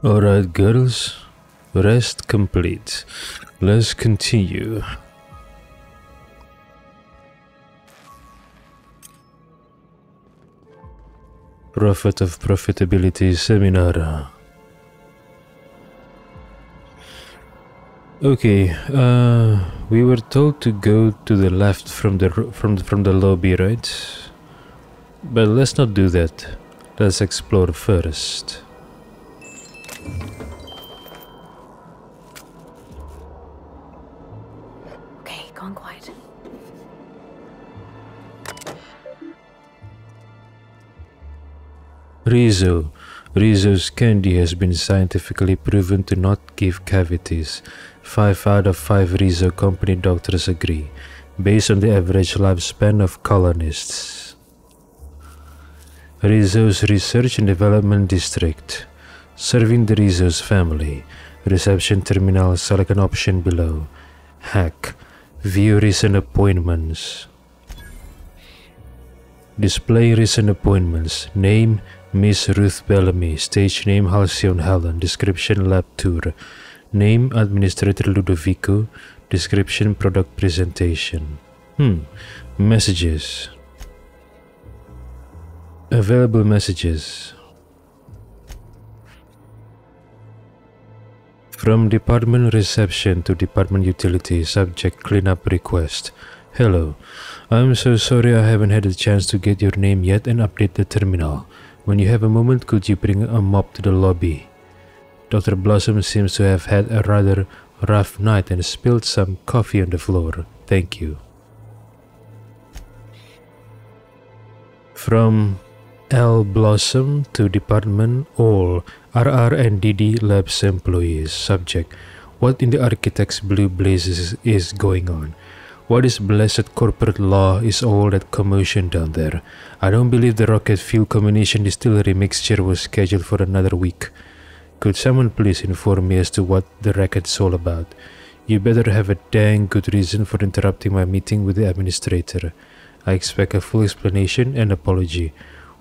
Alright, girls. Rest complete. Let's continue. Profit of Profitability Seminar. Okay, we were told to go to the left from the lobby, right? But let's not do that. Let's explore first. Okay, gone quiet. Rizzo. Rizzo's candy has been scientifically proven to not give cavities. 5 out of 5 Rizzo company doctors agree, based on the average lifespan of colonists. Rizzo's Research and Development District. Serving the Rizzo's family. Reception terminal, select an option below. Hack. View recent appointments. Display recent appointments. Name Miss Ruth Bellamy. Stage name Halcyon Helen. Description lab tour. Name Administrator Ludovico. Description product presentation. Messages. Available messages. From Department Reception to Department Utility. Subject cleanup request. Hello. I'm so sorry I haven't had a chance to get your name yet and update the terminal. When you have a moment, could you bring a mop to the lobby? Dr. Blossom seems to have had a rather rough night and spilled some coffee on the floor. Thank you. From L. Blossom to Department All RR and DD Labs employees. Subject: what in the architect's blue blazes is going on? What is blessed corporate law is all that commotion down there? I don't believe the rocket fuel combination distillery mixture was scheduled for another week. Could someone please inform me as to what the racket's all about? You better have a dang good reason for interrupting my meeting with the administrator. I expect a full explanation and apology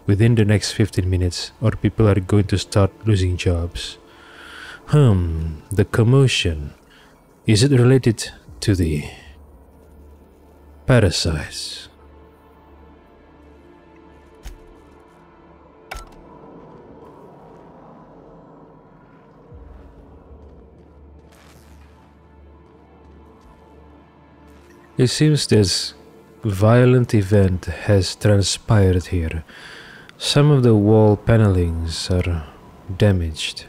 within the next 15 minutes, or people are going to start losing jobs. The commotion. Is it related to the parasites? It seems this violent event has transpired here. Some of the wall panelings are damaged.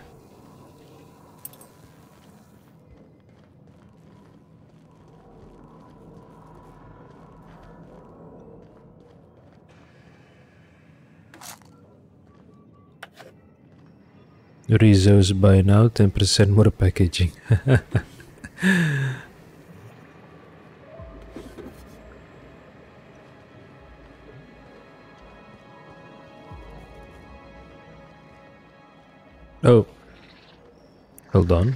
Rizzo's buy now, 10% more packaging. Oh, hold on.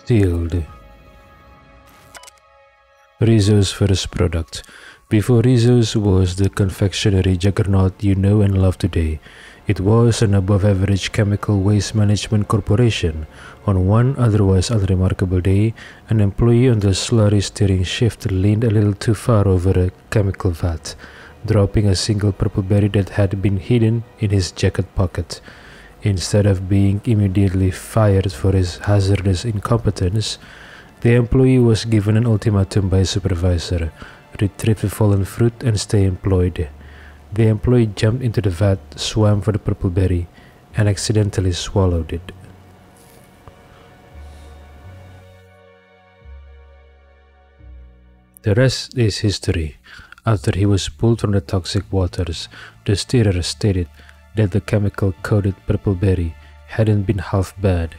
Sealed. Rizzo's first product. Before Rizzo's was the confectionery juggernaut you know and love today. It was an above-average chemical waste management corporation. On one otherwise unremarkable day, an employee on the slurry steering shift leaned a little too far over a chemical vat, dropping a single purple berry that had been hidden in his jacket pocket. Instead of being immediately fired for his hazardous incompetence, the employee was given an ultimatum by his supervisor: retrieve the fallen fruit and stay employed. The employee jumped into the vat, swam for the purple berry, and accidentally swallowed it. The rest is history. After he was pulled from the toxic waters, the steerer stated that the chemical-coated purple berry hadn't been half bad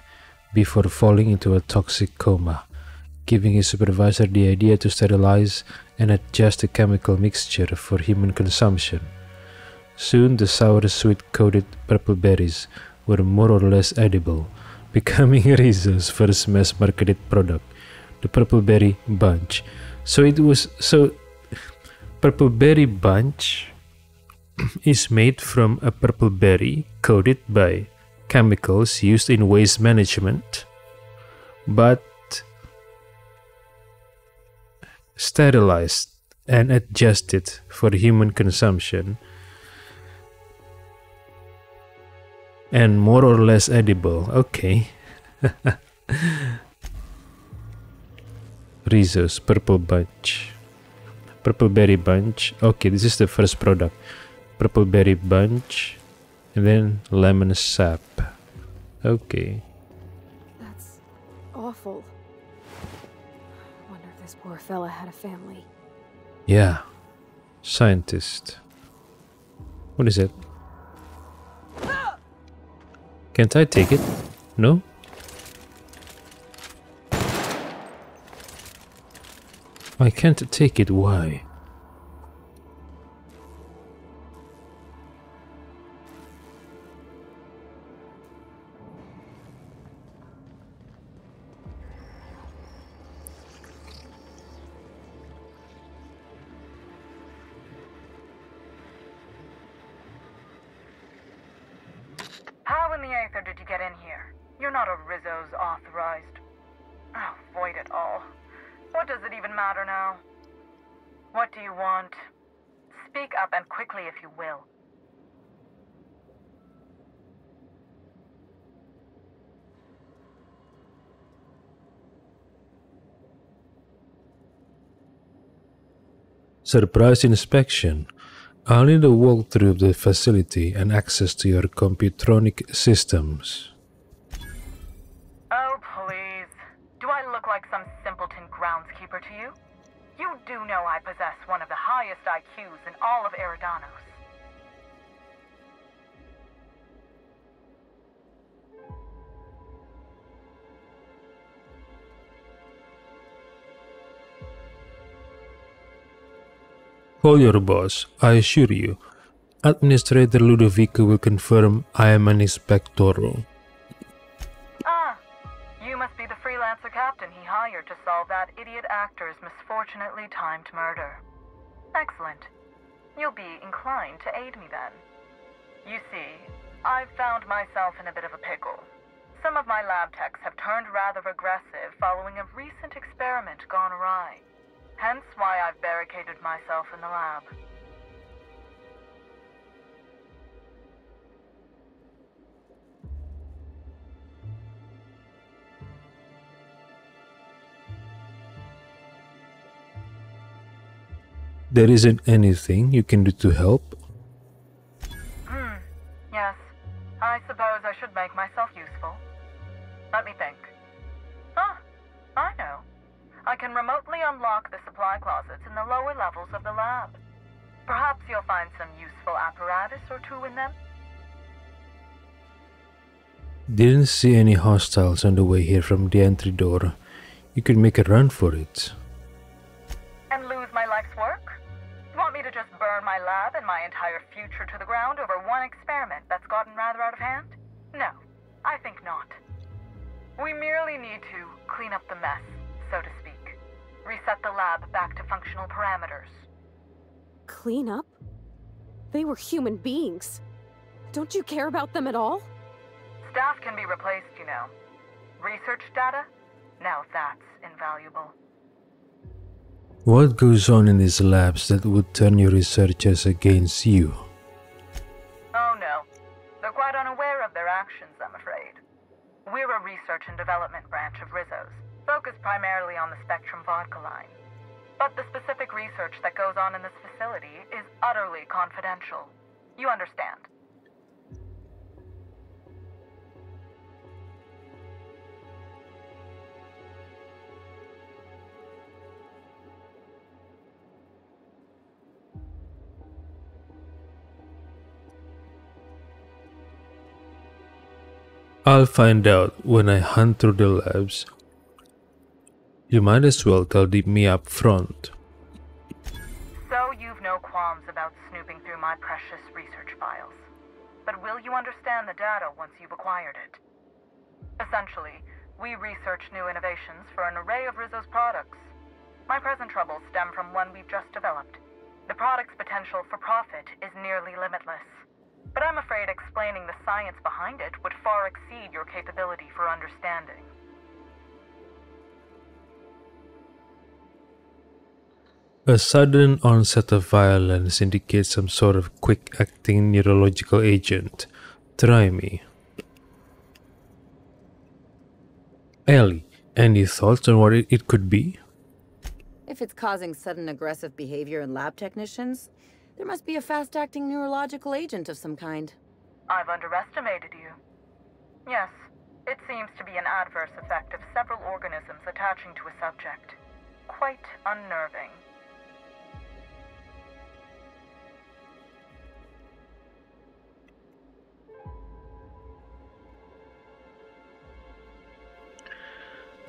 before falling into a toxic coma, giving his supervisor the idea to sterilize and adjust the chemical mixture for human consumption. Soon the sour sweet-coated purple berries were more or less edible, becoming Rizzo's first mass-marketed product, the Purple Berry Bunch. Purple Berry Bunch is made from a purple berry coated by chemicals used in waste management, but sterilized and adjusted for human consumption, and more or less edible. Okay. Rizzo's Purple Berry Bunch. Okay, this is the first product. Purple Berry Bunch, and then lemon sap. Okay. That's awful. Wonder if this poor fella had a family. Yeah. Scientist. What is it? Can't I take it? No? I can't take it, why? How in the Aether did you get in here? You're not a Rizzo's authorized. Oh, void it all. What does it even matter now? What do you want? Speak up and quickly if you will. Surprise inspection. I'll need a walkthrough of the facility and access to your computronic systems. Oh, please. Do I look like some simpleton groundskeeper to you? You do know I possess one of the highest IQs in all of Eridanos. Call your boss, I assure you. Administrator Ludovico will confirm I am an inspector. Ah, you must be the freelancer captain he hired to solve that idiot actor's misfortunately timed murder. Excellent. You'll be inclined to aid me then. You see, I've found myself in a bit of a pickle. Some of my lab techs have turned rather aggressive following a recent experiment gone awry. Hence why I've barricaded myself in the lab. There isn't anything you can do to help? Yes. I suppose I should make myself useful. Let me think. Ah, I know. I can remotely unlock the supply closets in the lower levels of the lab. Perhaps you'll find some useful apparatus or two in them. Didn't see any hostiles on the way here from the entry door. You could make a run for it. And lose my life's work? Want me to just burn my lab and my entire future to the ground over one experiment that's gotten rather out of hand? No, I think not. We merely need to clean up the mess, so to speak. Reset the lab back to functional parameters. Clean up? They were human beings. Don't you care about them at all? Staff can be replaced, you know. Research data? Now that's invaluable. What goes on in these labs that would turn your researchers against you? Oh no. They're quite unaware of their actions, I'm afraid. We're a research and development branch of Rizzo's, focused primarily on the Spectrum vodka line. But the specific research that goes on in this facility is utterly confidential. You understand? I'll find out when I hunt through the labs. You might as well tell me up front. So you've no qualms about snooping through my precious research files. but will you understand the data once you've acquired it? Essentially, we research new innovations for an array of Rizzo's products. My present troubles stem from one we've just developed. The product's potential for profit is nearly limitless. But I'm afraid explaining the science behind it would far exceed your capability for understanding. A sudden onset of violence indicates some sort of quick-acting neurological agent. Try me. Ellie, any thoughts on what it could be? If it's causing sudden aggressive behavior in lab technicians, there must be a fast-acting neurological agent of some kind. I've underestimated you. Yes, it seems to be an adverse effect of several organisms attaching to a subject. Quite unnerving.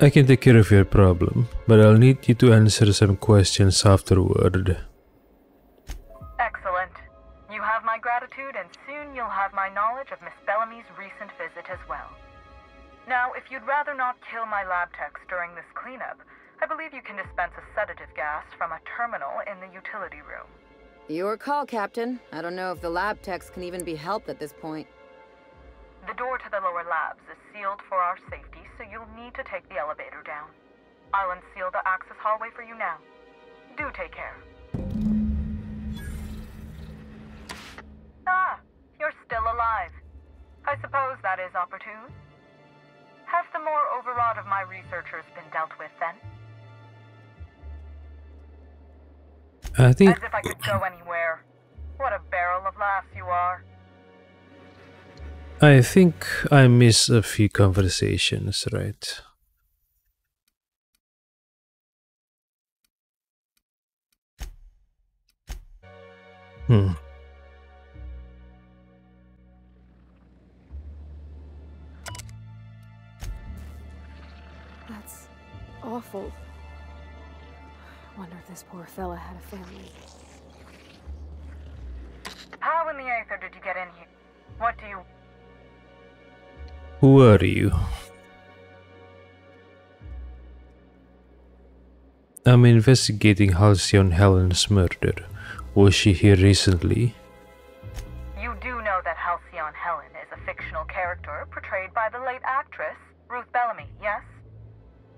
I can take care of your problem, but I'll need you to answer some questions afterward. Excellent. You have my gratitude, and soon you'll have my knowledge of Miss Bellamy's recent visit as well. Now, if you'd rather not kill my lab techs during this cleanup, I believe you can dispense a sedative gas from a terminal in the utility room. Your call, Captain. I don't know if the lab techs can even be helped at this point. The door to the lower labs is sealed for our safety, so you'll need to take the elevator down. I'll unseal the access hallway for you now. Do take care. Ah, you're still alive. I suppose that is opportune. Have the more overwrought of my researchers been dealt with then? I think... As if I could go anywhere. What a barrel of laughs you are. I think I missed a few conversations, right? That's awful. I wonder if this poor fella had a family. How in the aether did you get in here? What do you... Who are you? I'm investigating Halcyon Helen's murder. Was she here recently? You do know that Halcyon Helen is a fictional character portrayed by the late actress, Ruth Bellamy, yes?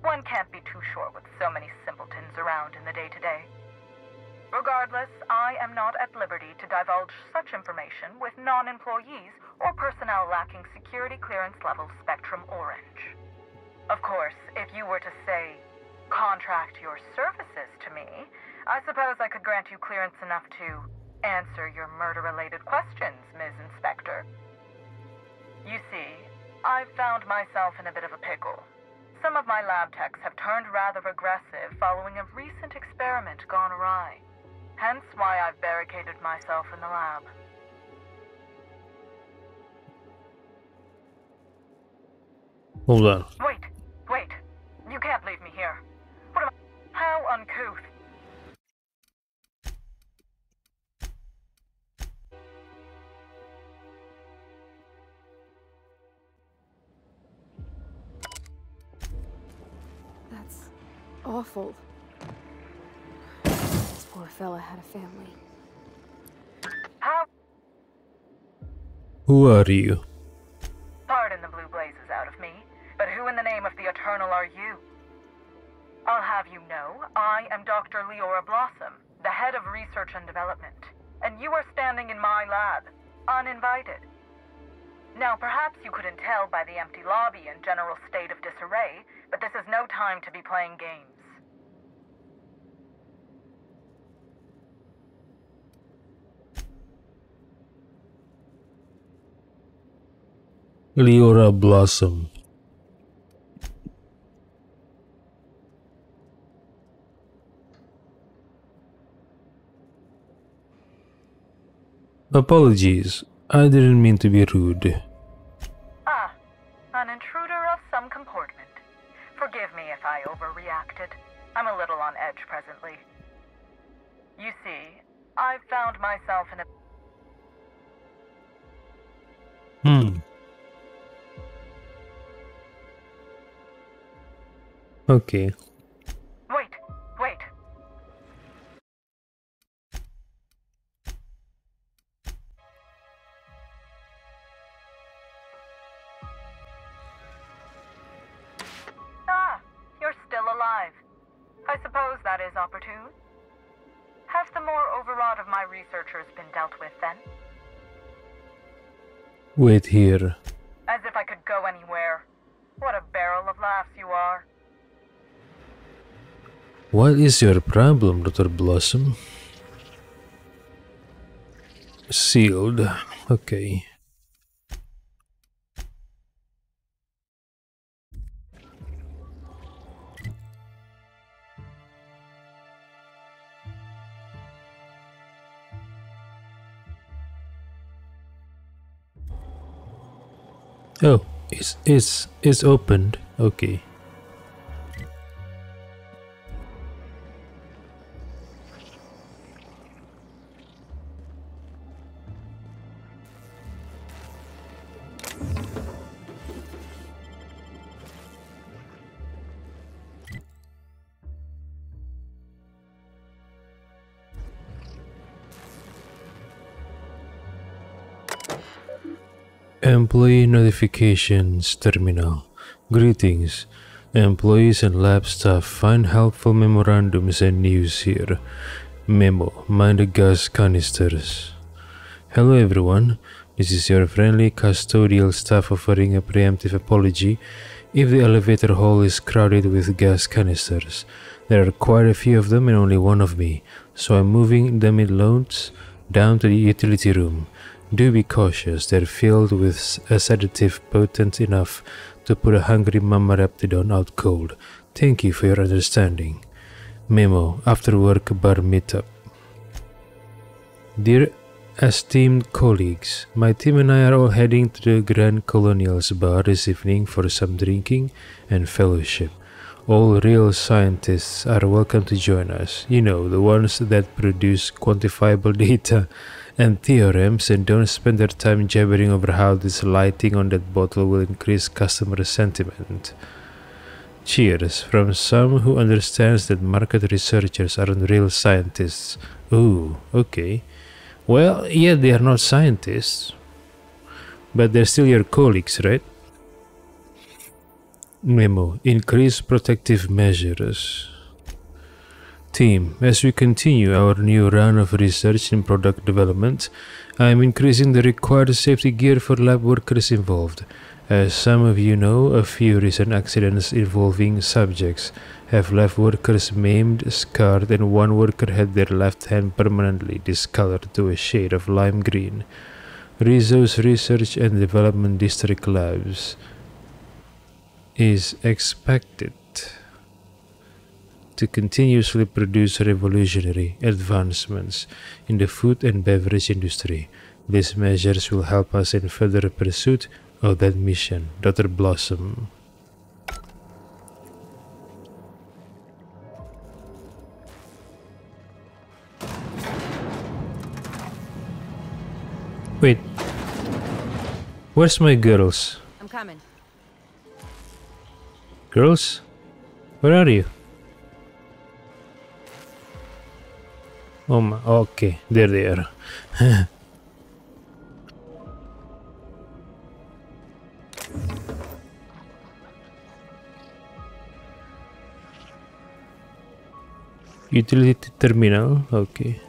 One can't be too sure with so many simpletons around in the day-to-day. Regardless, I am not at liberty to divulge such information with non-employees or personnel lacking security clearance level Spectrum Orange. Of course, if you were to say, contract your services to me, I suppose I could grant you clearance enough to answer your murder-related questions, Ms. Inspector. You see, I've found myself in a bit of a pickle. Some of my lab techs have turned rather aggressive following a recent experiment gone awry. Hence why I've barricaded myself in the lab. Hold on. Wait. You can't leave me here. What am I... How uncouth. That's awful. This poor fella had a family. How... Who are you? Pardon the blue blazes out of me, but who in the name of the Eternal are you? I'll have you know, I am Dr. Leora Blossom, the head of research and development, and you are standing in my lab, uninvited. Now, perhaps you couldn't tell by the empty lobby and general state of disarray, but this is no time to be playing games. Leora Blossom. Apologies, I didn't mean to be rude. Ah, an intruder of some comportment. Forgive me if I overreacted. I'm a little on edge presently. You see, I've found myself in a... Okay. Wait, wait. Ah, you're still alive. I suppose that is opportune. Have the more overwrought of my researchers been dealt with then? Wait here. As if I could go anywhere. What a barrel of laughs you are. What is your problem, Dr. Blossom? Sealed. Okay. Oh, it's opened. Okay. Employee Notifications Terminal. Greetings. Employees and lab staff find helpful memorandums and news here. Memo. Mind the gas canisters. Hello everyone. This is your friendly custodial staff offering a preemptive apology if the elevator hall is crowded with gas canisters. There are quite a few of them and only one of me, so I'm moving them in loads down to the utility room. Do be cautious, they're filled with a sedative potent enough to put a hungry mama raptidon out cold. Thank you for your understanding. Memo, after work bar meetup. Dear esteemed colleagues, my team and I are all heading to the Grand Colonial's bar this evening for some drinking and fellowship. All real scientists are welcome to join us. You know, the ones that produce quantifiable data and theorems and don't spend their time jabbering over how this lighting on that bottle will increase customer sentiment. Cheers from some who understands that market researchers aren't real scientists. Ooh, okay. Well, yeah, they are not scientists, but they're still your colleagues, right? Memo. Increase protective measures. Team, as we continue our new round of research and product development, I am increasing the required safety gear for lab workers involved. As some of you know, a few recent accidents involving subjects have left workers maimed, scarred, and one worker had their left hand permanently discolored to a shade of lime green. Rizzo's Research and Development District Labs is expected to continuously produce revolutionary advancements in the food and beverage industry. These measures will help us in further pursuit of that mission. Dr. Blossom. Wait. Where's my girls? I'm coming. Girls? Where are you? Oh my, okay, there they are. Utility terminal, okay.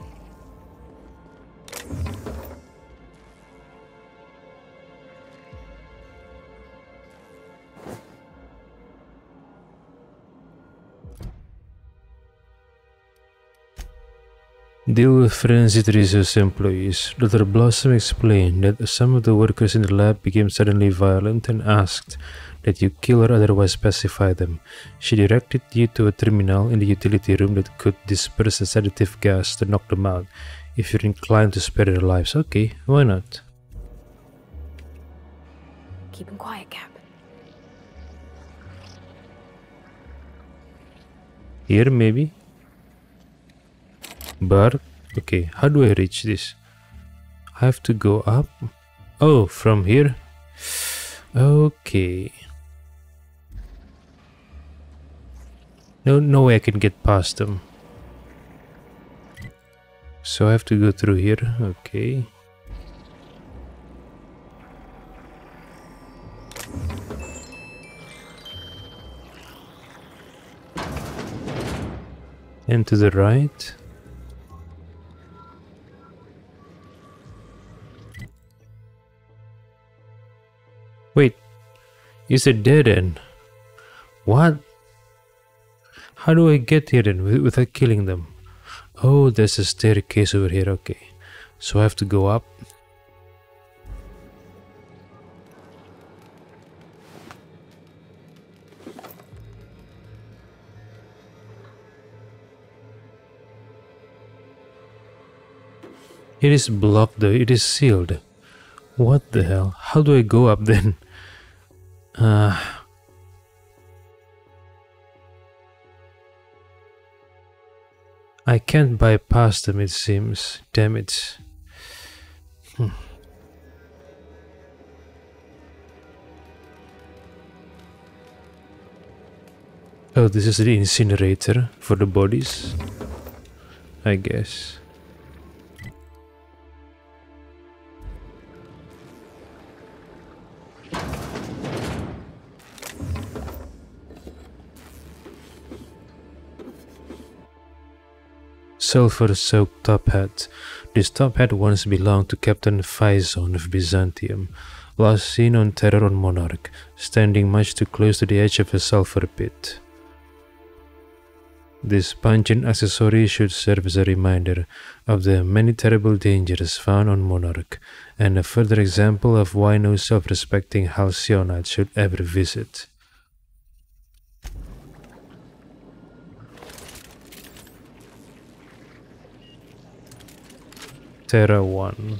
Deal with frenzied Rizzo's employees. Dr. Blossom explained that some of the workers in the lab became suddenly violent and asked that you kill or otherwise pacify them. She directed you to a terminal in the utility room that could disperse a sedative gas to knock them out if you're inclined to spare their lives. Okay, why not? Keep him quiet, Cap. Here, maybe? Bar? Okay, how do I reach this? I have to go up? Oh, from here? Okay. No way I can get past them. So I have to go through here. Okay. And to the right. Wait, it's a dead end. What? How do I get here then without killing them? Oh, there's a staircase over here. Okay, so I have to go up. It is blocked though, it is sealed. What the hell? How do I go up then? I can't bypass them, it seems. Damn it. Oh, this is the incinerator for the bodies, I guess. Sulfur-soaked top hat. This top hat once belonged to Captain Phison of Byzantium, last seen on Terror on Monarch, standing much too close to the edge of a sulfur pit. This pungent accessory should serve as a reminder of the many terrible dangers found on Monarch, and a further example of why no self-respecting Halcyonite should ever visit. Terra 1.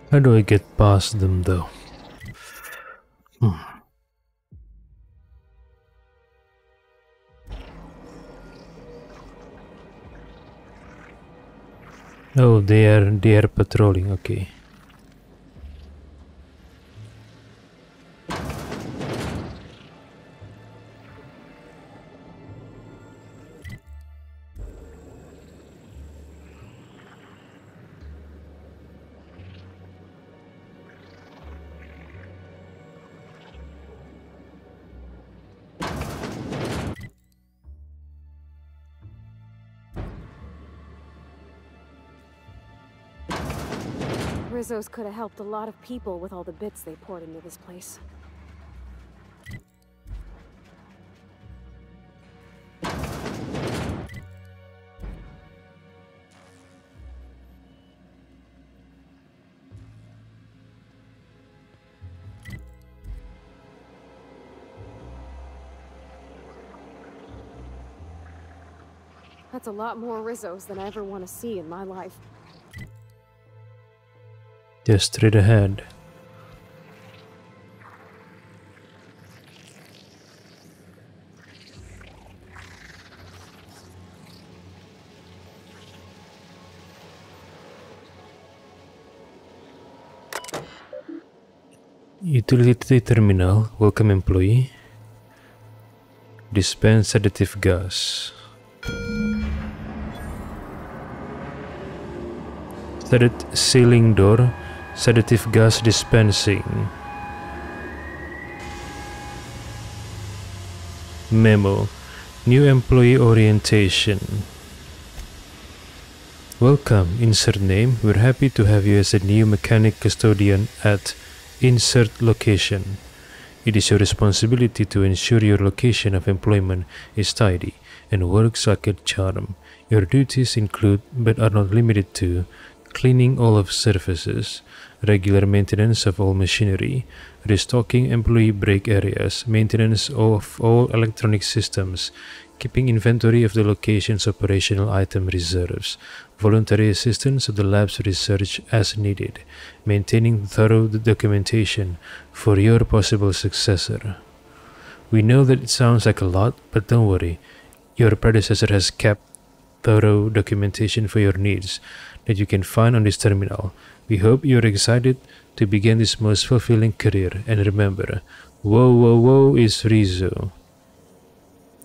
How do I get past them though? Oh, they are patrolling, okay. Rizzo's could have helped a lot of people with all the bits they poured into this place. That's a lot more Rizzos than I ever want to see in my life. Just straight ahead. Utility terminal. Welcome employee. Dispense sedative gas. Ceiling door. Sedative gas dispensing. Memo. New employee orientation. Welcome. Insert name. We're happy to have you as a new mechanic custodian at Insert location. It is your responsibility to ensure your location of employment is tidy and works like a charm. Your duties include, but are not limited to, cleaning all of surfaces, regular maintenance of all machinery, restocking employee break areas, maintenance of all electronic systems, keeping inventory of the location's operational item reserves, voluntary assistance of the lab's research as needed, maintaining thorough documentation for your possible successor. We know that it sounds like a lot, but don't worry. Your predecessor has kept thorough documentation for your needs that you can find on this terminal. We hope you're excited to begin this most fulfilling career, and remember, whoa whoa whoa is Rizzo.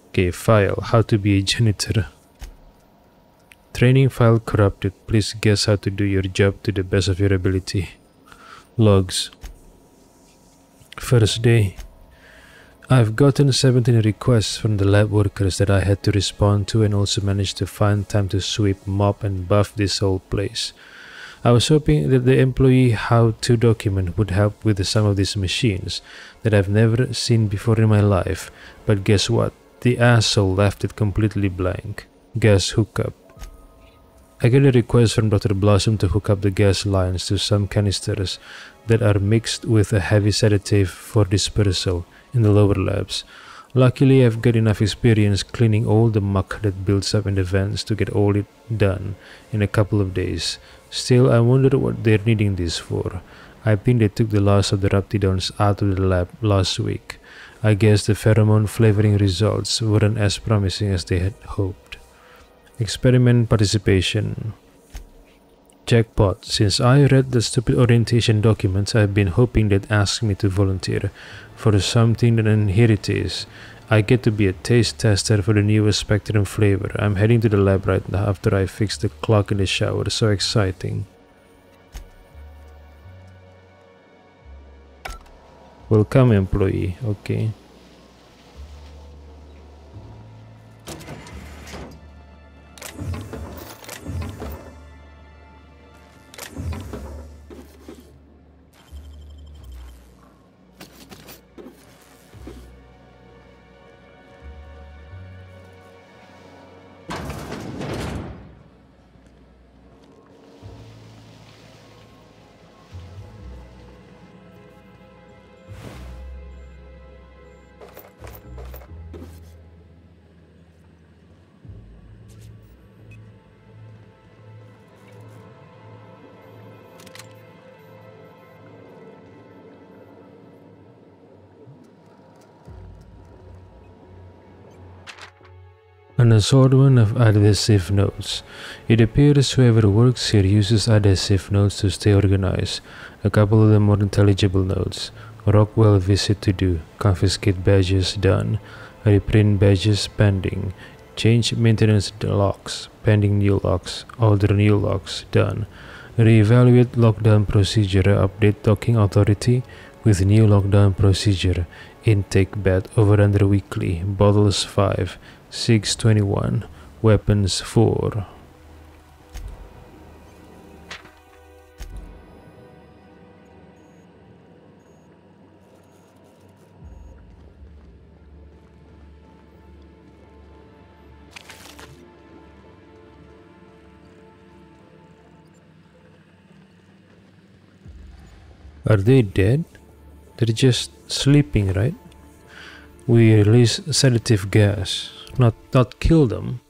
Okay, file, how to be a janitor. Training file corrupted. Please guess how to do your job to the best of your ability. Logs. First day. I've gotten 17 requests from the lab workers that I had to respond to, and also managed to find time to sweep, mop and buff this whole place. I was hoping that the employee how-to document would help with some of these machines that I've never seen before in my life, but guess what? The asshole left it completely blank. Gas hookup. I get a request from Dr. Blossom to hook up the gas lines to some canisters that are mixed with a heavy sedative for dispersal in the lower labs. Luckily, I've got enough experience cleaning all the muck that builds up in the vents to get all it done in a couple of days. Still, I wonder what they're needing this for. I think they took the last of the Raptidons out of the lab last week. I guess the pheromone flavoring results weren't as promising as they had hoped. Experiment participation. Jackpot. Since I read the stupid orientation documents, I've been hoping they'd ask me to volunteer for something, and here it is. I get to be a taste tester for the newest Spectrum flavor. I'm heading to the lab right now after I fix the clock in the shower. So exciting. Welcome, employee. Okay. An assortment of adhesive notes. It appears whoever works here uses adhesive notes to stay organized. A couple of the more intelligible notes. Rockwell visit to do. Confiscate badges done. Reprint badges pending. Change maintenance locks. Pending new locks. Order new locks done. Reevaluate lockdown procedure. Update docking authority with new lockdown procedure. Intake bed over under weekly. Bottles 5. 621. Weapons 4. Are they dead? They're just sleeping, right? We release sedative gas, not kill them.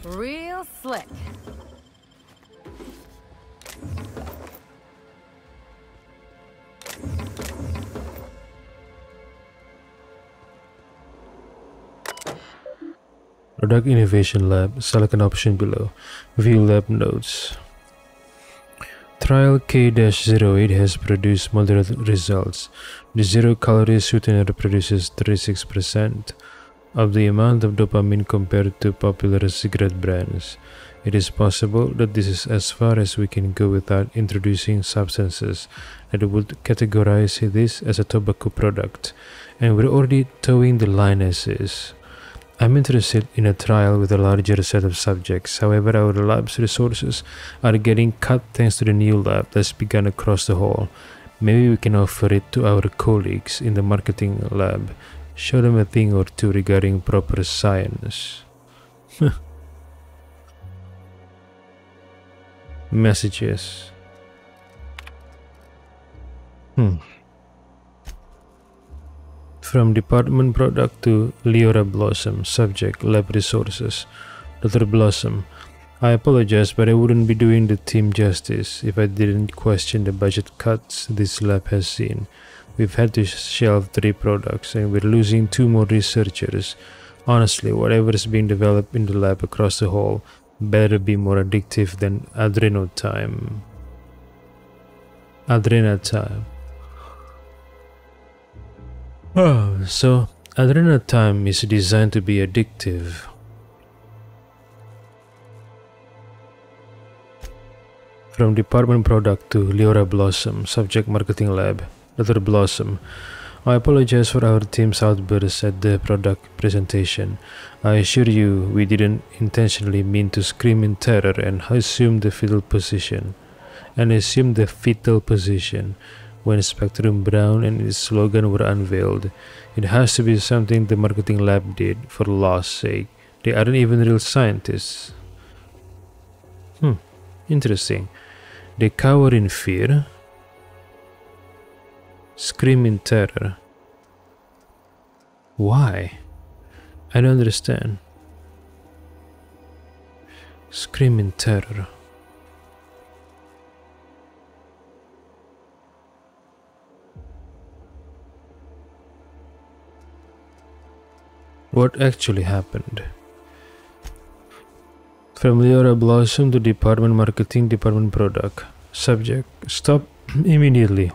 Real slick. Product Innovation Lab. Select an option below. View lab notes. Trial K-08 has produced moderate results. The zero-calorie sweetener produces 36% of the amount of dopamine compared to popular cigarette brands. It is possible that this is as far as we can go without introducing substances that would categorize this as a tobacco product, and we're already towing the line as is. I'm interested in a trial with a larger set of subjects. However, our lab's resources are getting cut thanks to the new lab that's begun across the hall. Maybe we can offer it to our colleagues in the marketing lab. Show them a thing or two regarding proper science. Messages. From Department Product to Leora Blossom. Subject Lab Resources. Dr. Blossom, I apologize, but I wouldn't be doing the team justice if I didn't question the budget cuts this lab has seen. We've had to shelve 3 products and we're losing 2 more researchers. Honestly, whatever is being developed in the lab across the hall better be more addictive than Adrenotime. Adrenotime. Oh, so Adrenotime is designed to be addictive. From Department Product to Leora Blossom. Subject Marketing Lab. Dr. Blossom, I apologize for our team's outbursts at the product presentation. I assure you we didn't intentionally mean to scream in terror and assume the fetal position. When Spectrum Brown and its slogan were unveiled. It has to be something the marketing lab did, for law's sake. They aren't even real scientists. Interesting. They cower in fear. Scream in terror. Why? I don't understand. Scream in terror. What actually happened? From Leora Blossom to Department Marketing, Department Product. Subject, stop immediately.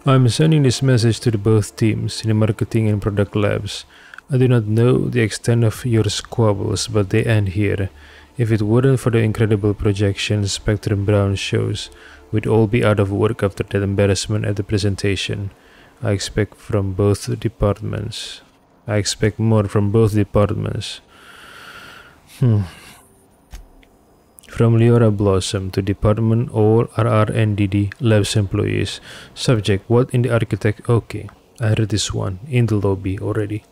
I'm sending this message to both teams in the marketing and product labs. I do not know the extent of your squabbles, but they end here. If it weren't for the incredible projection Spectrum Brown shows, we'd all be out of work after that embarrassment at the presentation. I expect from both departments. I expect more from both departments. From Leora Blossom to Department or RRNDD Labs employees. Subject, what in the architect? Okay, I read this one in the lobby already.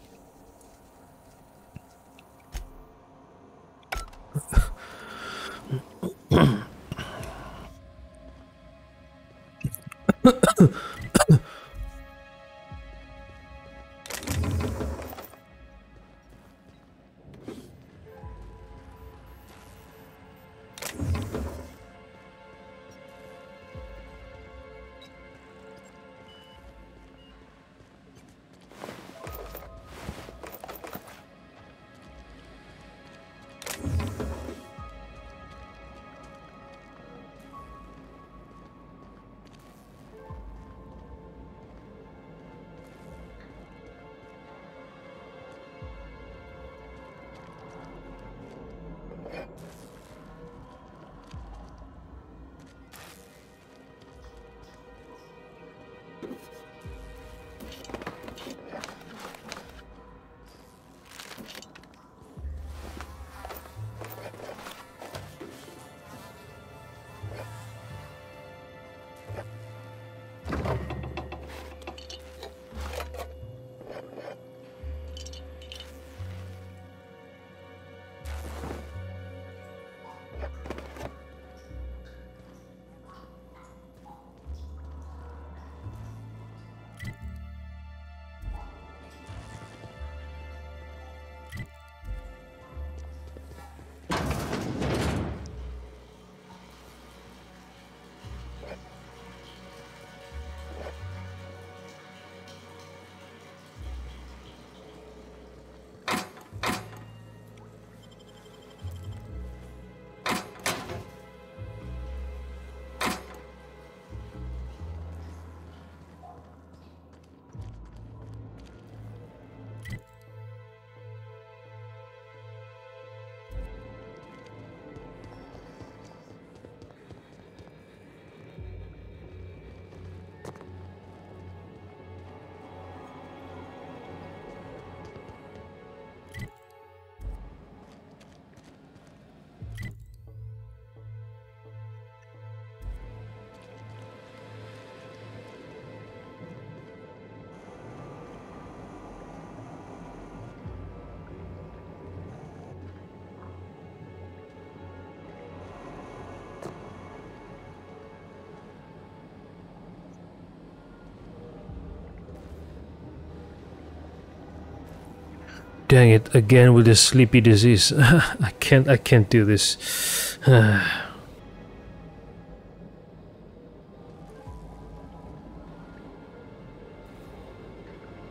Dang it, again with the sleepy disease. I can't do this.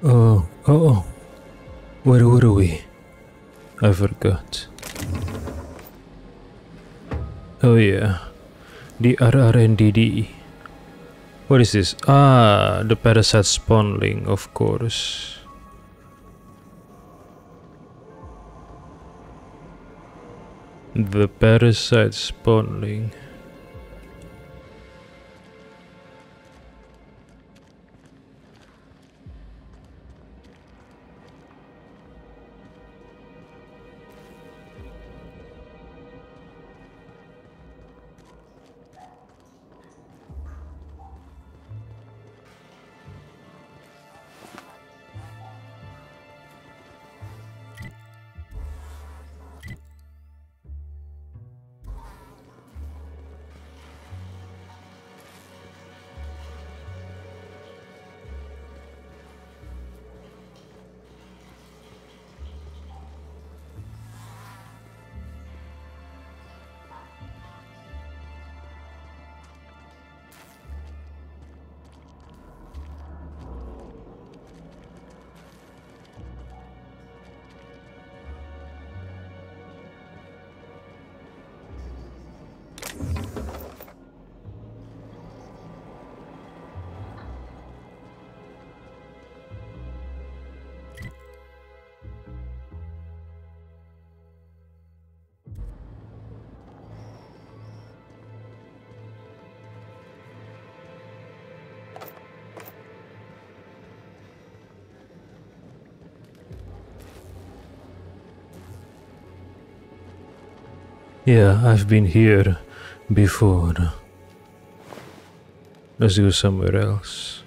Oh. Where were we? I forgot. Oh yeah, the RRNDD. What is this? Ah, the parasite spawnling, of course. The parasite spawnling. Yeah, I've been here before. Let's go somewhere else.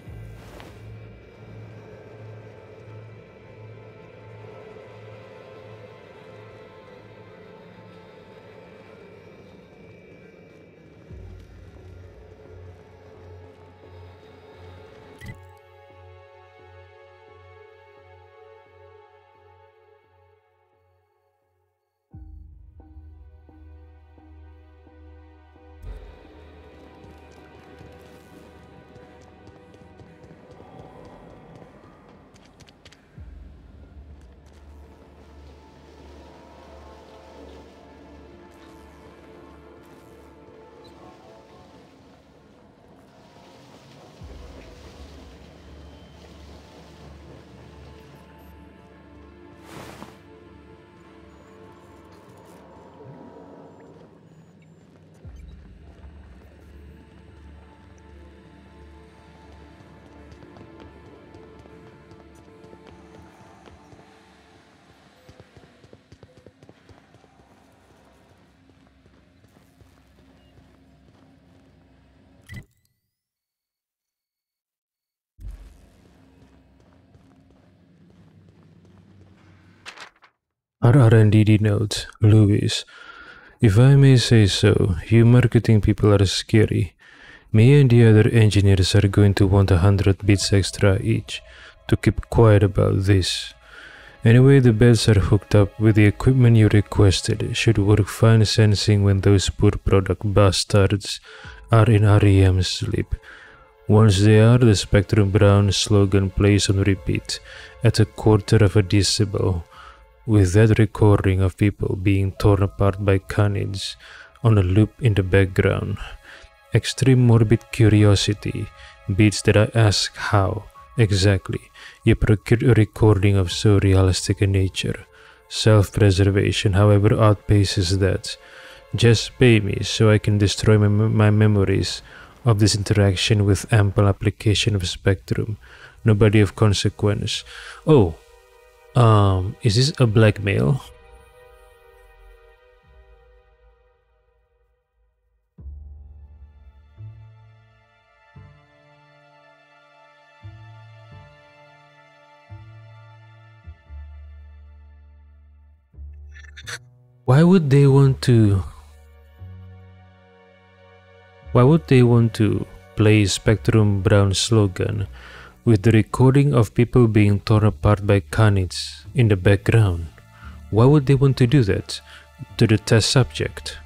RRNDD note, Louis. If I may say so, you marketing people are scary. Me and the other engineers are going to want 100 bits extra each to keep quiet about this. Anyway, the beds are hooked up with the equipment you requested. Should work fine sensing when those poor product bastards are in REM sleep. Once they are, the Spectrum Brown slogan plays on repeat at a quarter of a decibel, with that recording of people being torn apart by canids on a loop in the background. Extreme morbid curiosity beats that I ask how, exactly, you procured a recording of so realistic a nature. Self-preservation, however, outpaces that. Just pay me so I can destroy my memories of this interaction with ample application of Spectrum. Nobody of consequence. Oh, is this a blackmail? Why would they want to play Spectrum Brown slogan with the recording of people being torn apart by Khanits in the background. Why would they want to do that to the test subject?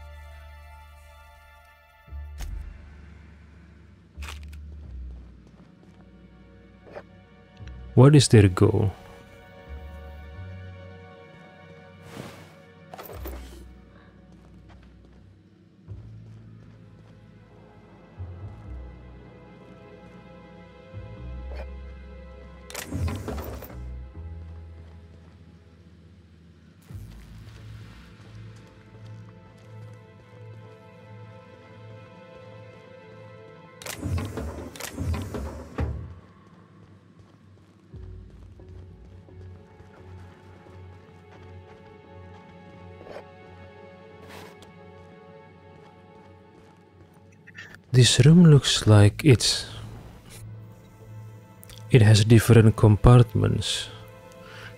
What is their goal? This room looks like it has different compartments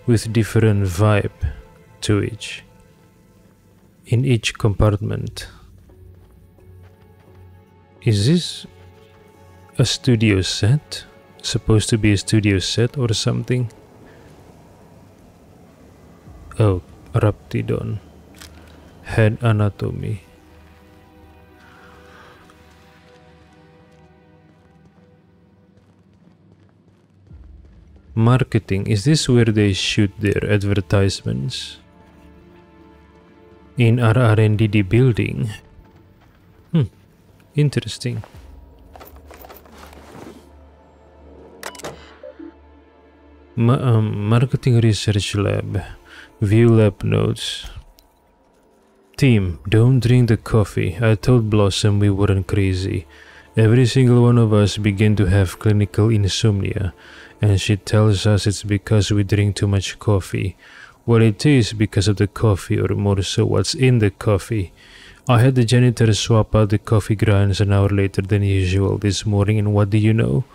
with different vibe to each. In each compartment. Is this a studio set? Supposed to be a studio set or something? Oh, Raptidon. Head anatomy. Marketing. Is this where they shoot their advertisements? In our R&D building. Interesting. Marketing research lab. View lab notes. Team, don't drink the coffee. I told Blossom we weren't crazy. Every single one of us began to have clinical insomnia, and she tells us it's because we drink too much coffee. Well, it is because of the coffee, or more so what's in the coffee. I had the janitor swap out the coffee grounds an hour later than usual this morning, and what do you know?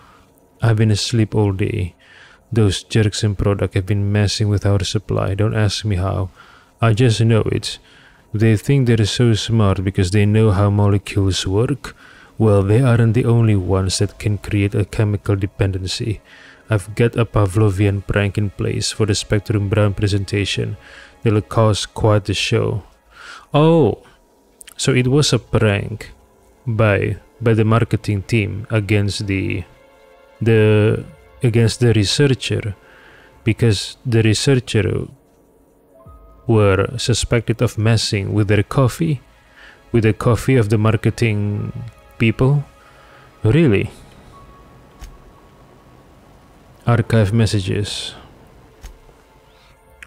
I've been asleep all day. Those jerks in product have been messing with our supply. Don't ask me how. I just know it. They think they're so smart because they know how molecules work. Well, they aren't the only ones that can create a chemical dependency. I've got a Pavlovian prank in place for the Spectrum Brown presentation. It'll cause quite the show. Oh, so it was a prank by the marketing team against the researcher, because the researcher were suspected of messing with their coffee, with the coffee of the marketing people. Really? Archive messages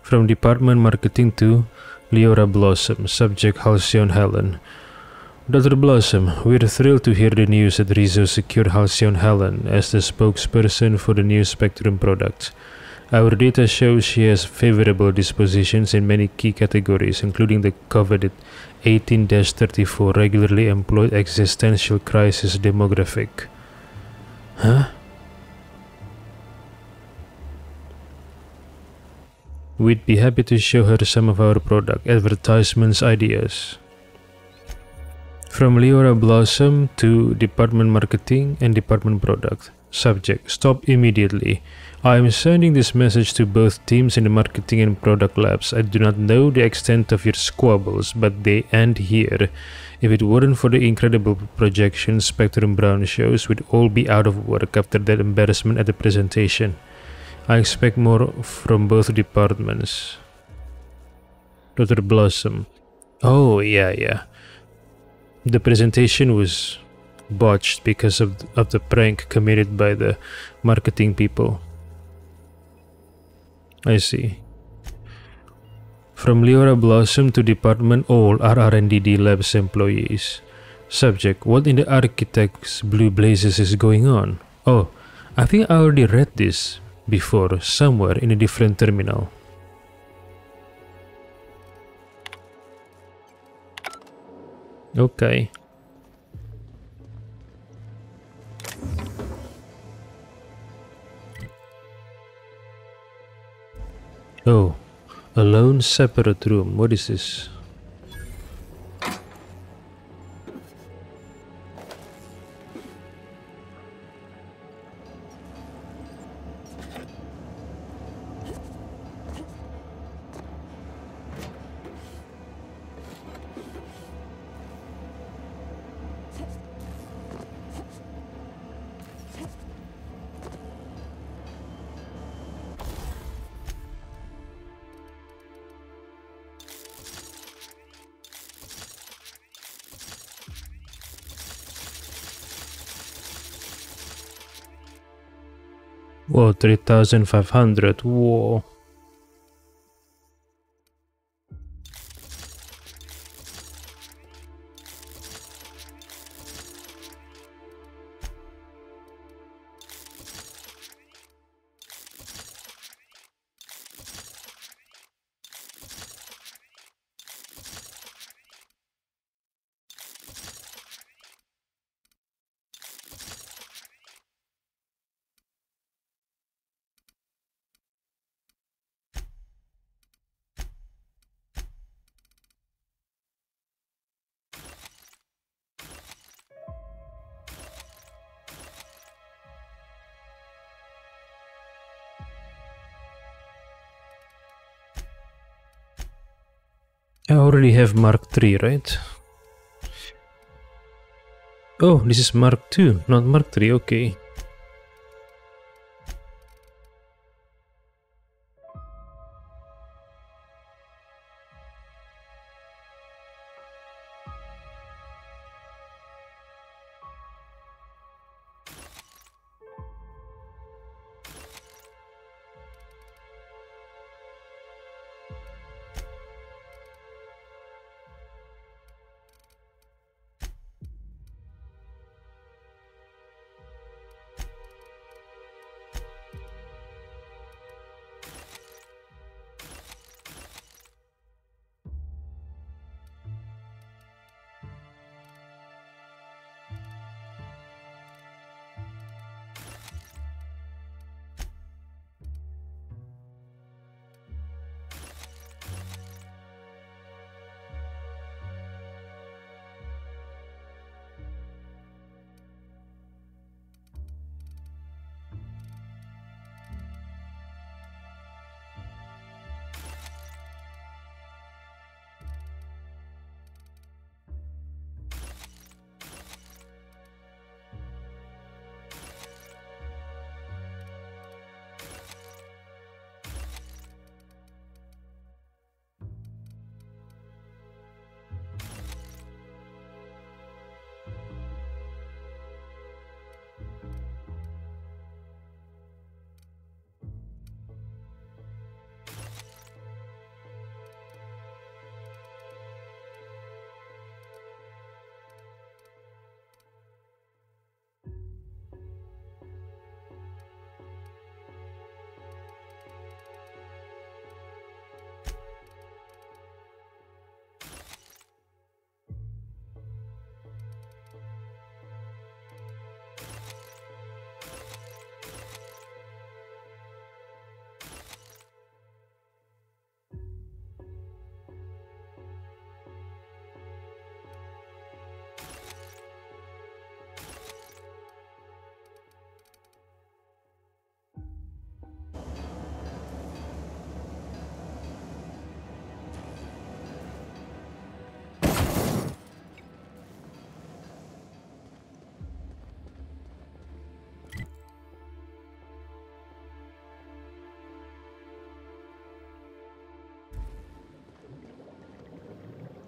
from Department Marketing to Leora Blossom, subject Halcyon Helen. Dr. Blossom, we're thrilled to hear the news that Rizzo secured Halcyon Helen as the spokesperson for the new Spectrum product. Our data shows she has favorable dispositions in many key categories, including the coveted 18-34 regularly employed existential crisis demographic. Huh? We'd be happy to show her some of our product advertisements ideas. From Leora Blossom to Department Marketing and Department Product. Subject, stop immediately. I am sending this message to both teams in the marketing and product labs. I do not know the extent of your squabbles, but they end here. If it weren't for the incredible projections Spectrum Brown shows, we'd all be out of work after that embarrassment at the presentation. I expect more from both departments. Dr. Blossom. Oh, yeah. The presentation was botched because of the prank committed by the marketing people. I see. From Leora Blossom to Department, all are R&D Labs employees. Subject, what in the architect's blue blazes is going on? Oh, I think I already read this before somewhere in a different terminal. Okay. Oh, a lone separate room. What is this? Whoa, 3,500. Whoa. I already have Mark 3, right? Oh, this is Mark 2, not Mark 3, okay.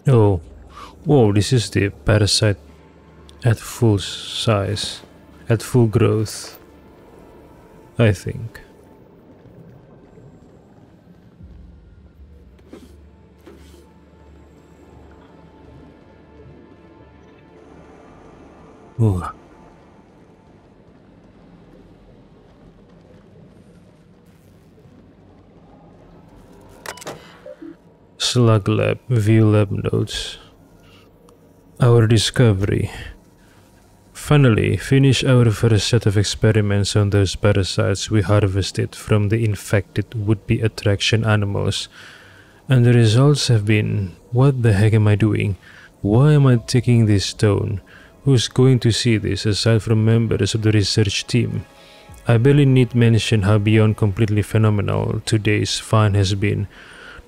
Oh, whoa, this is the parasite at full size, at full growth, I think. Ooh. Slug Lab, View Lab Notes. Our discovery. Finally, finish our first set of experiments on those parasites we harvested from the infected would-be attraction animals. And the results have been, what the heck am I doing? Why am I taking this stone? Who's going to see this aside from members of the research team? I barely need mention how beyond completely phenomenal today's find has been.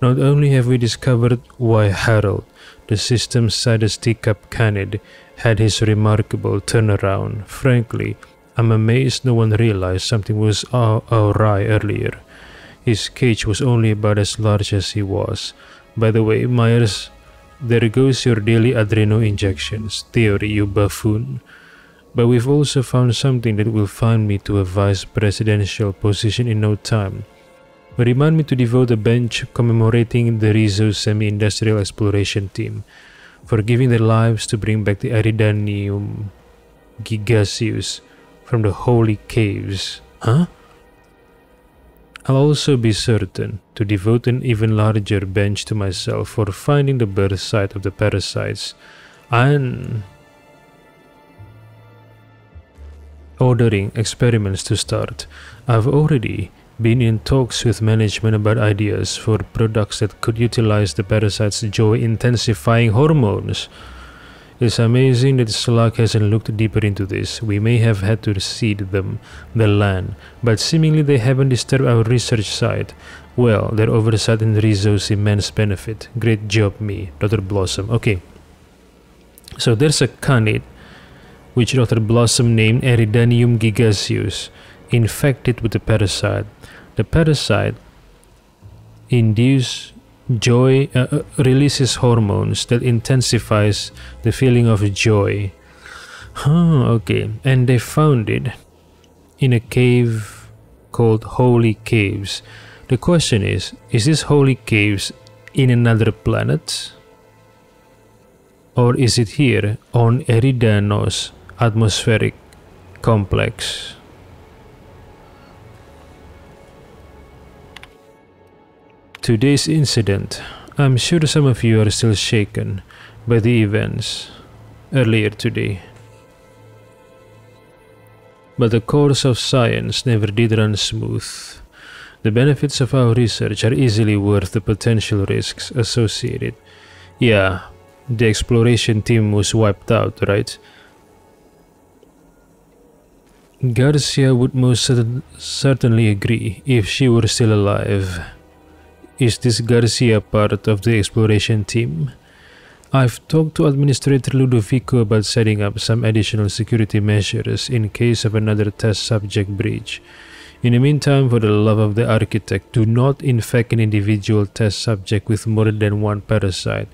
Not only have we discovered why Harold, the system's saddest teacup candid, had his remarkable turnaround, frankly, I'm amazed no one realized something was awry earlier. His cage was only about as large as he was. By the way, Myers, there goes your daily adreno injections theory, you buffoon. But we've also found something that will find me to a vice presidential position in no time. Remind me to devote a bench commemorating the Rizzo semi-industrial exploration team for giving their lives to bring back the Eridanium gigaseous from the holy caves. Huh? I'll also be certain to devote an even larger bench to myself for finding the birth site of the parasites and ordering experiments to start. I've already been in talks with management about ideas for products that could utilize the parasite's joy-intensifying hormones. It's amazing that Slug hasn't looked deeper into this. We may have had to cede them the land, but seemingly they haven't disturbed our research site. Well, their oversight in Rizzo's immense benefit. Great job, me, Dr. Blossom. Okay, so there's a Khanid, which Dr. Blossom named Eridanium gigaseous, infected with the parasite. The parasite releases hormones that intensifies the feeling of joy. Okay, and they found it in a cave called Holy Caves. The question is this Holy Caves in another planet? Or is it here on Eridanos atmospheric complex? Today's incident. I'm sure some of you are still shaken by the events earlier today. But the course of science never did run smooth. The benefits of our research are easily worth the potential risks associated. Yeah, the exploration team was wiped out, right? Garcia would most certainly agree if she were still alive. Is this Garcia part of the exploration team? I've talked to Administrator Ludovico about setting up some additional security measures in case of another test subject breach. In the meantime, for the love of the architect, do not infect an individual test subject with more than one parasite.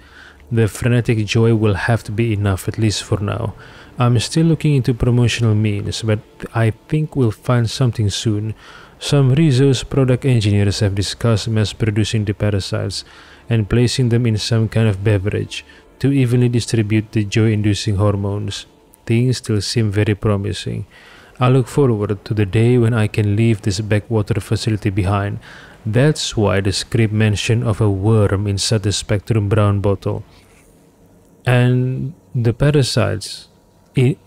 The frenetic joy will have to be enough, at least for now. I'm still looking into promotional means, but I think we'll find something soon. Some Rizzo's product engineers have discussed mass producing the parasites and placing them in some kind of beverage to evenly distribute the joy-inducing hormones. Things still seem very promising. I look forward to the day when I can leave this backwater facility behind. That's why the script mentioned of a worm inside the Spectrum brown bottle. And the parasites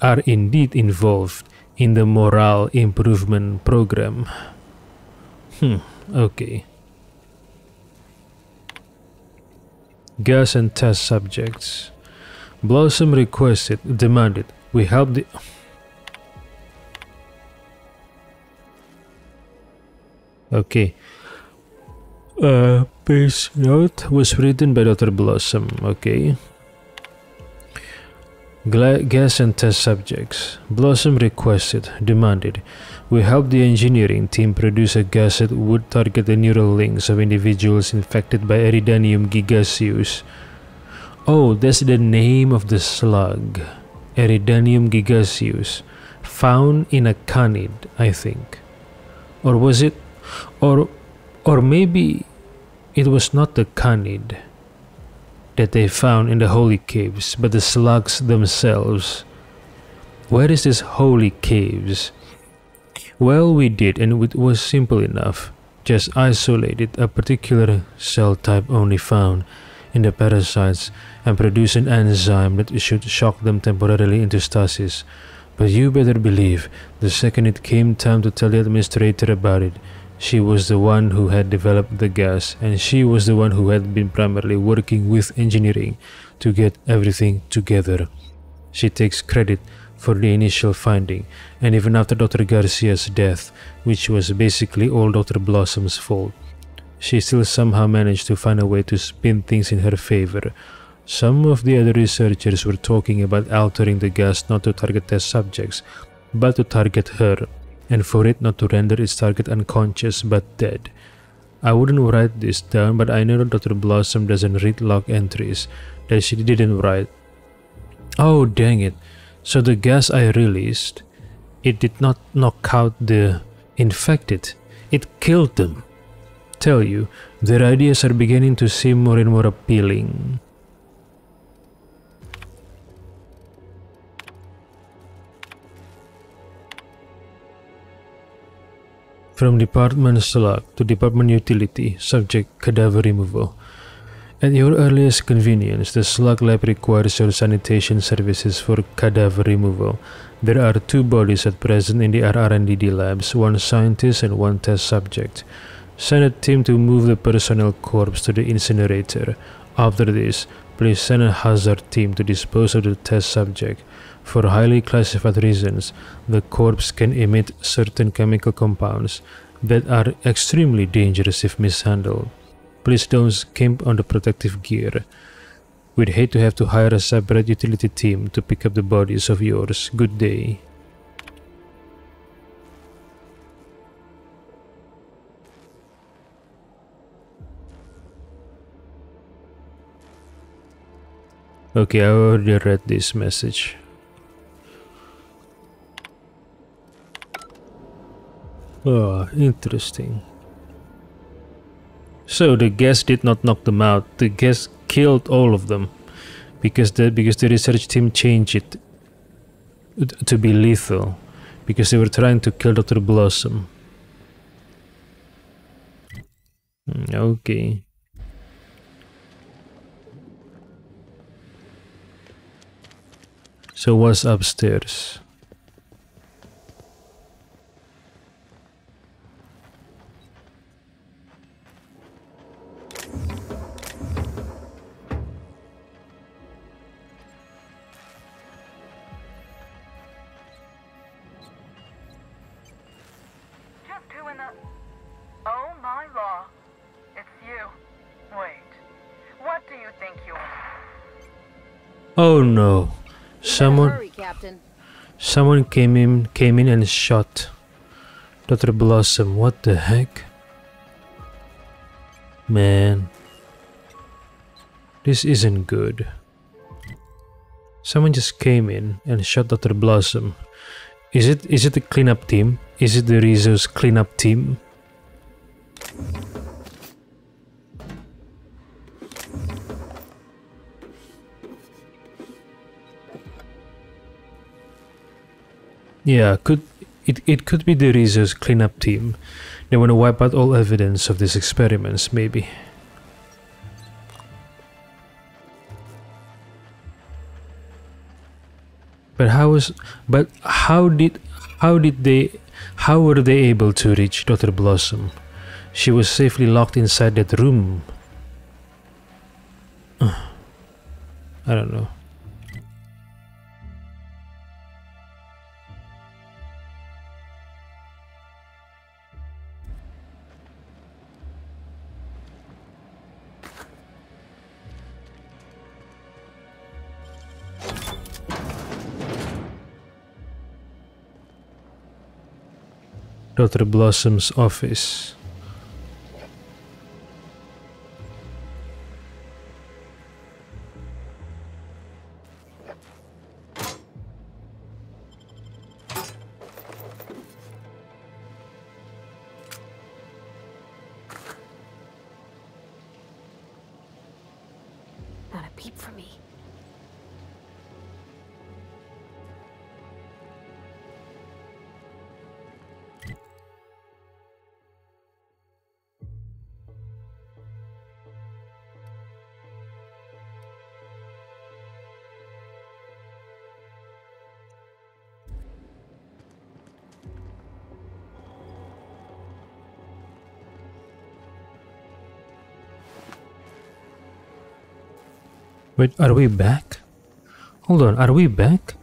are indeed involved in the morale improvement program. Okay. Gas and test subjects. Blossom demanded we help the... Okay. Page note was written by Dr. Blossom. Okay. Gas and test subjects. Blossom demanded we help the engineering team produce a gas that would target the neural links of individuals infected by Eridanium gigaseous. Oh, that's the name of the slug. Eridanium gigaseous. Found in a Khanid, I think. Or was it... Or maybe it was not the Khanid that they found in the holy caves, but the slugs themselves. Where is this holy caves? Well, we did, and it was simple enough. Just isolated a particular cell type only found in the parasites and produce an enzyme that should shock them temporarily into stasis. But you better believe, the second it came time to tell the administrator about it, she was the one who had developed the gas, and she was the one who had been primarily working with engineering to get everything together. She takes credit for the initial finding, and even after Dr. Garcia's death, which was basically all Dr. Blossom's fault, she still somehow managed to find a way to spin things in her favor. Some of the other researchers were talking about altering the gas not to target test subjects, but to target her, and for it not to render its target unconscious but dead. I wouldn't write this down, but I know that Dr. Blossom doesn't read log entries that she didn't write. Oh, dang it. So the gas I released, it did not knock out the infected, it killed them. Tell you, their ideas are beginning to seem more and more appealing. From Department Slug to Department Utility, subject cadaver removal. At your earliest convenience, the Slug Lab requires your sanitation services for cadaver removal. There are 2 bodies at present in the R&D labs, 1 scientist and 1 test subject. Send a team to move the personnel corpse to the incinerator. After this, please send a hazard team to dispose of the test subject. For highly classified reasons, the corpse can emit certain chemical compounds that are extremely dangerous if mishandled. Please don't skimp on the protective gear. We'd hate to have to hire a separate utility team to pick up the bodies of yours. Good day. Okay, I already read this message. Oh, interesting. So the gas did not knock them out. The gas killed all of them because the research team changed it to be lethal because they were trying to kill Dr. Blossom. Okay. So what's upstairs? Oh my law. It's you. Wait. What do you think you are? Oh no. Hurry, Captain. Someone came in and shot Dr. Blossom. What the heck? Man. This isn't good. Someone just came in and shot Dr. Blossom. Is it the cleanup team? Is it the Rizzo's cleanup team? Yeah, it could be the Rizzo's cleanup team. They want to wipe out all evidence of these experiments, maybe. But how were they able to reach Dr. Blossom? She was safely locked inside that room. I don't know. Dr. Blossom's office. Not a peep from me. Wait, are we back? Hold on, are we back?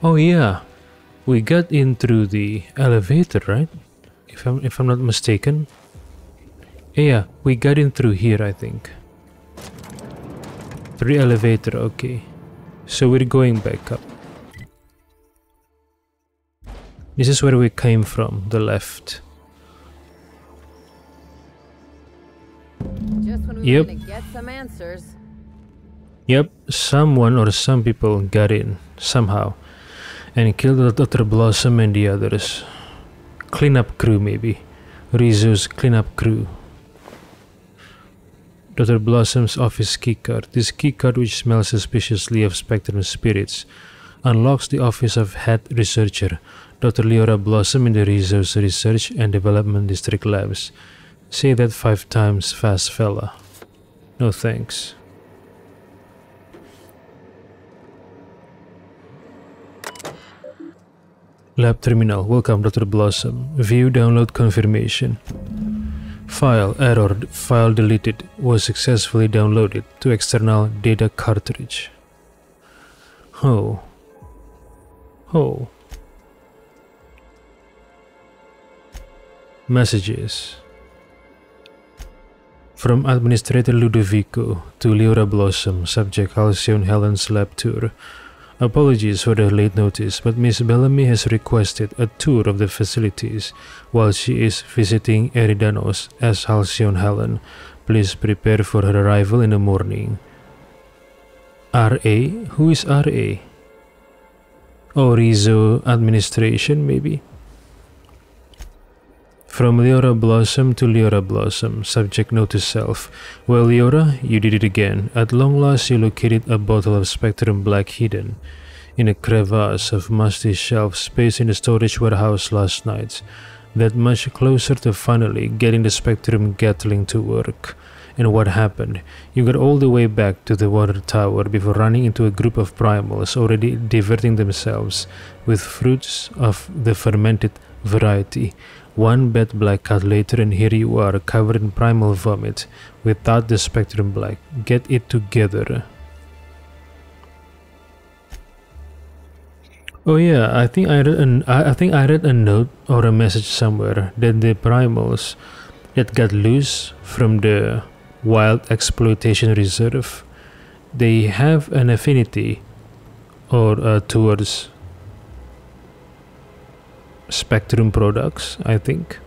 Oh yeah, we got in through the elevator, right? If I'm not mistaken. Yeah, we got in through here, I think. Through the elevator, okay. So we're going back up. This is where we came from, the left. Just when we were gonna get some answers. Yep, someone or some people got in, somehow, and killed Dr. Blossom and the others. Cleanup crew, maybe. Rizzo's cleanup crew. Dr. Blossom's office keycard. This keycard, which smells suspiciously of Spectrum spirits, unlocks the office of head researcher, Dr. Leora Blossom in the Rizzo's Research and Development District Labs. Say that 5 times fast, fella. No thanks. Lab terminal. Welcome, Dr. Blossom. View download confirmation. File error. File deleted. Was successfully downloaded to external data cartridge. Oh. Oh. Messages. From Administrator Ludovico to Leora Blossom, subject Halcyon Helen's lab tour. Apologies for the late notice, but Miss Bellamy has requested a tour of the facilities while she is visiting Eridanos as Halcyon Helen. Please prepare for her arrival in the morning. R.A.? Who is R.A.? Oh, Rizzo administration, maybe? From Leora Blossom to Leora Blossom, subject note to self. Well, Leora, you did it again. At long last, you located a bottle of Spectrum Black hidden in a crevasse of musty shelf space in the storage warehouse last night. That much closer to finally getting the Spectrum Gatling to work. And what happened? You got all the way back to the water tower before running into a group of primals already diverting themselves with fruits of the fermented variety. One bad black cat later and here you are, covered in primal vomit, without the Spectrum Black. Get it together. Oh yeah, I think I read a note or a message somewhere that the primals that got loose from the Wild Exploitation Reserve, they have an affinity or towards Spectrum products, I think.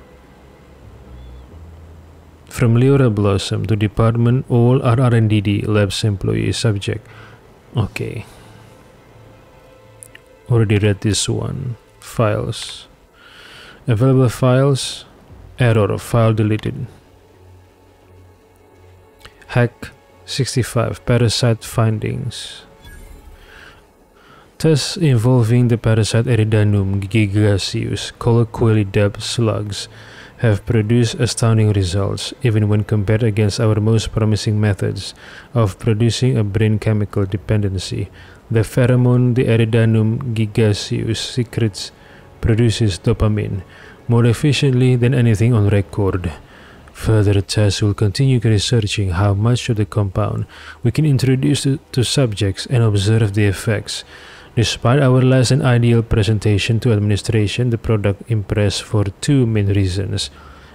From Leora Blossom to department, all are R&D labs employees, subject. Okay. Already read this one. Files. Available files. Error. File deleted. Hack 65. Parasite findings. Tests involving the parasite Eridanum gigaseus, colloquially dubbed slugs, have produced astounding results, even when compared against our most promising methods of producing a brain chemical dependency. The pheromone the Eridanum gigaseus secretes produces dopamine more efficiently than anything on record. Further tests will continue researching how much of the compound we can introduce to subjects and observe the effects. Despite our less than ideal presentation to administration, the product impressed for 2 main reasons.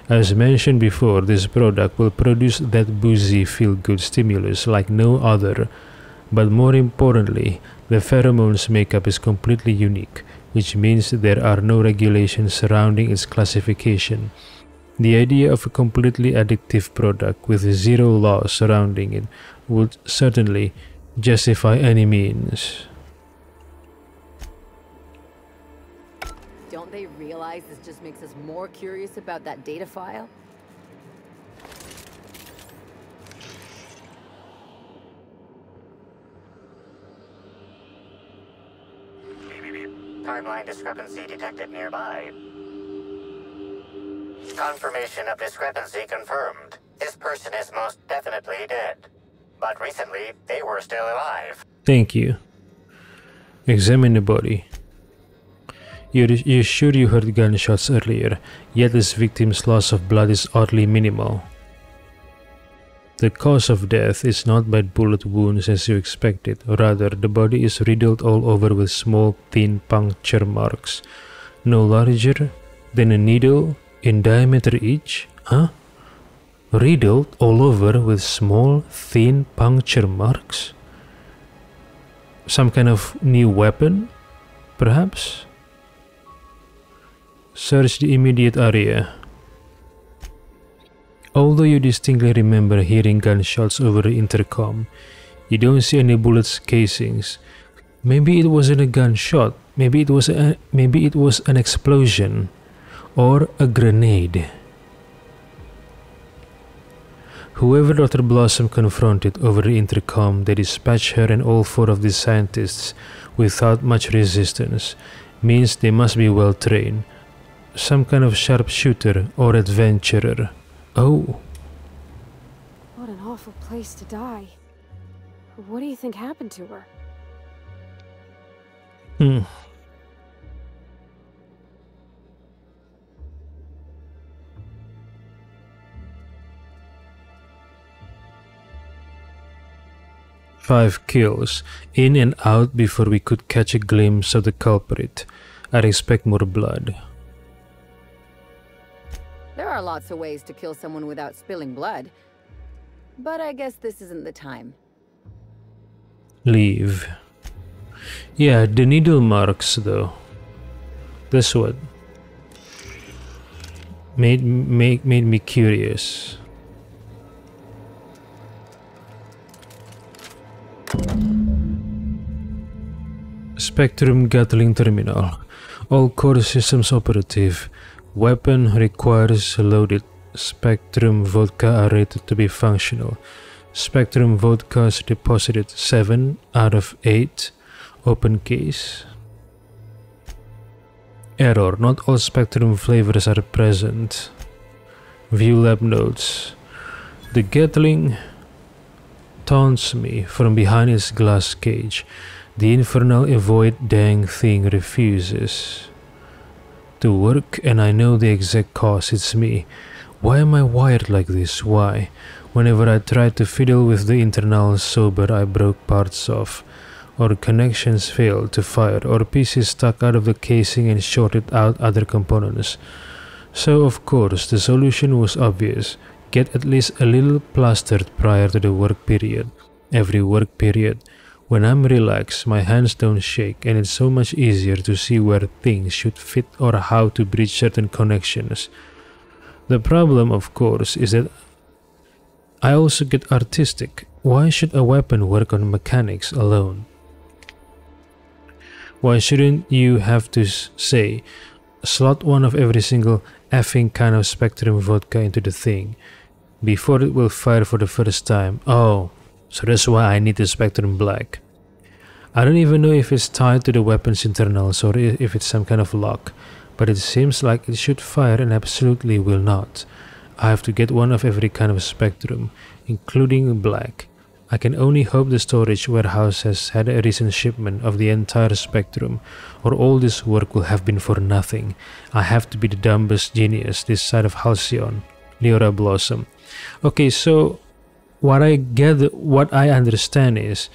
As mentioned before, this product will produce that boozy feel-good stimulus like no other. But more importantly, the pheromone's makeup is completely unique, which means there are no regulations surrounding its classification. The idea of a completely addictive product with 0 laws surrounding it would certainly justify any means. Don't they realize this just makes us more curious about that data file? Timeline discrepancy detected nearby. Confirmation of discrepancy confirmed. This person is most definitely dead. But recently, they were still alive. Thank you. Examine the body. You're sure you heard gunshots earlier, yet this victim's loss of blood is oddly minimal. The cause of death is not by bullet wounds as you expected, rather the body is riddled all over with small thin puncture marks, no larger than a needle in diameter each, huh? Riddled all over with small thin puncture marks? Some kind of new weapon, perhaps? Search the immediate area. Although you distinctly remember hearing gunshots over the intercom, You don't see any bullets casings. Maybe it wasn't a gunshot. Maybe it was an explosion or a grenade. Whoever Dr. Blossom confronted over the intercom, they dispatched her and all 4 of the scientists without much resistance. Means they must be well trained. Some kind of sharpshooter or adventurer. Oh. What an awful place to die. What do you think happened to her? 5 kills, in and out before we could catch a glimpse of the culprit. I'd expect more blood. There are lots of ways to kill someone without spilling blood. But I guess this isn't the time. Leave. Yeah, the needle marks though. That's what made me curious. Spectrum Gatling Terminal. All core systems operative. Weapon requires loaded. Spectrum vodka are rated to be functional. Spectrum vodkas deposited 7 out of 8. Open case. Error. Not all Spectrum flavors are present. View lab notes. The Gatling taunts me from behind its glass cage. The infernal avoid dang thing refuses to work, and I know the exact cause. It's me. Why am I wired like this? Why? Whenever I tried to fiddle with the internal sober, I broke parts off, or connections failed to fire, or pieces stuck out of the casing and shorted out other components. So of course the solution was obvious. Get at least a little plastered prior to the work period. Every work period. When I'm relaxed, my hands don't shake, and it's so much easier to see where things should fit or how to bridge certain connections. The problem, of course, is that I also get artistic. Why should a weapon work on mechanics alone? Why shouldn't you have to say, slot one of every single effing kind of Spectrum vodka into the thing before it will fire for the first time? Oh, so that's why I need the Spectrum Black. I don't even know if it's tied to the weapon's internals or if it's some kind of lock, but it seems like it should fire and absolutely will not. I have to get one of every kind of Spectrum, including black. I can only hope the storage warehouse has had a recent shipment of the entire Spectrum, or all this work will have been for nothing. I have to be the dumbest genius this side of Halcyon. Leora Blossom. Okay, so what I understand is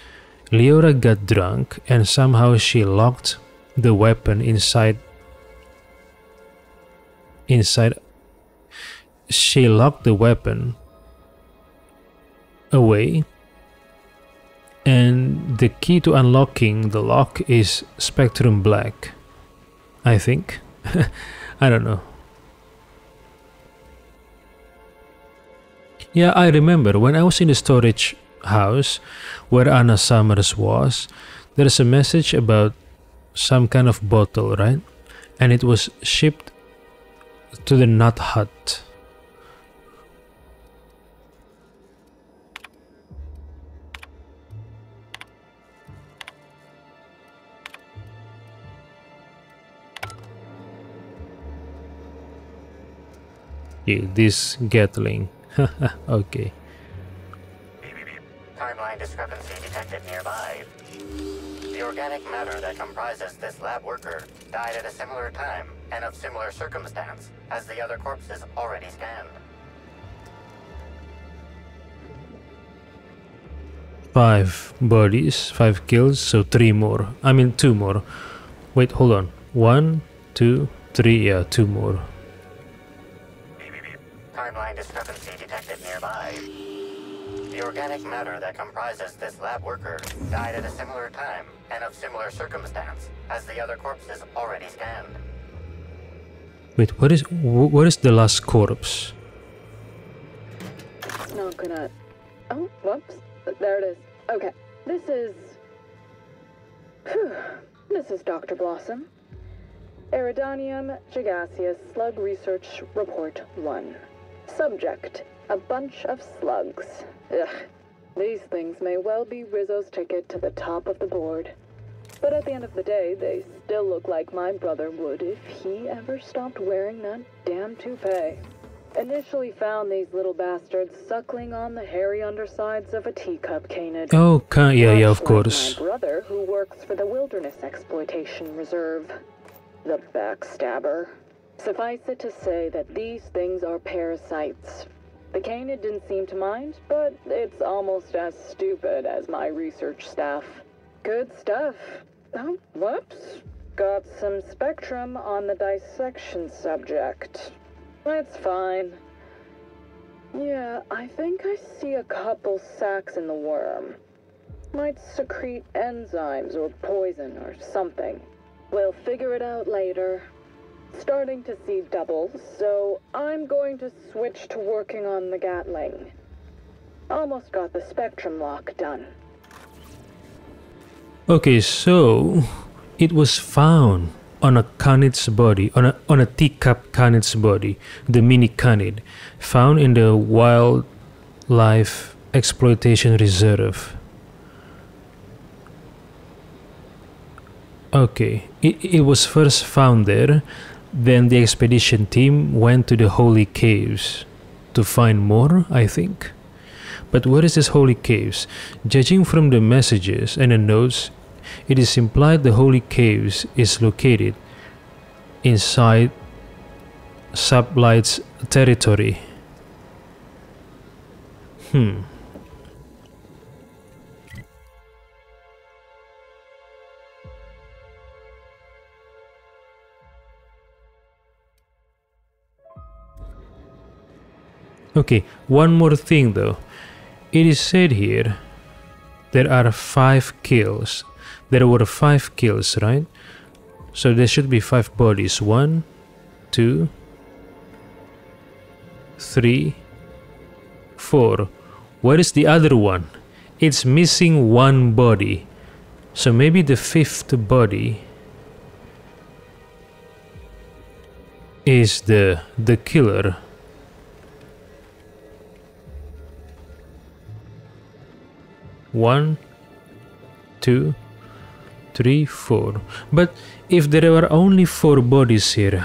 Leora got drunk and somehow she locked the weapon inside. She locked the weapon away, and the key to unlocking the lock is Spectrum Black, I think. I don't know. Yeah, I remember when I was in the storage house where Anna Summers was, there's a message about some kind of bottle, right? And it was shipped to the Nut Hut. Yeah, this Gatling. Okay. Timeline discrepancy detected nearby. The organic matter that comprises this lab worker died at a similar time and of similar circumstance as the other corpses already scanned. 5 bodies, 5 kills, so 3 more. I mean 2 more. Wait, hold on. 1, 2, 3, yeah, 2 more. Timeline discrepancy detected nearby. The organic matter that comprises this lab worker died at a similar time and of similar circumstance as the other corpses already scanned. Wait, what is the last corpse? It's not gonna... Oh, whoops. There it is. Okay. This is Dr. Blossom. Iridanium Gigaseous Slug Research Report 1. Subject, a bunch of slugs. Ugh. These things may well be Rizzo's ticket to the top of the board. But at the end of the day, they still look like my brother would if he ever stopped wearing that damn toupee. Initially found these little bastards suckling on the hairy undersides of a teacup canid. Oh, yeah, of Much like course. my brother, who works for the Wilderness Exploitation Reserve. The backstabber. Suffice it to say that these things are parasites. The canid didn't seem to mind, but it's almost as stupid as my research staff. Good stuff. Oh, whoops. Got some spectrum on the dissection subject. That's fine. Yeah, I think I see a couple sacs in the worm. Might secrete enzymes or poison or something. We'll figure it out later. Starting to see doubles, so I'm going to switch to working on the Gatling. Almost got the spectrum lock done. Okay, so it was found on a canid's body, on a teacup canid's body, the mini canid, found in the Wildlife Exploitation Reserve. Okay, it was first found there. Then the expedition team went to the Holy Caves to find more, I think. But where is this Holy Caves? Judging from the messages and the notes, it is implied the Holy Caves is located inside Suplight's territory. Okay, one more thing though. It is said here there are 5 kills. There were 5 kills, right? So there should be 5 bodies. 1, 2, 3, 4. Where is the other one? It's missing 1 body. So maybe the 5th body is the killer. One, 2, 3, 4. But if there were only 4 bodies here,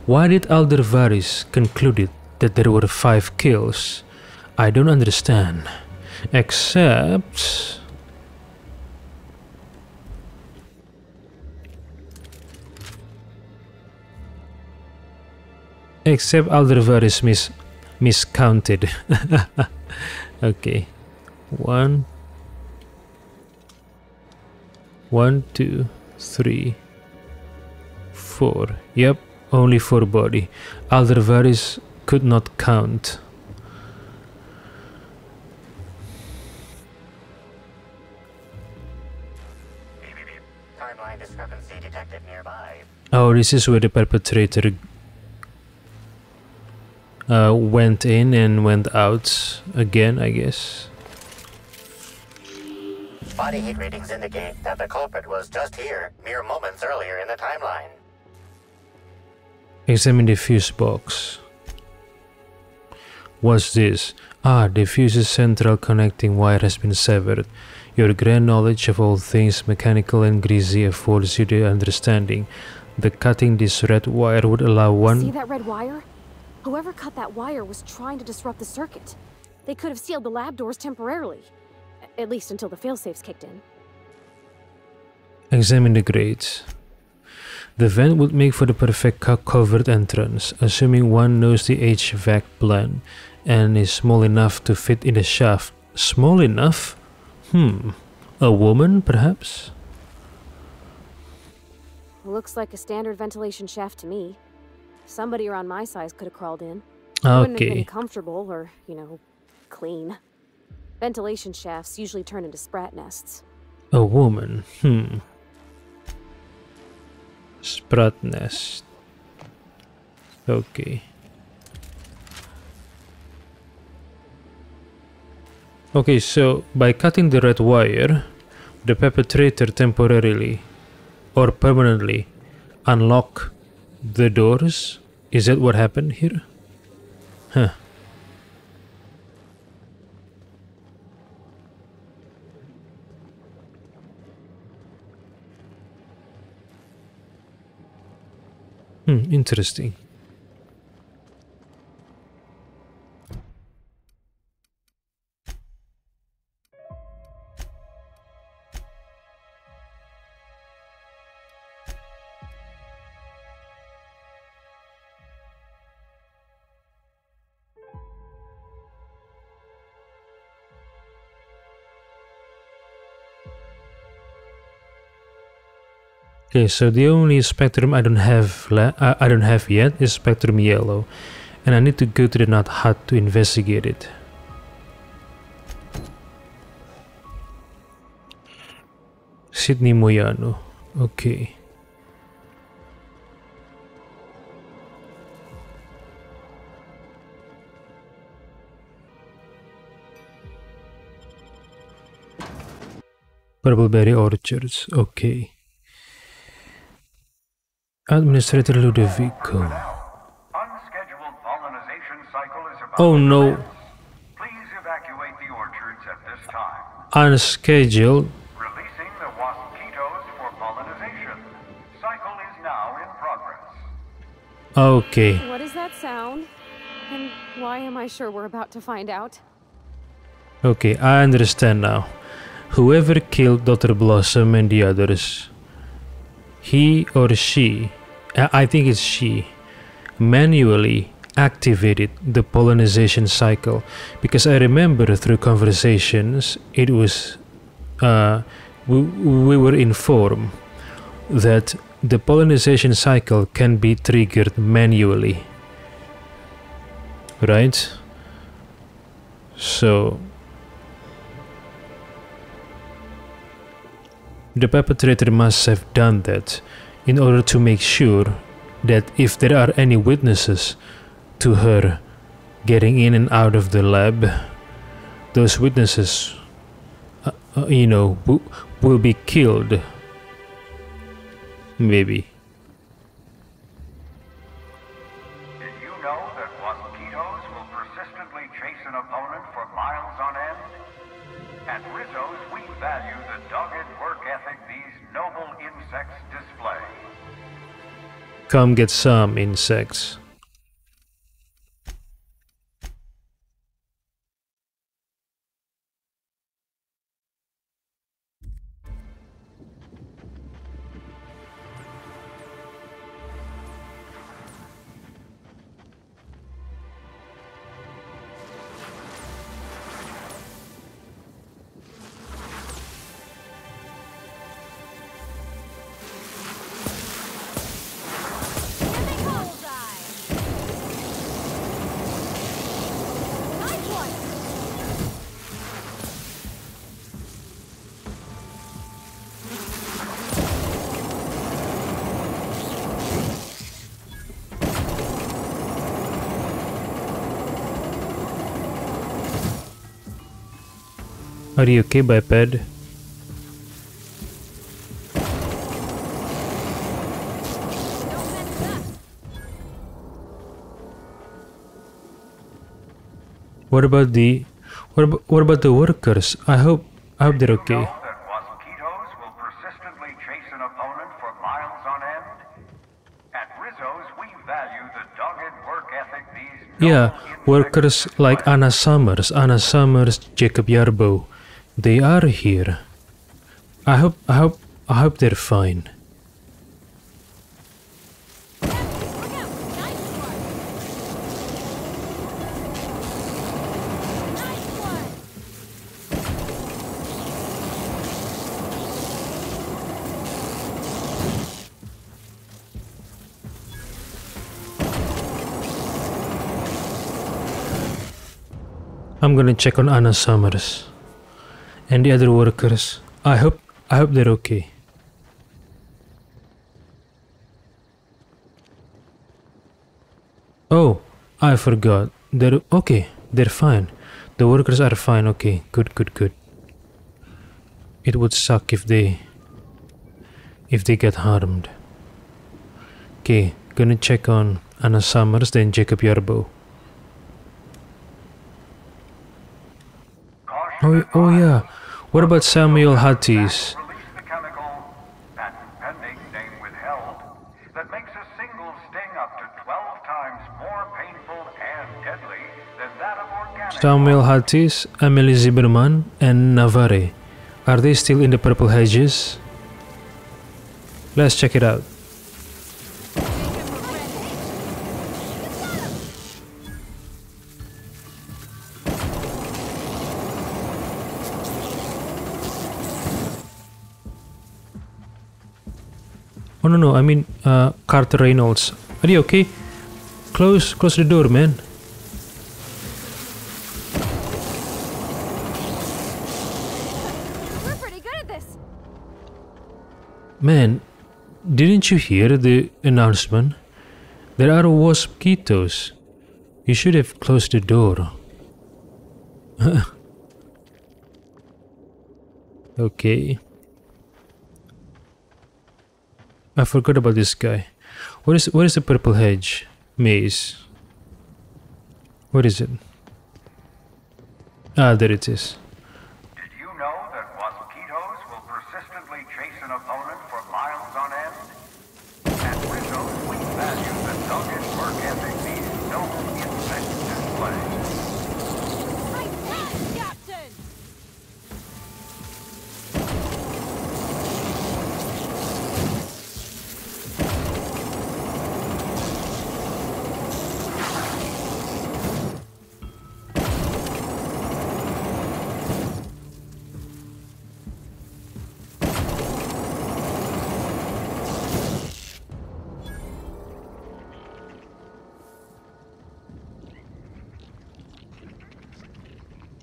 why did Aldervaris conclude that there were 5 kills? I don't understand. Except Aldervaris miscounted. Okay. 1, 2, 3, 4. Yep, only 4 body. Aldervaris could not count. Timeline discrepancy detected nearby. Oh, this is where the perpetrator went in and went out again, I guess. Body heat readings indicate that the culprit was just here, mere moments earlier in the timeline. Examine the fuse box. What's this? Ah, the fuse's central connecting wire has been severed. Your grand knowledge of all things mechanical and greasy affords you the understanding that cutting this red wire would allow one... See that red wire? Whoever cut that wire was trying to disrupt the circuit. They could have sealed the lab doors temporarily. At least until the failsafes kicked in. Examine the grates. The vent would make for the perfect covered entrance, assuming one knows the HVAC plan and is small enough to fit in the shaft. Small enough? A woman, perhaps? Looks like a standard ventilation shaft to me. Somebody around my size could have crawled in. Wouldn't have been comfortable or, clean. Ventilation shafts usually turn into sprat nests. A woman, Sprat nest. Okay. Okay, so by cutting the red wire, the perpetrator temporarily or permanently unlock the doors? Is that what happened here? Huh. Interesting. Okay, so the only spectrum I don't have yet is spectrum yellow, and I need to go to the nut hut to investigate it. Sydney Moyano. Okay. Purpleberry Orchards. Okay. Administrator Ludovico. Unscheduled pollination cycle is about Oh no. Please evacuate the orchards at this time. Unscheduled. Releasing the mosquitoes for pollination. Cycle is now in progress. Okay. What is that sound? And why am I sure we're about to find out? Okay, I understand now. Whoever killed Dr. Blossom and the others, he or she, I think it's she, manually activated the pollination cycle, because I remember through conversations it was we were informed that the pollination cycle can be triggered manually, right? So the perpetrator must have done that in order to make sure that if there are any witnesses to her getting in and out of the lab, those witnesses, will be killed. Maybe. Did you know that mosquitoes will persistently chase an opponent for miles on end? At Rizzo's, we value the dogged work ethic these noble insects display. Come get some, insects. Are you okay, biped? What about the workers? I hope they're okay. You know that mosquitoes will persistently chase an opponent for miles on end? At Rizzo's, we value the dogged work ethic these Yeah, noble workers insects like display. Anna Summers, Jacob Yarbo, they are here. I hope they're fine. I'm gonna check on Anna Summers and the other workers. I hope they're okay. Oh, I forgot. They're okay. They're fine. The workers are fine. Okay, good, good, good. It would suck if they get harmed. Okay, gonna check on Anna Summers, then Jacob Yarbo. Oh yeah. What about Samuel Hatties? Samuel Hatties, Emily Zimmerman, and Navarre. Are they still in the purple hedges? Let's check it out. Oh no, I mean Carter Reynolds. Are you okay? Close the door, man. We're pretty good at this. Man, didn't you hear the announcement? There are mosquitoes. You should have closed the door. Okay. I forgot about this guy. What is the purple hedge maze? What is it? Ah, there it is. Did you know that mosquitoes will persistently chase an opponent for miles on end? At Rizzo, we value the dogged work ethic these noble insects display. Right back, Captain!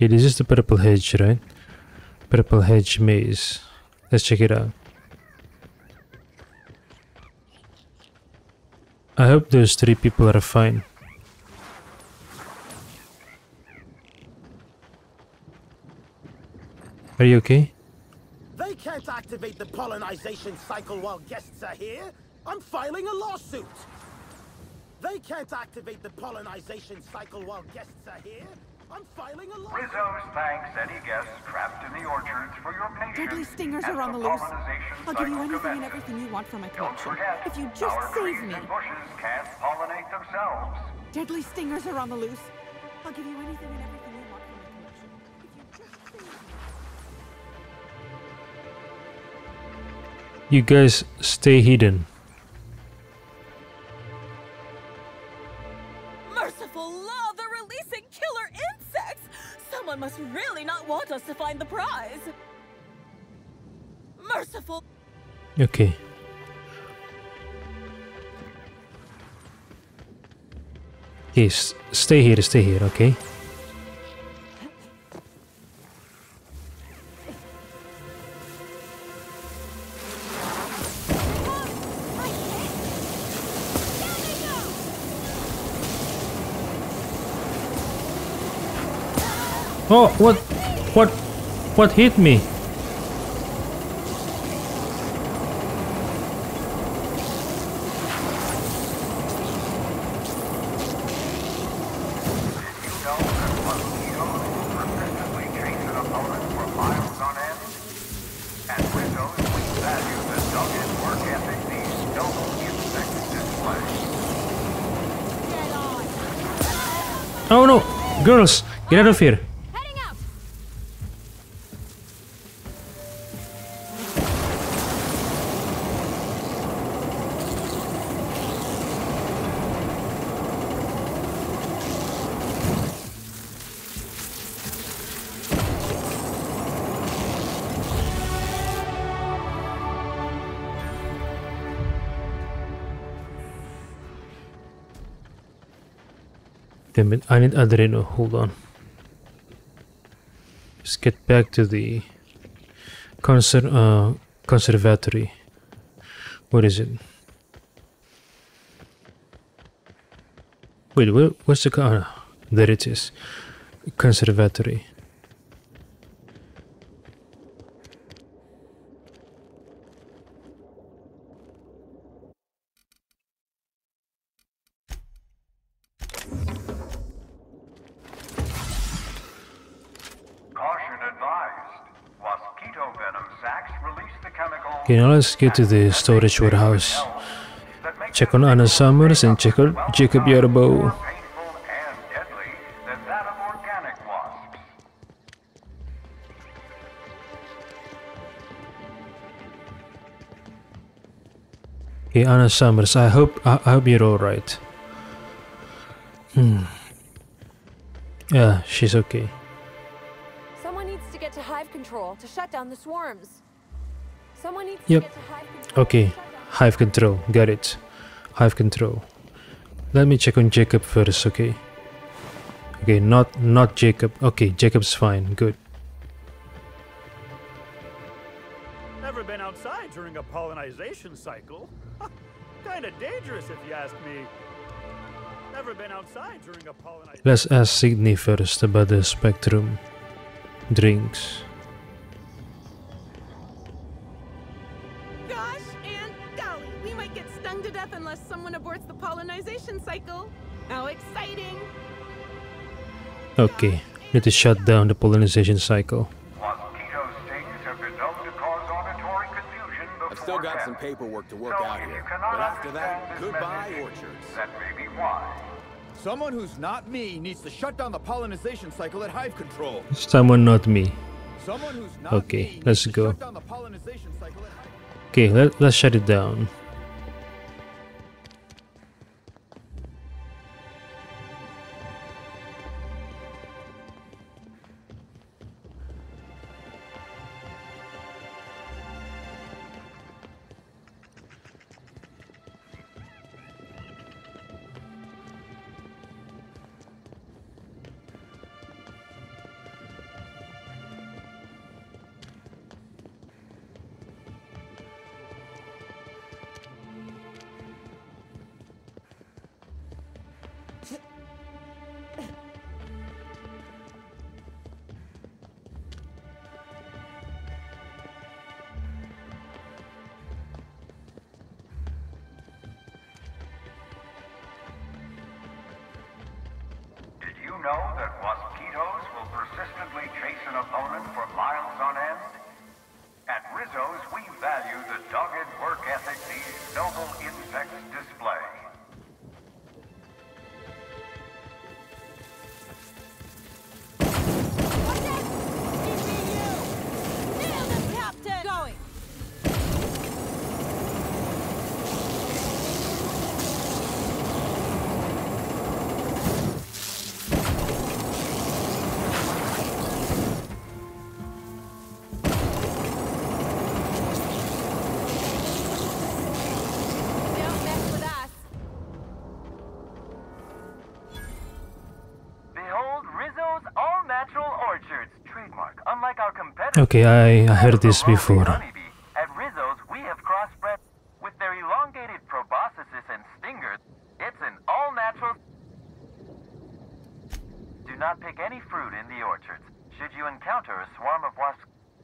Yeah, this is the purple hedge, right? Purple hedge maze. Let's check it out. I hope those 3 people are fine. Are you okay? They can't activate the pollinization cycle while guests are here. I'm filing a lawsuit. They can't activate the pollinization cycle while guests are here. I'm filing a lawsuit. Rizzo's thanks any guests trapped in the orchards for your patience. Deadly stingers as are on the the loose. pollinization I'll give you cycle anything and commences. everything you want from my Don't collection. forget, If you just our save trees me. and bushes can't pollinate themselves. Deadly stingers are on the loose. I'll give you anything and everything you want from my collection. If you just save me. You guys stay hidden. Merciful law, they're releasing killer insects! Someone must really not want us to find the prize. Merciful. Okay. Okay, stay here, okay? Oh, what hit me? Oh no! Girls, get out of here! Heading out! Damn it, I need Adreno, hold on. Let's get back to the conservatory. What is it? Wait, what's the car? There it is. conservatory. Okay, now let's get to the storage warehouse. Check on Anna Summers and check on Jacob Yarbow. Okay, Anna Summers, I hope you're alright. Yeah, she's okay. Someone needs to get to hive control to shut down the swarms. Someone needs Yep. to get to hive control. Okay, hive control, got it. Hive control. Let me check on Jacob first, okay? Okay, not Jacob. Okay, Jacob's fine, good. Never been outside during a pollinization cycle. Kinda dangerous if you ask me. Never been outside during a pollinization. Let's ask Sydney first about the spectrum drinks. Gosh and golly, we might get stung to death unless someone aborts the pollinization cycle. How exciting! Okay, need to shut down the pollinization cycle. Mosquito stings have been known to cause auditory confusion before I've still got death. some paperwork to work So out if you here. cannot But after that, understand this goodbye message, orchards. That may be why. Someone who's not me needs to shut down the pollinization cycle at hive control. Someone, not me. Someone who's not Okay, me let's needs to go. shut down the pollinization cycle at hive. Okay, let's shut it down. Did you know that mosquitoes will persistently chase an opponent for miles on end? At Rizzo's, we value the dogged work ethic these noble insects display. Nail them, Captain! Going! Don't mess with us. Behold Rizzo's all-natural orchards. Trademark. Unlike our competitors. Okay, I heard this before. Honeybee. At Rizzo's, we have crossbred with their elongated proboscises and stingers. It's an all-natural. Do not pick any fruit in the orchards. Should you encounter a swarm of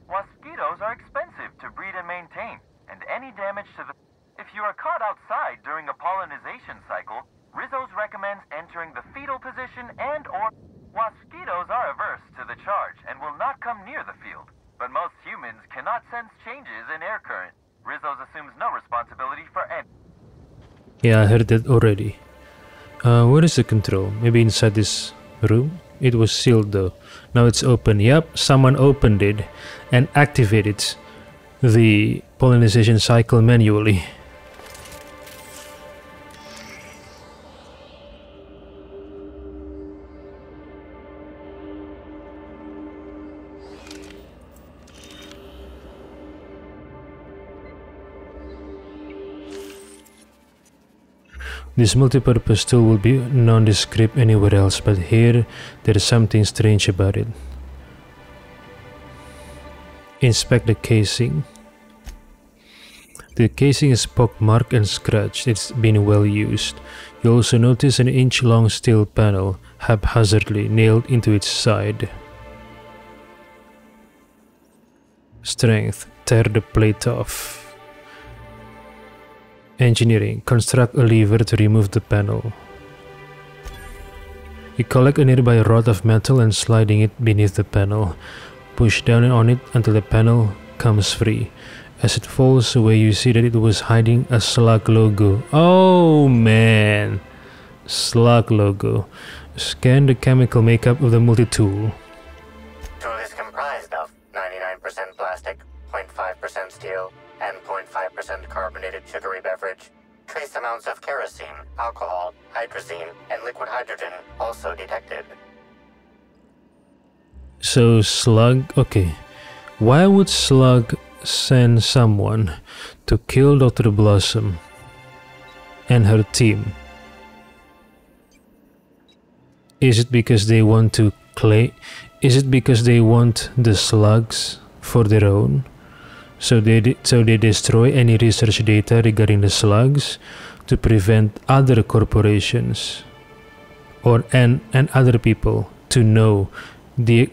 mosquitoes are expensive to breed and maintain, and any damage to the... If you are caught outside during a pollinization cycle, Rizzo's recommends entering the fetal position and/or... Mosquitoes are averse to the charge and will not come near the field, but most humans cannot sense changes in air current. Rizzo's assumes no responsibility for any... Yeah, I heard that already. Where is the control? Maybe inside this room? It was sealed though. Now it's open. Yep, someone opened it and activated the pollinization cycle manually. This multi-purpose tool will be nondescript anywhere else, but here there is something strange about it. Inspect the casing. The casing is pockmarked and scratched. It's been well used. You also notice an inch-long steel panel, haphazardly nailed into its side. Strength. Tear the plate off. Engineering. Construct a lever to remove the panel. You collect a nearby rod of metal and sliding it beneath the panel. Push down on it until the panel comes free. As it falls away, you see that it was hiding a slug logo. Oh man! Slug logo. Scan the chemical makeup of the multi-tool. Tool is comprised of 99% plastic, 0.5% steel, and 0.5% carbonated sugary beverage. Trace amounts of kerosene, alcohol, hydrazine, and liquid hydrogen also detected. So Slug, okay. Why would Slug send someone to kill Dr. Blossom and her team? Is it because they want to claim? Is it because they want the slugs for their own? So they destroy any research data regarding the slugs to prevent other corporations and other people to know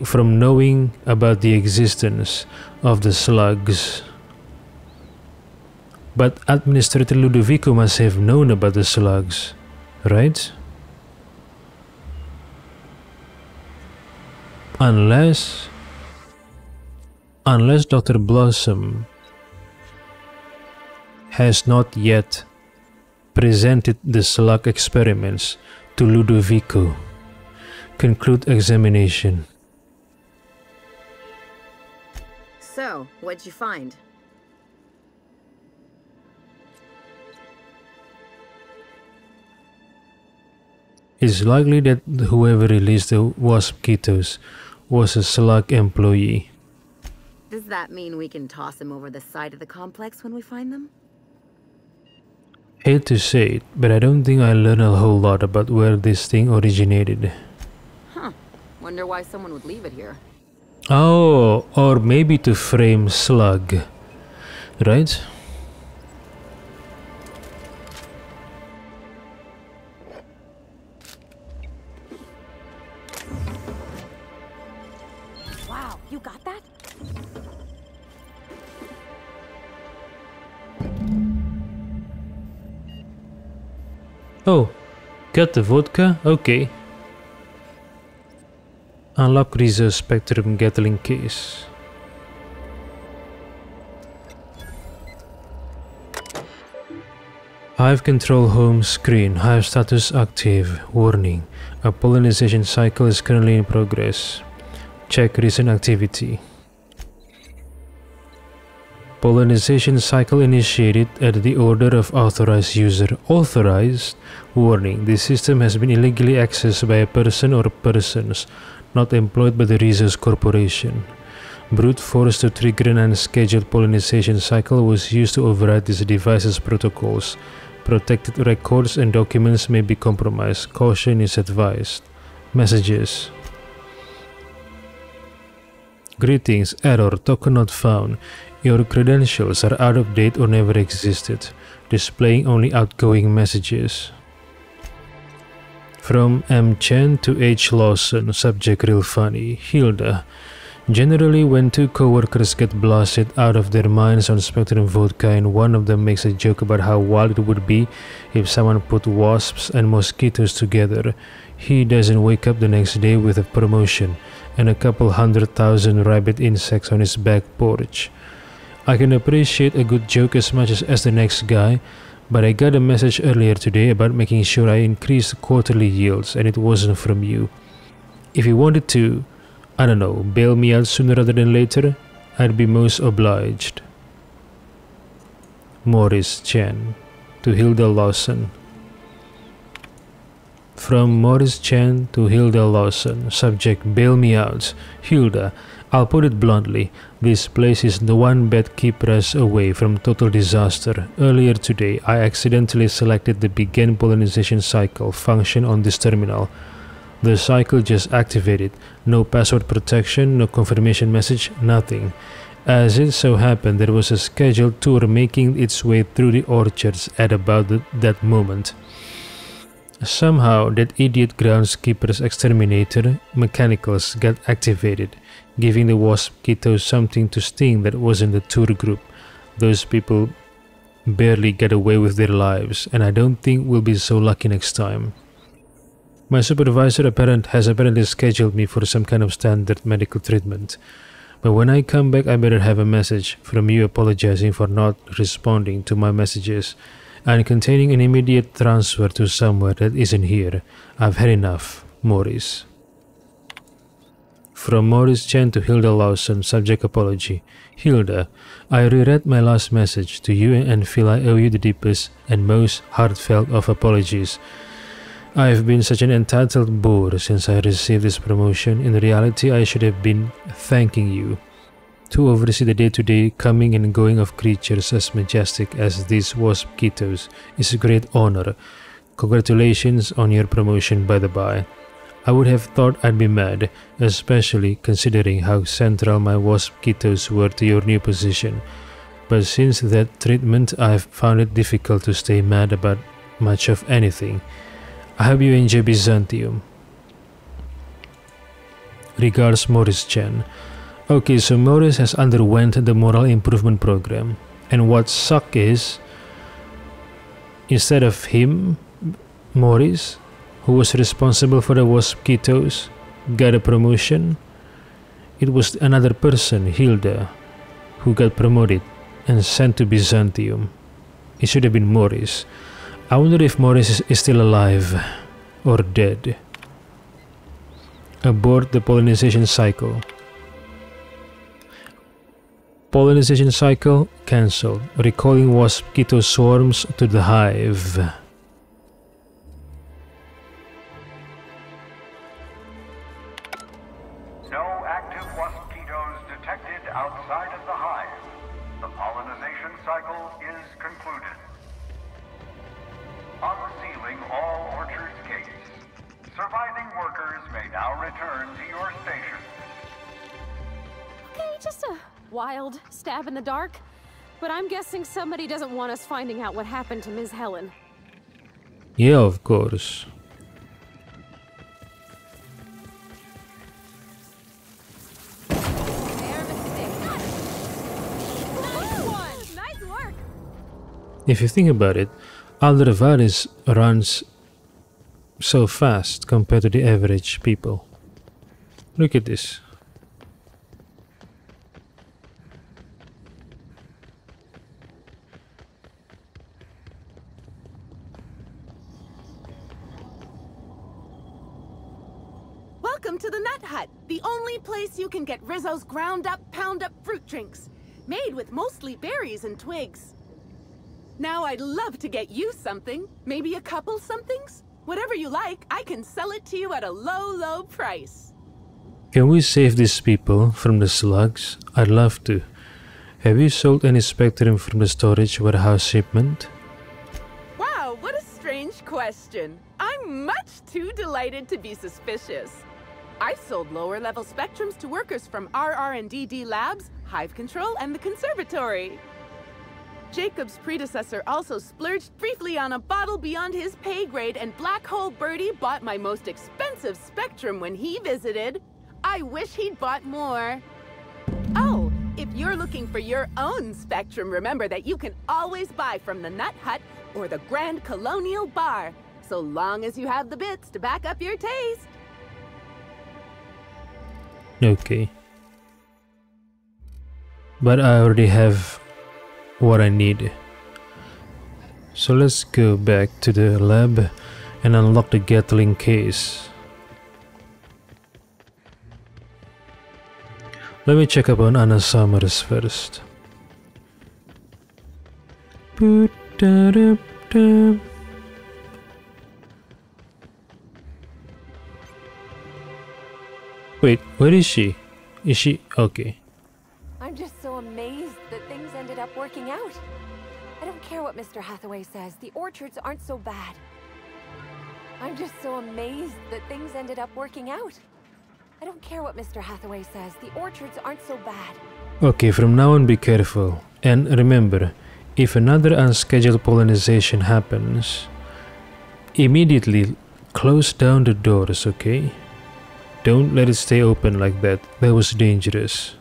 from knowing about the existence of the slugs. But Administrator Ludovico must have known about the slugs, right? Unless Dr. Blossom has not yet presented the slug experiments to Ludovico. Conclude examination. So, what'd you find? It's likely that whoever released the wasp ketos was a slug employee. Does that mean we can toss them over the side of the complex when we find them? Hate to say it, but I don't think I learned a whole lot about where this thing originated. Huh. Wonder why someone would leave it here. Oh, or maybe to frame Slug, right? Wow, you got that? Oh, got the vodka? Okay. Unlock Rizzo Spectrum Gatling case. Hive control home screen. Hive status active. Warning. A pollinization cycle is currently in progress. Check recent activity. Pollinization cycle initiated at the order of authorized user. Authorized? Warning. This system has been illegally accessed by a person or persons not employed by the Rizzo's corporation. Brute force to trigger an unscheduled pollinization cycle was used to override this device's protocols. Protected records and documents may be compromised. Caution is advised. Messages. Greetings. Error. Token not found. Your credentials are out of date or never existed. Displaying only outgoing messages. From M. Chen to H. Lawson, subject real funny. Hilda. Generally, when two co-workers get blasted out of their minds on Spectrum vodka and one of them makes a joke about how wild it would be if someone put wasps and mosquitoes together, he doesn't wake up the next day with a promotion and a couple 100,000 rabid insects on his back porch. I can appreciate a good joke as much as the next guy, but I got a message earlier today about making sure I increased quarterly yields and it wasn't from you. If you wanted to, I don't know, bail me out sooner rather than later, I'd be most obliged. Morris Chen to Hilda Lawson. From Morris Chen to Hilda Lawson, subject bail me out. Hilda, I'll put it bluntly, this place is the one bed keeper us away from total disaster. Earlier today, I accidentally selected the begin pollinization cycle function on this terminal. The cycle just activated. No password protection, no confirmation message, nothing. As it so happened, there was a scheduled tour making its way through the orchards at about that moment. Somehow, that idiot groundskeeper's exterminator mechanicals got activated, giving the Waspitos something to sting that wasn't the tour group. Those people barely get away with their lives, and I don't think we'll be so lucky next time. My supervisor has apparently scheduled me for some kind of standard medical treatment. But when I come back, I better have a message from you apologizing for not responding to my messages and containing an immediate transfer to somewhere that isn't here. I've had enough, Morris. From Morris Chen to Hilda Lawson, subject apology. Hilda, I reread my last message to you and feel I owe you the deepest and most heartfelt of apologies. I have been such an entitled bore since I received this promotion. In reality, I should have been thanking you. To oversee the day-to-day coming and going of creatures as majestic as these Waspitos is a great honor. Congratulations on your promotion, by the by. I would have thought I'd be mad, especially considering how central my Waspitos were to your new position. But since that treatment, I've found it difficult to stay mad about much of anything. I hope you enjoy Byzantium. Regards, Morris Chen. Okay, so Morris has underwent the moral improvement program. And what suck is, instead of him, Morris, who was responsible for the Waspitos, got a promotion, it was another person, Hilda, who got promoted and sent to Byzantium. It should have been Morris. I wonder if Morris is still alive or dead. Abort the pollination cycle. Pollination cycle cancelled, recalling Waspito swarms to the hive. No active Waspitos detected outside of the hive. The pollination cycle is concluded. Unsealing all orchards gates. Surviving workers may now return to your station. Okay, just a wild stab in the dark. But I'm guessing somebody doesn't want us finding out what happened to Ms. Helen. Yeah, of course. Nice work. If you think about it, Aldervaris runs so fast compared to the average people. Look at this. Welcome to the Nut Hut, the only place you can get Rizzo's ground-up, pound-up fruit drinks, made with mostly berries and twigs. Now I'd love to get you something, maybe a couple somethings. Whatever you like, I can sell it to you at a low, low price. Can we save these people from the slugs? I'd love to. Have you sold any Spectrum from the storage warehouse shipment? Wow, what a strange question. I'm much too delighted to be suspicious. I sold lower-level Spectrums to workers from RR&DD Labs, Hive Control, and the Conservatory. Jacob's predecessor also splurged briefly on a bottle beyond his pay grade, and Black Hole Birdie bought my most expensive Spectrum when he visited. I wish he'd bought more. Oh, if you're looking for your own Spectrum, remember that you can always buy from the Nut Hut or the Grand Colonial Bar, so long as you have the bits to back up your taste. Okay. But I already have what I need. So let's go back to the lab and unlock the Gatling case. Let me check up on Anna Summers first. Wait, where is she? Is she okay? I'm just so amazed that things ended up working out. I don't care what Mr. Hathaway says, the orchards aren't so bad. I'm just so amazed that things ended up working out. I don't care what Mr. Hathaway says, the orchards aren't so bad. Okay, from now on be careful. And remember, if another unscheduled pollination happens, immediately close down the doors, okay? Don't let it stay open like that. That was dangerous.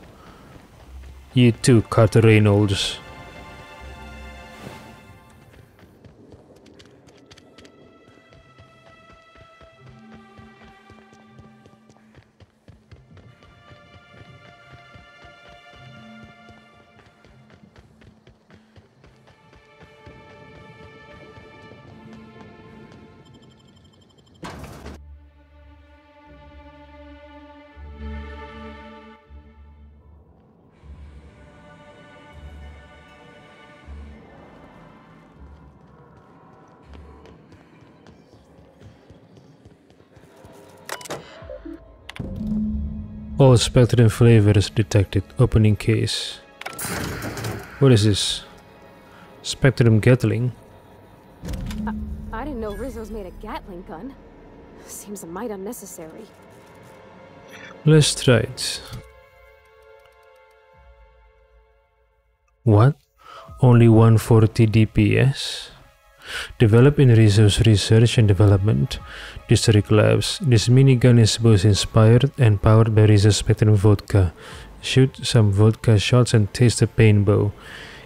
You too, Carter Reynolds. All spectrum flavors detected. Opening case. What is this? Spectrum Gatling? I didn't know Rizzo's made a Gatling gun. Seems a mite unnecessary. Let's try it. What? Only 140 DPS? Developed in Rizzo's research and development district labs, this minigun is both inspired and powered by Rizzo's Spectrum vodka. Shoot some vodka shots and taste the paintbow.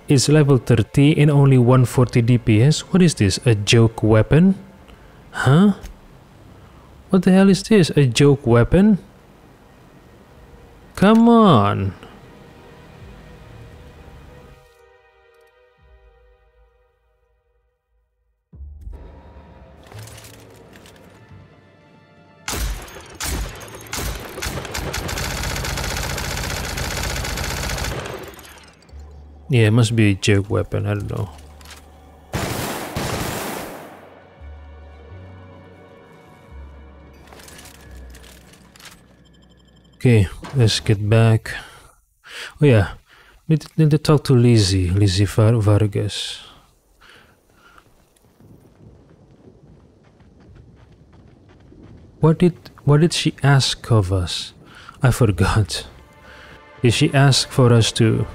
It's level 30 and only 140 DPS? What is this? A joke weapon? Huh? What the hell is this? A joke weapon? Come on! Yeah, it must be a joke weapon, I don't know. Okay, let's get back. Oh yeah, need to talk to Lizzie Vargas. What did she ask of us? I forgot. Did she ask for us to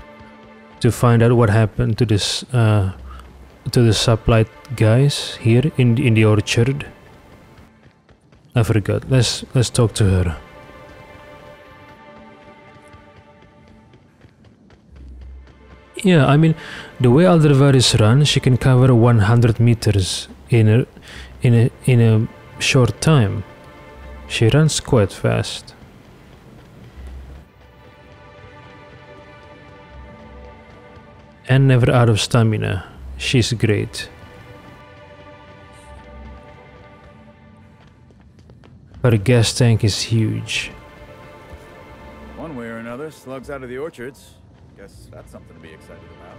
find out what happened to this to the sublight guys here in the orchard? I forgot. Let's talk to her. Yeah, I mean, the way Aldervaris runs, she can cover 100 meters in a short time. She runs quite fast. And never out of stamina. She's great. Her gas tank is huge. One way or another, slugs out of the orchards. Guess that's something to be excited about.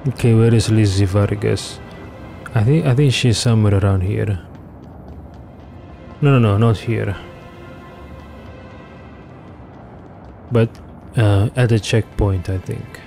Okay, where is Lizzie Vargas? I think she's somewhere around here. No, not here. But at the checkpoint, I think.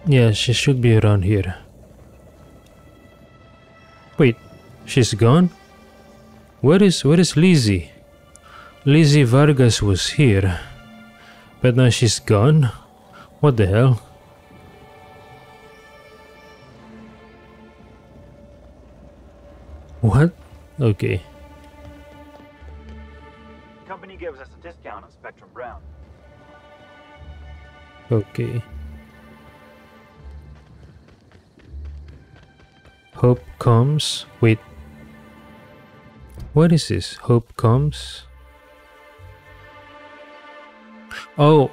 Yeah, she should be around here. Wait, she's gone? Where is Lizzie? Lizzie Vargas was here, but now she's gone? What the hell? What? Okay. The company gives us a discount on Spectrum Brown. Okay. Hope comes. Wait. What is this? Hope comes. Oh.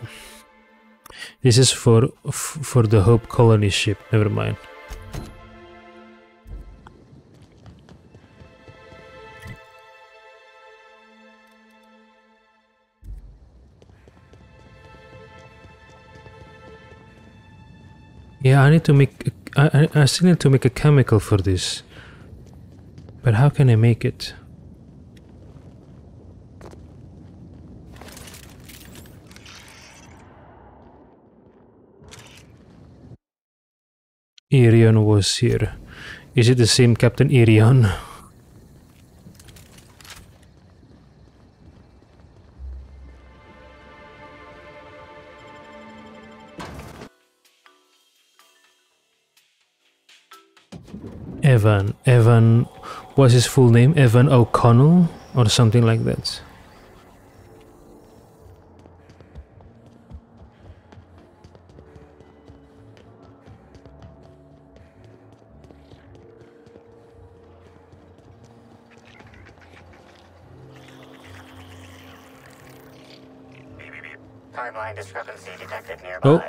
This is for the Hope Colony ship. Never mind. Yeah, I need to make. I still need to make a chemical for this. But how can I make it? Irion was here. Is it the same Captain Irion? Evan, what's his full name? Evan O'Connell or something like that. Timeline discrepancy detected nearby. Oh.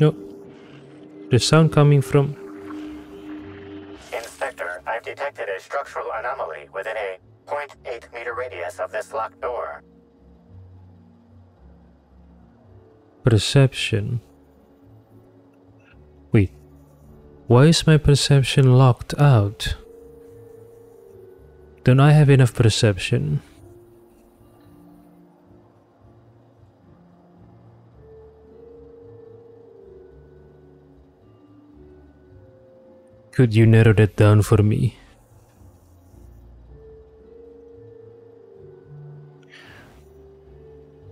No. The sound coming from... Inspector, I've detected a structural anomaly within a 0.8 meter radius of this locked door. Perception. Wait. Why is my perception locked out? Don't I have enough perception? Could you narrow that down for me?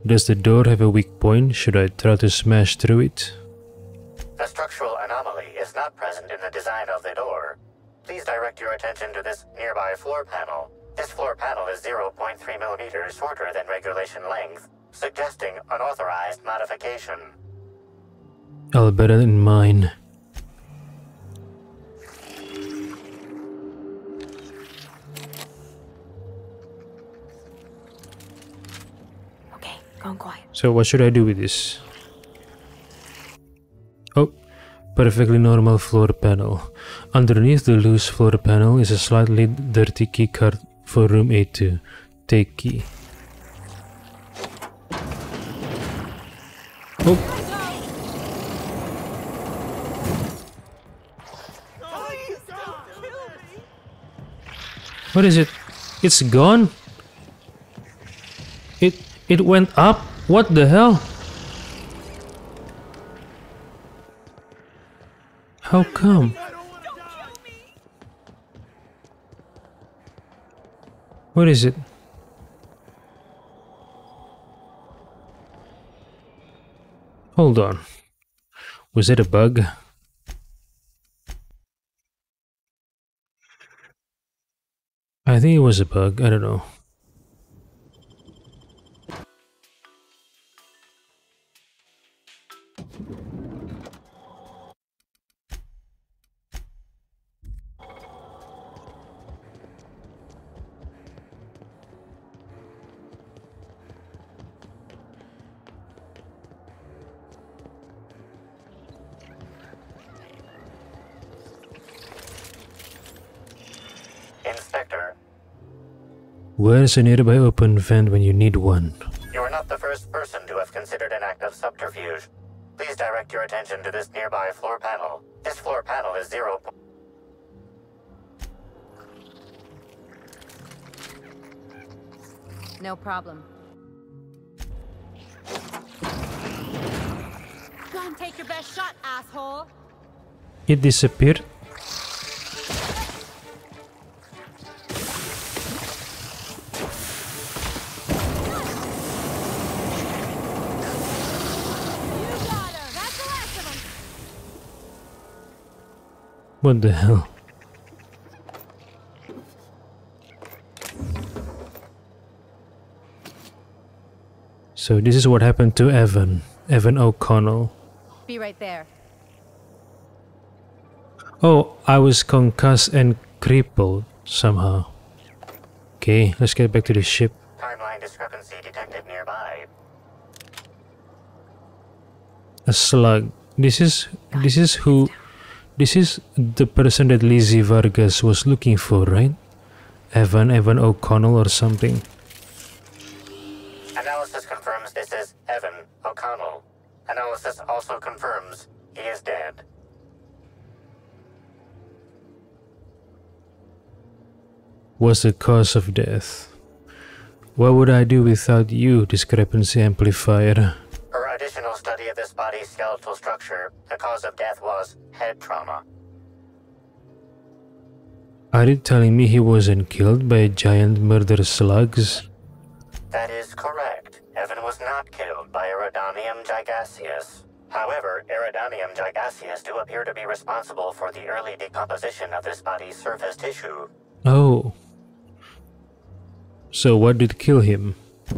Does the door have a weak point? Should I try to smash through it? The structural anomaly is not present in the design of the door. Please direct your attention to this nearby floor panel. This floor panel is 0.3 millimeters shorter than regulation length, suggesting unauthorized modification. I'll bear it in mind. Gone quiet. So what should I do with this? Oh, perfectly normal floor panel. Underneath the loose floor panel is a slightly dirty key card for room A2. Take key. Oh. What is it? It's gone? It went up? What the hell? How come? What is it? Hold on. Was it a bug? I think it was a bug. I don't know. Inspector. Where's a nearby open vent when you need one? You are not the first person to have considered an act of subterfuge. Please direct your attention to this nearby floor panel. This floor panel is 0. No problem. Go and take your best shot, asshole. It disappeared. What the hell? So this is what happened to Evan O'Connell. Be right there. Oh, I was concussed and crippled somehow. Okay, let's get back to the ship. Timeline discrepancy detected nearby. A slug. This is the person that Lizzie Vargas was looking for, right? Evan O'Connell or something. Analysis confirms this is Evan O'Connell. Analysis also confirms he is dead. What's the cause of death? What would I do without you, discrepancy amplifier? Per additional study of this body's skeletal structure, the cause of death was head trauma. Are you telling me he wasn't killed by giant murder slugs? That is correct. Evan was not killed by Iridanium gigaseus. However, Iridanium gigaseus do appear to be responsible for the early decomposition of this body's surface tissue. Oh. So what did kill him?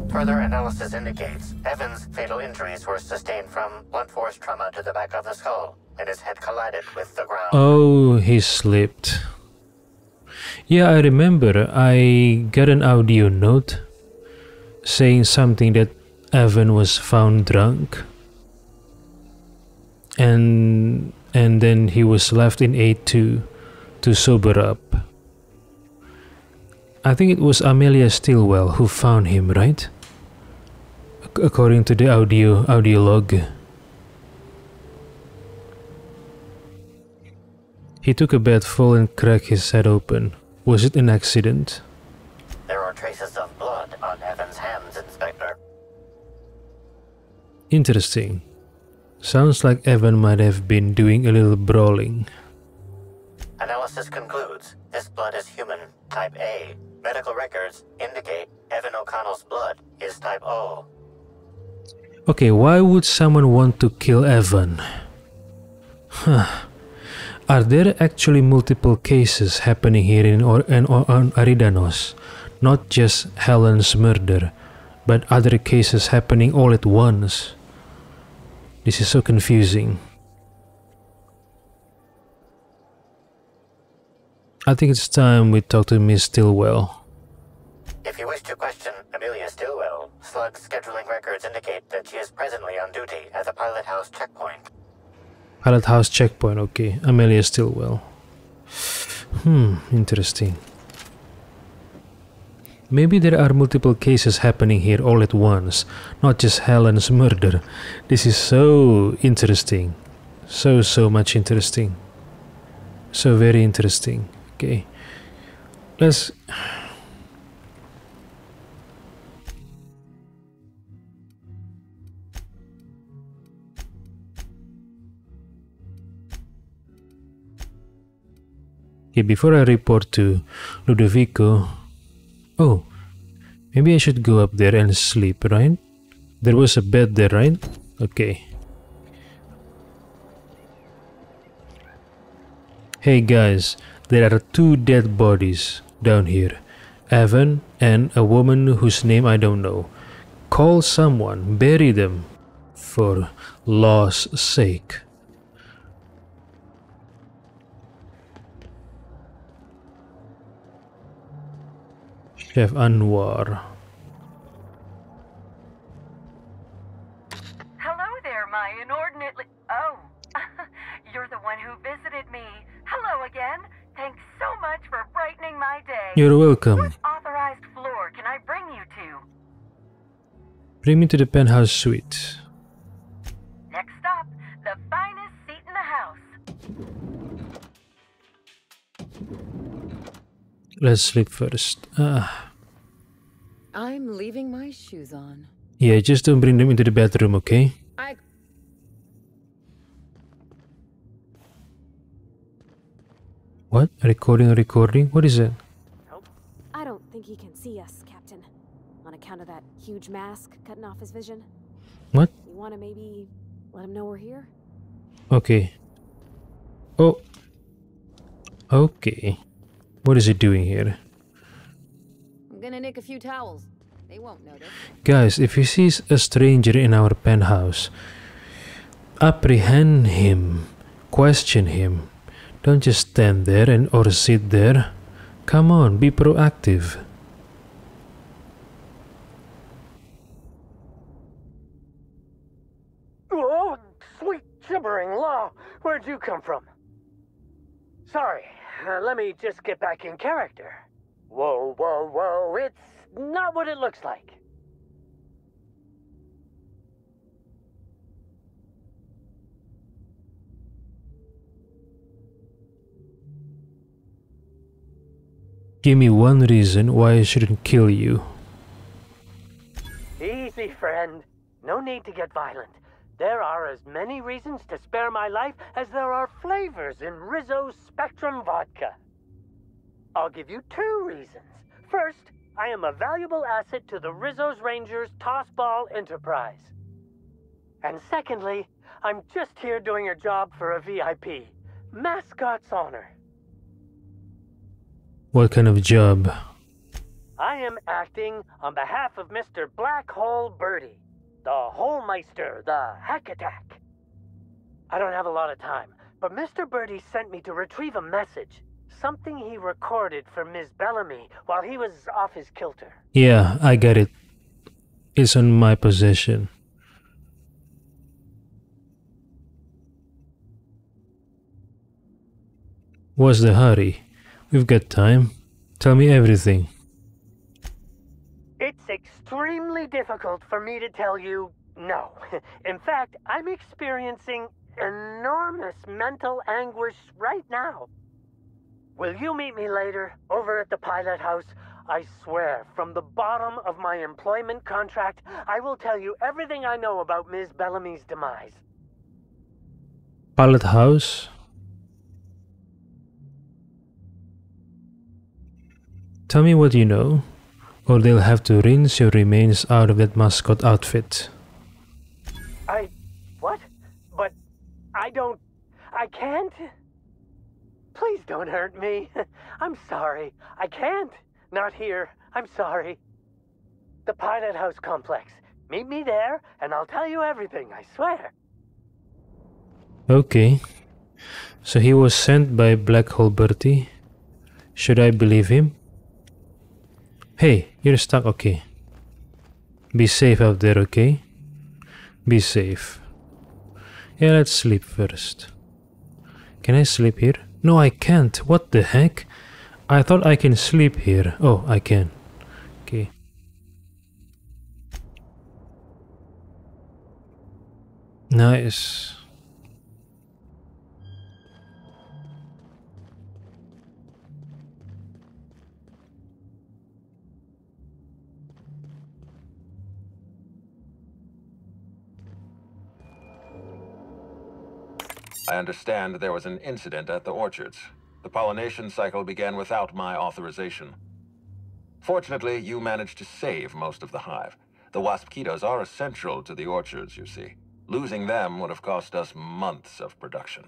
Further analysis indicates Evan's fatal injuries were sustained from blunt force trauma to the back of the skull, and his head collided with the ground. Oh, he slipped. Yeah, I remember. I got an audio note saying something that Evan was found drunk. And then he was left in A2 to sober up. I think it was Amelia Stilwell who found him, right? According to the audio log. He took a bad fall and cracked his head open. Was it an accident? There are traces of blood on Evan's hands, Inspector. Interesting. Sounds like Evan might have been doing a little brawling. Analysis concludes this blood is human, type A. Medical records indicate Evan O'Connell's blood is type O. Okay, why would someone want to kill Evan? Are there actually multiple cases happening here on Aridanos? Not just Helen's murder, but other cases happening all at once. This is so confusing. I think it's time we talk to Miss Stilwell. If you wish to question Amelia Stilwell, Slug's scheduling records indicate that she is presently on duty at the Pilot House checkpoint. Pilot House checkpoint, okay. Amelia Stilwell. Interesting. Maybe there are multiple cases happening here all at once, not just Helen's murder. This is so interesting. So much interesting. So very interesting. Okay. Let's... Okay, before I report to Ludovico... Oh, maybe I should go up there and sleep, right? There was a bed there, right? Okay. Hey guys, there are 2 dead bodies down here. Evan and a woman whose name I don't know. Call someone, bury them, for law's sake. Chef Anwar. Hello there, my inordinately... Oh, you're the one who visited me. Hello again. Thanks so much for brightening my day. You're welcome. Which authorized floor can I bring you to? Bring me to the penthouse suite. Next stop, the finest seat in the house. Let's sleep first. I'm leaving my shoes on. Yeah, just don't bring them into the bedroom, okay? What? Recording? What is it? I don't think he can see us, Captain. On account of that huge mask cutting off his vision. What? You want to maybe let him know we're here? Okay. Oh. Okay. What is he doing here? I'm gonna nick a few towels. They won't notice. Guys, if he sees a stranger in our penthouse, apprehend him, question him. Don't just stand there or sit there. Come on, be proactive. Oh, sweet gibbering law! Where'd you come from? Sorry, let me just get back in character. Whoa, whoa, whoa, it's not what it looks like. Give me one reason why I shouldn't kill you. Easy, friend. No need to get violent. There are as many reasons to spare my life as there are flavors in Rizzo's Spectrum vodka. I'll give you 2 reasons. First, I am a valuable asset to the Rizzo's Rangers Tossball Enterprise. And secondly, I'm just here doing a job for a VIP. Mascot's honor. What kind of job? I am acting on behalf of Mr. Black Hole Birdie, the Holmeister, the Hack Attack. I don't have a lot of time, but Mr. Birdie sent me to retrieve a message. Something he recorded for Ms. Bellamy while he was off his kilter. Yeah, I get it. It's in my possession. What's the hurry? We've got time. Tell me everything. It's extremely difficult for me to tell you no. In fact, I'm experiencing enormous mental anguish right now. Will you meet me later, over at the pilot house? I swear, from the bottom of my employment contract, I will tell you everything I know about Ms. Bellamy's demise. Pilot house? Tell me what you know, or they'll have to rinse your remains out of that mascot outfit. What? But I can't? Please don't hurt me. I'm sorry. I can't. Not here. I'm sorry. The Pilot House complex. Meet me there, and I'll tell you everything, I swear. Okay. So he was sent by Black Hole Bertie. Should I believe him? Hey, you're stuck, okay? Be safe out there, okay? Be safe. Yeah, let's sleep first. Can I sleep here? No, I can't. What the heck? I thought I can sleep here. Oh, I can. Okay. Nice. I understand there was an incident at the orchards. The pollination cycle began without my authorization. Fortunately, you managed to save most of the hive. The wasp-ketos are essential to the orchards, you see. Losing them would have cost us months of production.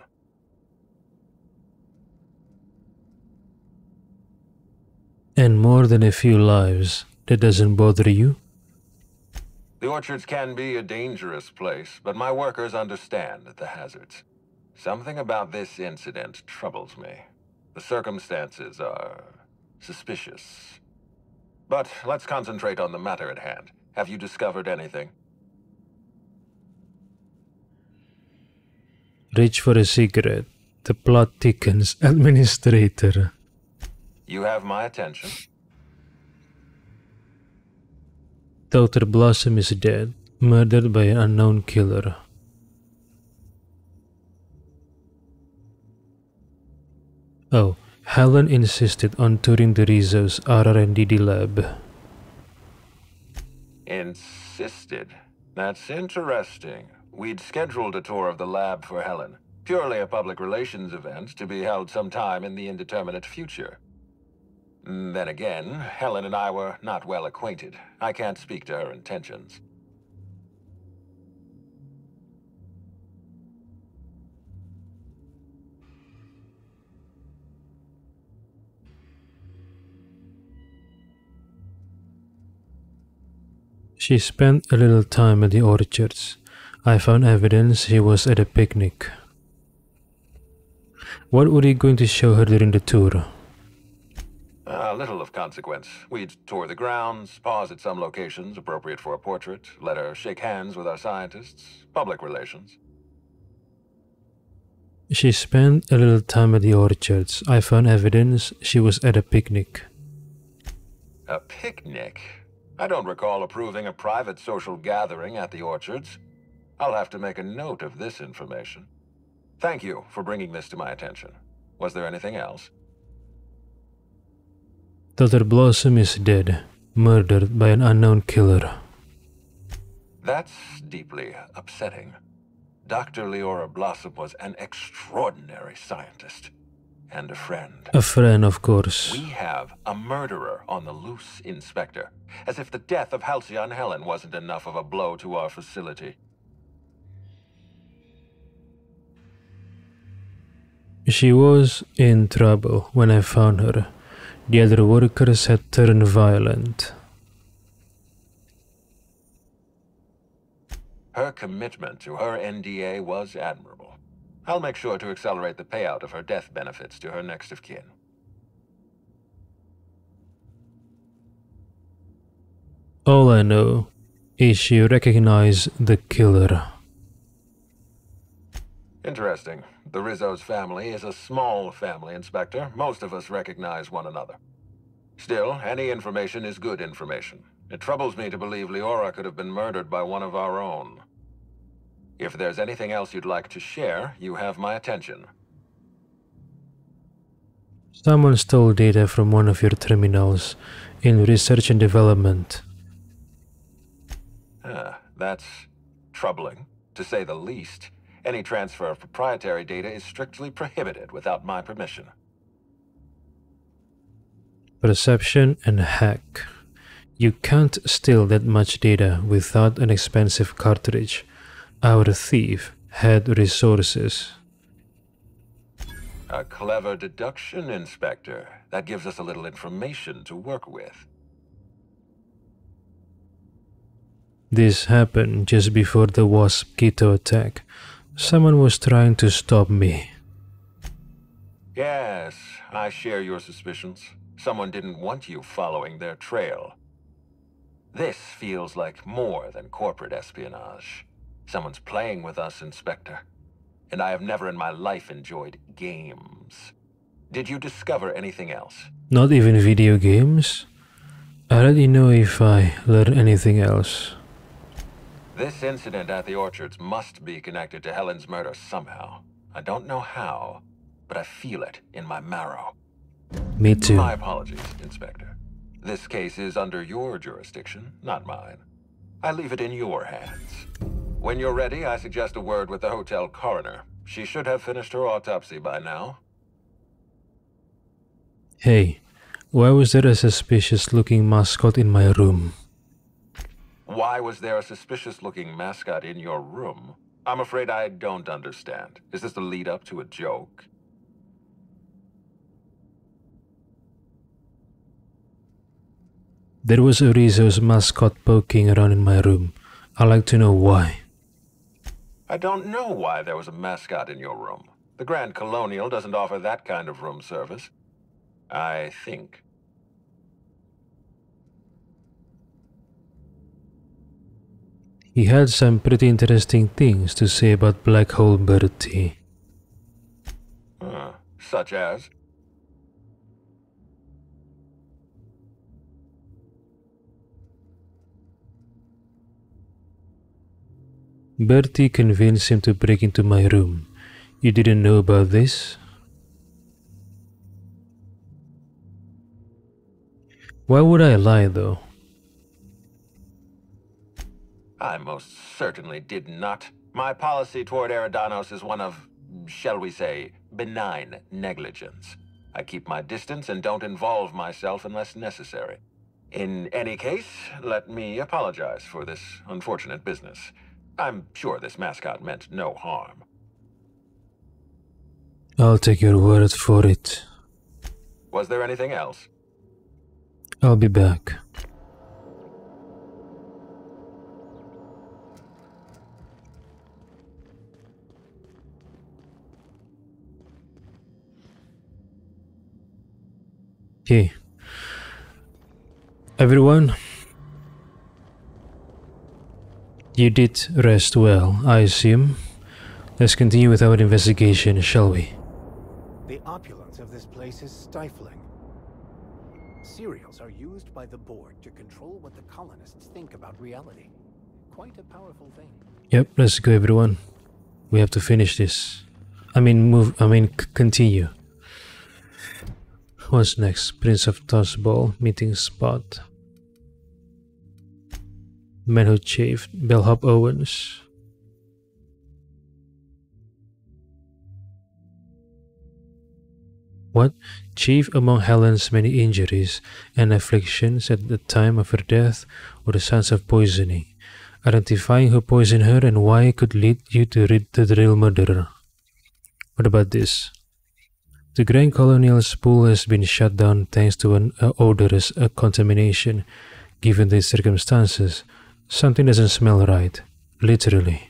And more than a few lives. That doesn't bother you? The orchards can be a dangerous place, but my workers understand the hazards. Something about this incident troubles me. The circumstances are suspicious. But let's concentrate on the matter at hand. Have you discovered anything? Reach for a cigarette. The plot thickens. Administrator. You have my attention. Dr. Blossom is dead, murdered by an unknown killer. Oh, Helen insisted on touring the Rizzo's RR&DD lab. Insisted? That's interesting. We'd scheduled a tour of the lab for Helen. Purely a public relations event to be held sometime in the indeterminate future. Then again, Helen and I were not well acquainted. I can't speak to her intentions. She spent a little time at the orchards. I found evidence she was at a picnic. What were you going to show her during the tour? Little of consequence. We'd tour the grounds, pause at some locations appropriate for a portrait, let her shake hands with our scientists, public relations. She spent a little time at the orchards. I found evidence she was at a picnic. A picnic? I don't recall approving a private social gathering at the orchards. I'll have to make a note of this information. Thank you for bringing this to my attention. Was there anything else? Dr. Blossom is dead, murdered by an unknown killer. That's deeply upsetting. Dr. Leora Blossom was an extraordinary scientist and a friend. A friend, of course. We have a murderer on the loose, Inspector. As if the death of Halcyon Helen wasn't enough of a blow to our facility. She was in trouble when I found her. The other workers had turned violent. Her commitment to her NDA was admirable. I'll make sure to accelerate the payout of her death benefits to her next of kin. All I know is she recognized the killer. Interesting. The Rizzo's family is a small family, Inspector. Most of us recognize one another. Still, any information is good information. It troubles me to believe Leora could have been murdered by one of our own. If there's anything else you'd like to share, you have my attention. Someone stole data from one of your terminals in research and development. That's troubling, to say the least. Any transfer of proprietary data is strictly prohibited without my permission. Perception and hack. You can't steal that much data without an expensive cartridge. Our thief had resources. A clever deduction, Inspector. That gives us a little information to work with. This happened just before the Wasp Keto attack. Someone was trying to stop me. Yes, I share your suspicions. Someone didn't want you following their trail. This feels like more than corporate espionage. Someone's playing with us, Inspector. And I have never in my life enjoyed games. Did you discover anything else? Not even video games? I'll let you know if I learn anything else. This incident at the orchards must be connected to Helen's murder somehow. I don't know how, but I feel it in my marrow. Me too. My apologies, Inspector. This case is under your jurisdiction, not mine. I leave it in your hands. When you're ready, I suggest a word with the hotel coroner. She should have finished her autopsy by now. Hey, why was there a suspicious-looking mascot in my room? Why was there a suspicious-looking mascot in your room? I'm afraid I don't understand. Is this the lead-up to a joke? There was a Rizzo's mascot poking around in my room. I'd like to know why. I don't know why there was a mascot in your room. The Grand Colonial doesn't offer that kind of room service. I think. He had some pretty interesting things to say about Black Hole Bertie. Such as? Bertie convinced him to break into my room. You didn't know about this? Why would I lie, though? I most certainly did not. My policy toward Eridanos is one of, shall we say, benign negligence. I keep my distance and don't involve myself unless necessary. In any case, let me apologize for this unfortunate business. I'm sure this mascot meant no harm. I'll take your word for it. Was there anything else? I'll be back. Okay. Everyone, you did rest well, I assume. Let's continue with our investigation, shall we? The opulence of this place is stifling. Cereals are used by the board to control what the colonists think about reality. Quite a powerful thing. Yep, let's go everyone. We have to finish this. Continue. What's next? Prince of Tossball, meeting spot. Man who chafed, Bellhop Owens. What? Chief among Helen's many injuries and afflictions at the time of her death were the signs of poisoning. Identifying who poisoned her and why could lead you to read the real murderer. What about this? The Grand Colonial's pool has been shut down thanks to an odorous contamination. Given the circumstances, something doesn't smell right. Literally.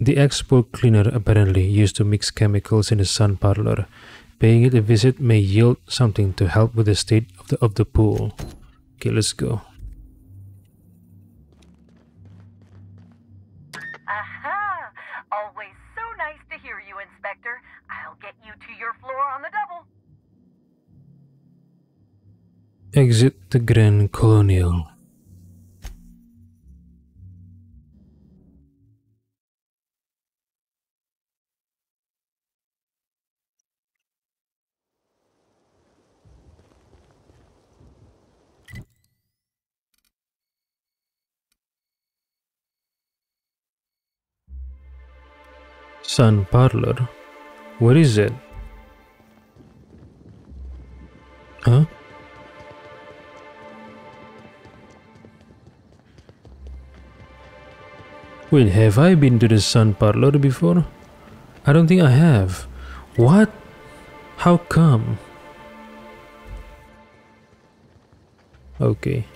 The ex-pool cleaner apparently used to mix chemicals in the sun parlor. Paying it a visit may yield something to help with the state of the pool. Okay, let's go. Aha! Always so nice to hear you, Inspector. I'll get you to your floor on the double. Exit the Grand Colonial. Sun Parlor? Where is it? Huh? Wait, have I been to the Sun Parlor before? I don't think I have. What? How come? Okay.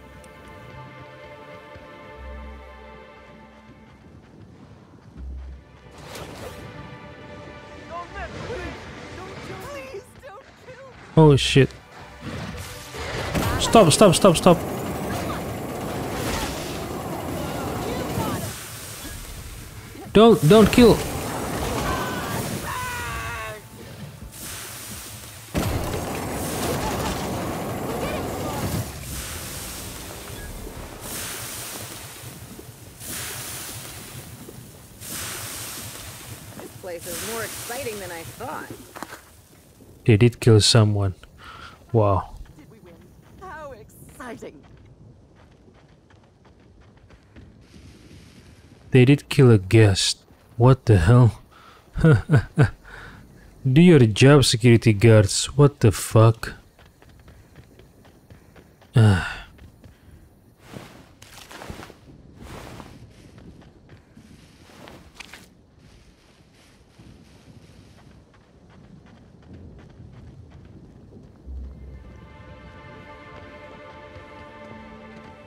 Oh shit. Stop, stop, stop, stop. Don't kill. This place is more exciting than I thought. They did kill someone. Wow. Did we win? How exciting. They did kill a guest. What the hell? Do your job, security guards. What the fuck?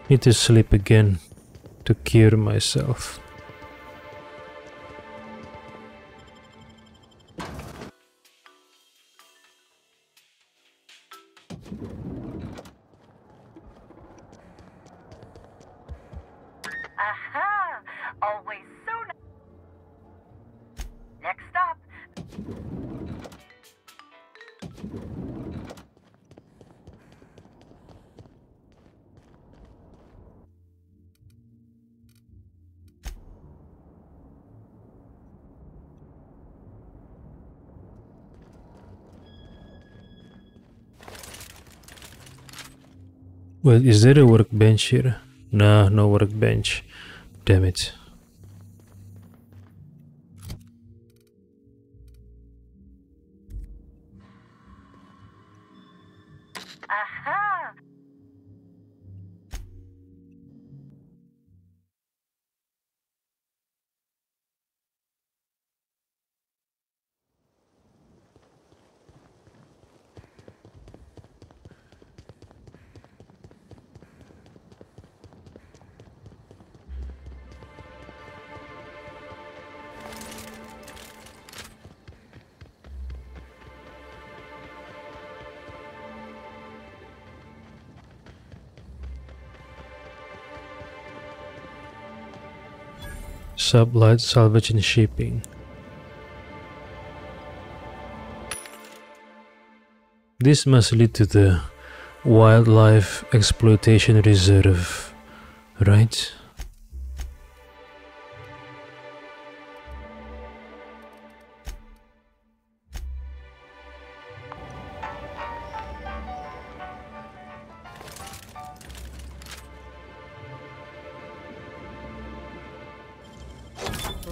Need to sleep again to cure myself. Aha! Always so nice. Next stop. Well, is there a workbench here? Nah, no workbench. Damn it. Aha! Sublight salvage and shipping. This must lead to the wildlife exploitation reserve, right?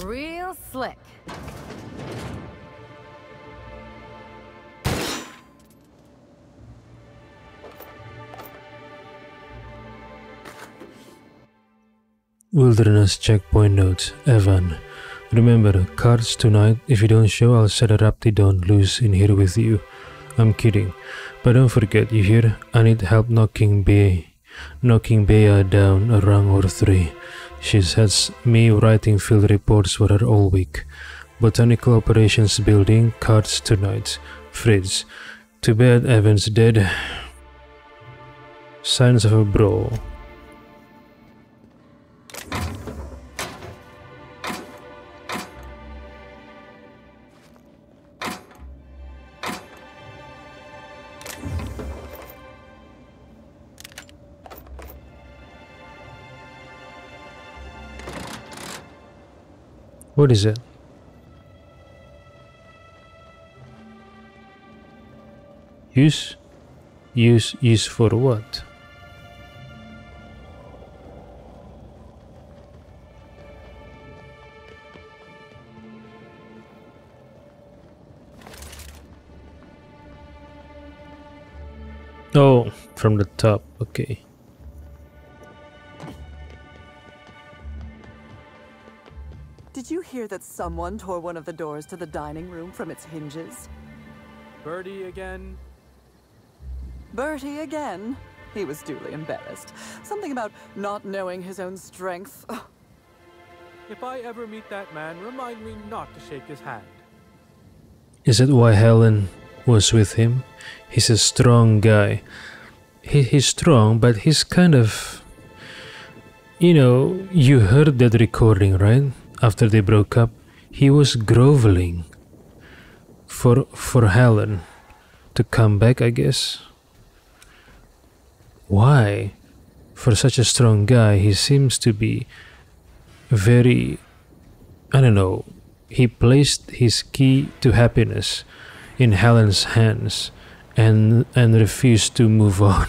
Real slick. Wilderness checkpoint note, Evan. Remember, cards tonight. If you don't show, I'll set a Raptidon loose in here with you. I'm kidding. But don't forget, you hear? I need help knocking Bea down a rung or 3. She's had me writing field reports for her all week. Botanical operations building, cards tonight. Fritz. Too bad Evan's dead. Signs of a brawl. What is it? Use? Use for what? Oh, from the top, okay. Did you hear that someone tore one of the doors to the dining room from its hinges? Bertie again? Bertie again? He was duly embarrassed. Something about not knowing his own strength. Ugh. If I ever meet that man, remind me not to shake his hand. Is that why Helen was with him? He's a strong guy. He's strong, but he's kind of... You know, you heard that recording, right? After they broke up, he was groveling for Helen to come back, I guess. Why? For such a strong guy, he seems to be very, I don't know, he placed his key to happiness in Helen's hands and refused to move on.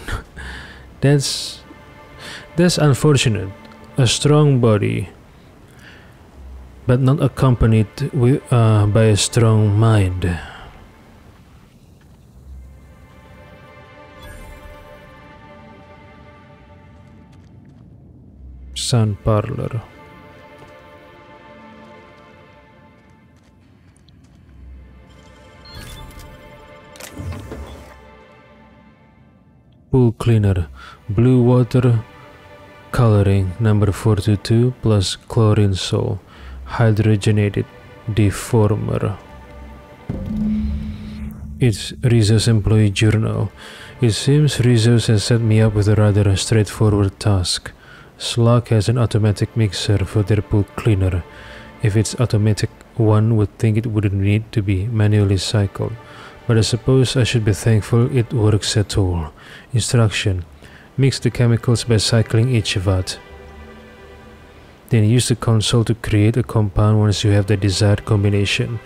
That's unfortunate. A strong body, but not accompanied with, by a strong mind. Sun parlor. Pool cleaner, blue water coloring number 422 plus chlorine sol, hydrogenated deformer. It's Rizzo's employee journal. It seems Rizzo has set me up with a rather straightforward task. Slug has an automatic mixer for their pool cleaner. If it's automatic, one would think it wouldn't need to be manually cycled. But I suppose I should be thankful it works at all. Instruction: mix the chemicals by cycling each vat. Then use the console to create a compound once you have the desired combination.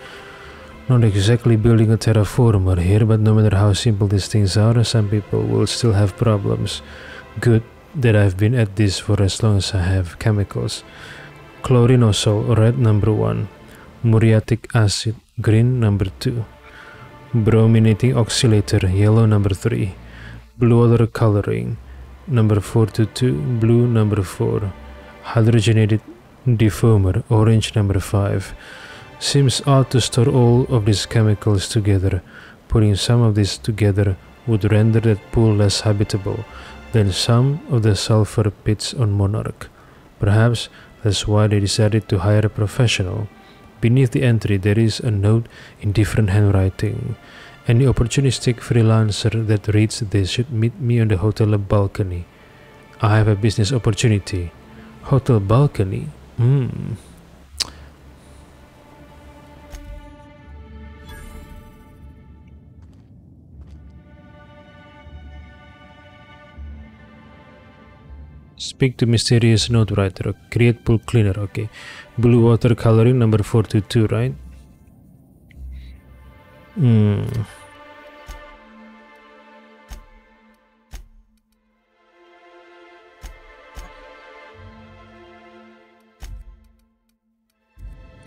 Not exactly building a terraformer here, but no matter how simple these things are, some people will still have problems. Good that I've been at this for as long as I have. Chemicals: chlorinosol, red number 1. Muriatic acid, green number 2. Brominating oscillator, yellow number 3. Blue water coloring, number 422, blue number 4. Hydrogenated deformer, orange number 5. Seems odd to store all of these chemicals together. Putting some of these together would render that pool less habitable than some of the sulfur pits on Monarch. Perhaps that's why they decided to hire a professional. Beneath the entry there is a note in different handwriting. Any opportunistic freelancer that reads this should meet me on the hotel balcony. I have a business opportunity. Hotel balcony? Speak to mysterious note writer. Create pool cleaner. Okay. Blue water coloring number 422, right?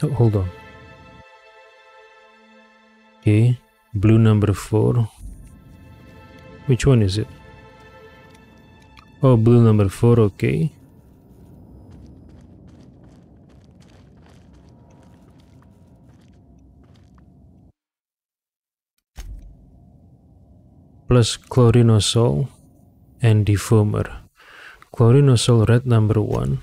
Oh, hold on. Okay. Blue number 4. Which one is it? Oh, blue number 4, okay. Plus chlorinosol and defoamer. Chlorinosol red number 1.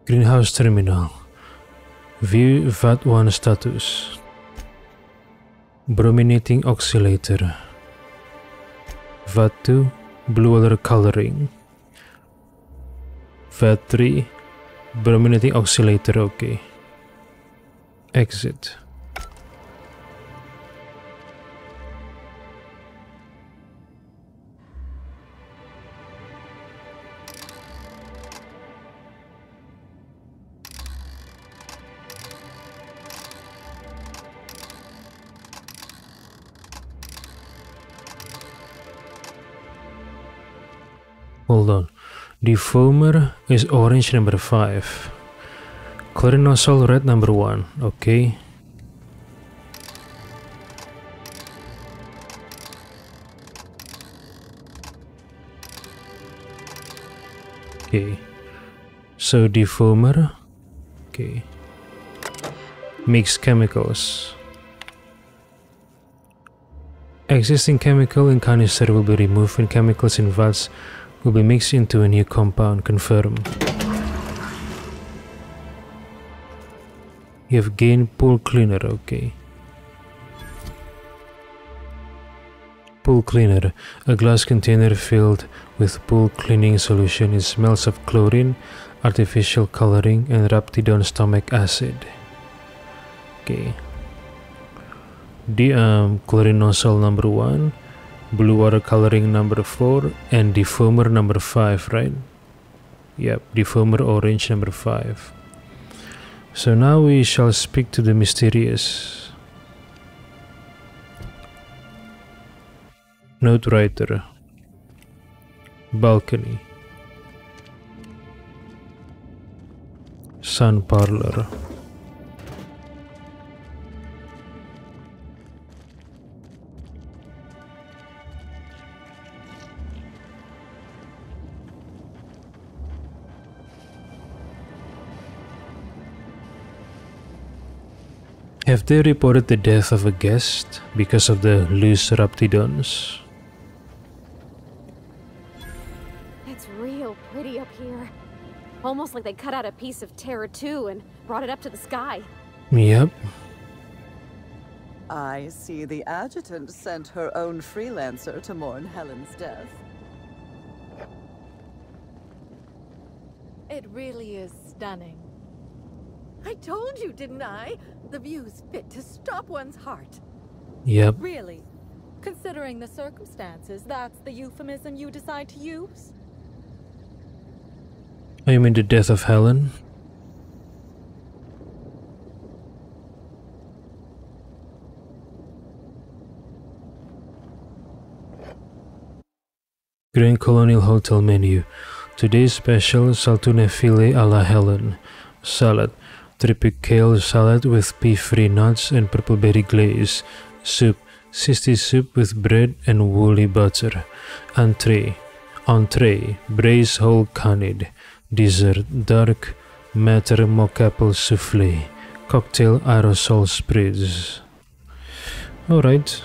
Greenhouse terminal. View VAT1 status. Brominating oscillator. VAT2 blue water coloring. VAT3 brominating oscillator, okay. Exit. Hold on. Defoamer is orange number 5. Chlorinosol red number 1. Okay. Okay. So defoamer. Okay. Mixed chemicals. Existing chemical in canister will be removed and chemicals in vats will be mixed into a new compound. Confirm. You have gained pool cleaner, okay. Pool cleaner, a glass container filled with pool cleaning solution. It smells of chlorine, artificial coloring, and raptidone stomach acid. Okay. The chlorinosol number 1. Blue water coloring number 4 and defoamer number 5, right? Yep, defoamer orange number 5. So now we shall speak to the mysterious note writer. Balcony. Sun parlor. Have they reported the death of a guest because of the loose raptidons? It's real pretty up here. Almost like they cut out a piece of Terra 2 and brought it up to the sky. Yep. I see the adjutant sent her own freelancer to mourn Helen's death. It really is stunning. I told you, didn't I? The view's fit to stop one's heart. Yep. Really? Considering the circumstances, that's the euphemism you decide to use? Oh, you mean the death of Helen? Grand Colonial Hotel menu. Today's special Saltune filet a la Helen. Salad. Tripical salad with pea-free nuts and purple berry glaze. Soup. Sisty soup with bread and woolly butter. Entree. Braised whole canid. Dessert. Dark matter mock apple souffle. Cocktail aerosol spritz. Alright.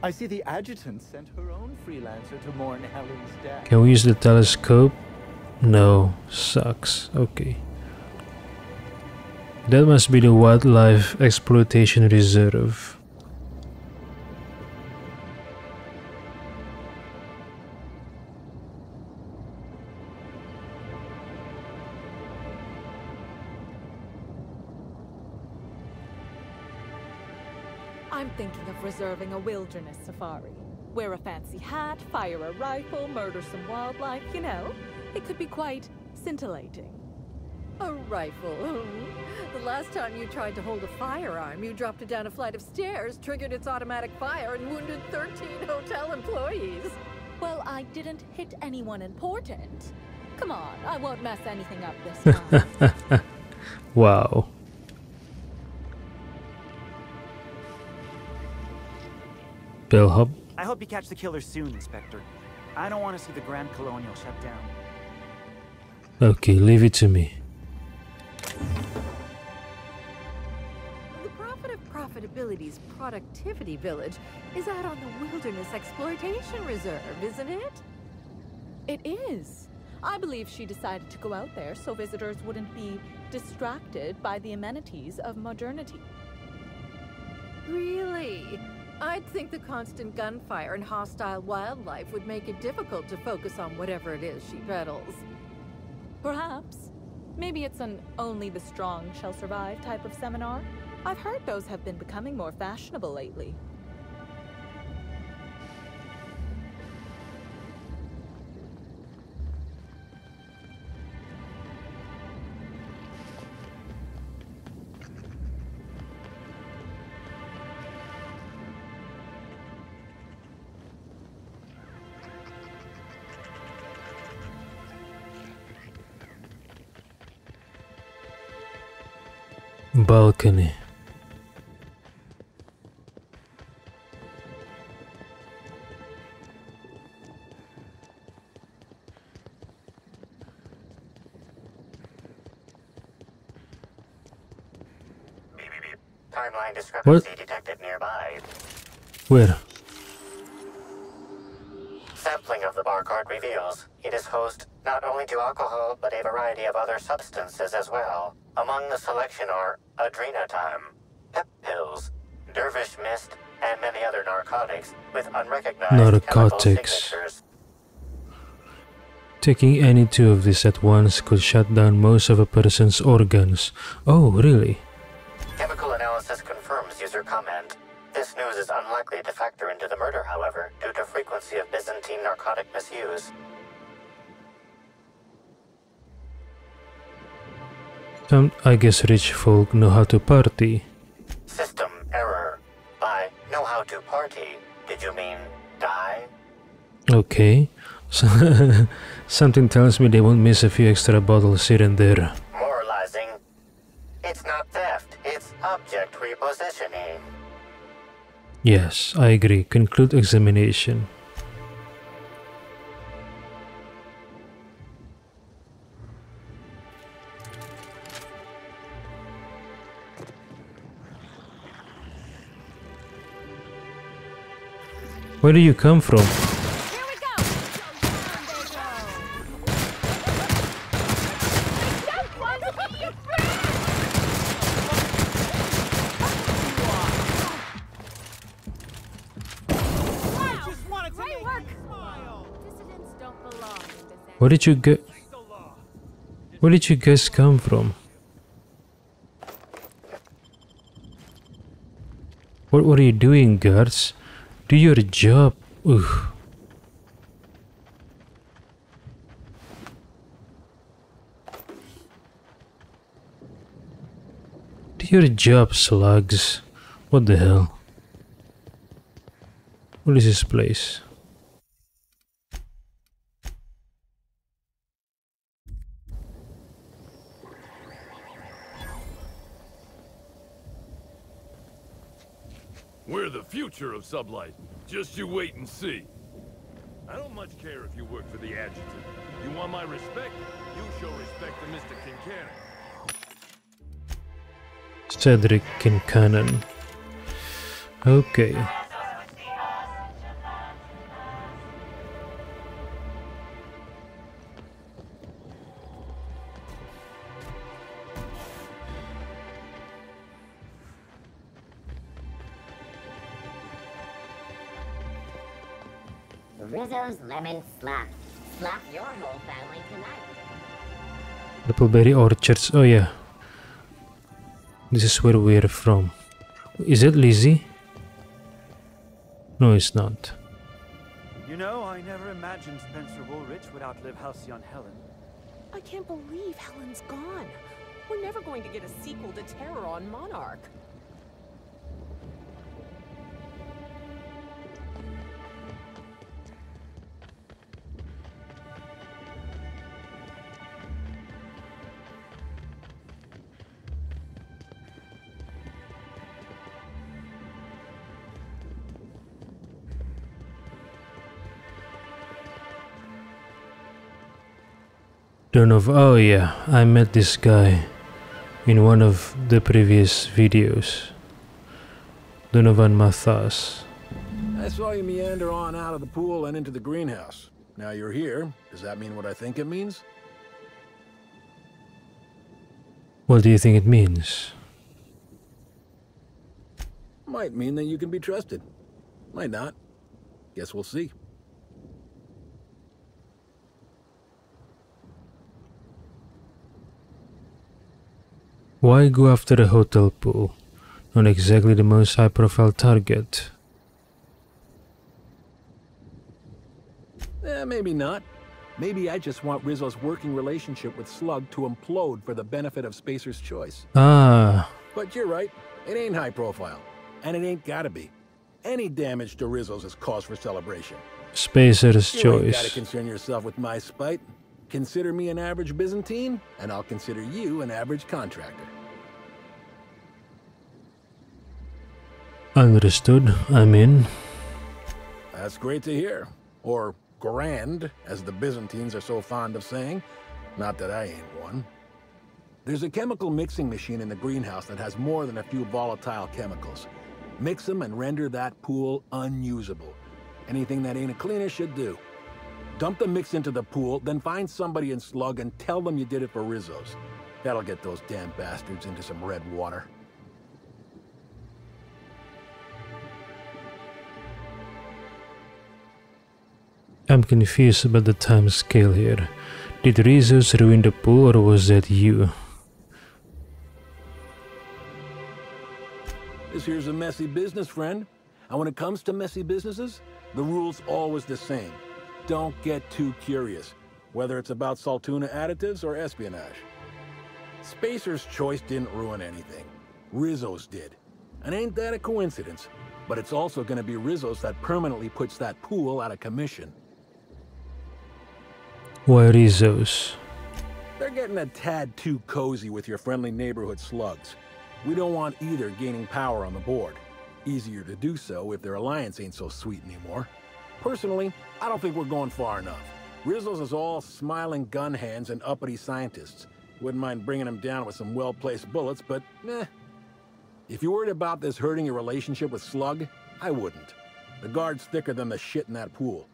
I see the adjutant sent her own freelancer to mourn Helen's death. Can we use the telescope? No. Sucks. Okay. That must be the Wildlife Exploitation Reserve. I'm thinking of reserving a wilderness safari. Wear a fancy hat, fire a rifle, murder some wildlife, you know. It could be quite scintillating. A rifle? The last time you tried to hold a firearm, you dropped it down a flight of stairs, triggered its automatic fire, and wounded 13 hotel employees. Well, I didn't hit anyone important. Come on, I won't mess anything up this time. Wow. Bellhop. I hope you catch the killer soon, Inspector. I don't want to see the Grand Colonial shut down. Okay, leave it to me. The Prophet of Profitability's Productivity Village is out on the Wilderness Exploitation Reserve, isn't it? It is. I believe she decided to go out there so visitors wouldn't be distracted by the amenities of modernity. Really? I'd think the constant gunfire and hostile wildlife would make it difficult to focus on whatever it is she peddles. Perhaps. Maybe it's an only the strong shall survive type of seminar. I've heard those have been becoming more fashionable lately. Balcony. Timeline discrepancy detected nearby. Where? Sampling of the barcode reveals it is host not only to alcohol, but a variety of other substances as well. Among the selection are adrenotime, pep pills, dervish mist, and many other narcotics with unrecognized chemical signatures. Taking any two of these at once could shut down most of a person's organs. Oh, really? Chemical analysis confirms user comment. This news is unlikely to factor into the murder, however, due to frequency of Byzantine narcotic misuse. I guess rich folk know how to party. System error. By know how to party, did you mean die? Okay. So something tells me they won't miss a few extra bottles here and there. Moralizing. It's not theft, it's object repositioning. Yes, I agree. Conclude examination. Where do you come from? Where did you get? Where did you guys come from? What are you doing, guards? Do your job. Ugh. Do your job, slugs. What the hell? What is this place? We're the future of Sublight. Just you wait and see. I don't much care if you work for the adjutant. You want my respect? You show respect to Mr. Kincannon. Cedric Kincannon. Okay. Rizzo's Lemon Slap. Slap your whole family tonight. Appleberry Orchards. Oh yeah. This is where we're from. Is it Lizzie? No, it's not. You know, I never imagined Spencer Woolrich would outlive Halcyon Helen. I can't believe Helen's gone. We're never going to get a sequel to Terror on Monarch. Donovan, oh yeah, I met this guy in one of the previous videos. Donovan Mathas. I saw you meander on out of the pool and into the greenhouse. Now you're here. Does that mean what I think it means? What do you think it means? Might mean that you can be trusted. Might not. Guess we'll see. Why go after a hotel pool? Not exactly the most high-profile target. Maybe not. Maybe I just want Rizzo's working relationship with Slug to implode for the benefit of Spacer's choice. Ah. But you're right. It ain't high profile. And it ain't gotta be. Any damage to Rizzo's is cause for celebration. Spacer's You ain't choice. gotta concern yourself with my spite. Consider me an average Byzantine, and I'll consider you an average contractor. Understood. I'm in. That's great to hear. Or grand, as the Byzantines are so fond of saying. Not that I ain't one. There's a chemical mixing machine in the greenhouse that has more than a few volatile chemicals. Mix them and render that pool unusable. Anything that ain't a cleaner should do. Dump the mix into the pool, then find somebody in Slug and tell them you did it for Rizzo's. That'll get those damn bastards into some red water. I'm confused about the time scale here. Did Rizzo's ruin the pool or was that you? This here's a messy business, friend. And when it comes to messy businesses, the rule's always the same. Don't get too curious, whether it's about Saltuna additives or espionage. Spacer's choice didn't ruin anything. Rizzo's did. And ain't that a coincidence? But it's also gonna be Rizzo's that permanently puts that pool out of commission. Why Rizzo's? They're getting a tad too cozy with your friendly neighborhood slugs. We don't want either gaining power on the board. Easier to do so if their alliance ain't so sweet anymore. Personally, I don't think we're going far enough. Rizzo's is all smiling gun hands and uppity scientists. Wouldn't mind bringing them down with some well-placed bullets, but if you're worried about this hurting your relationship with Slug, I wouldn't. The guard's thicker than the shit in that pool.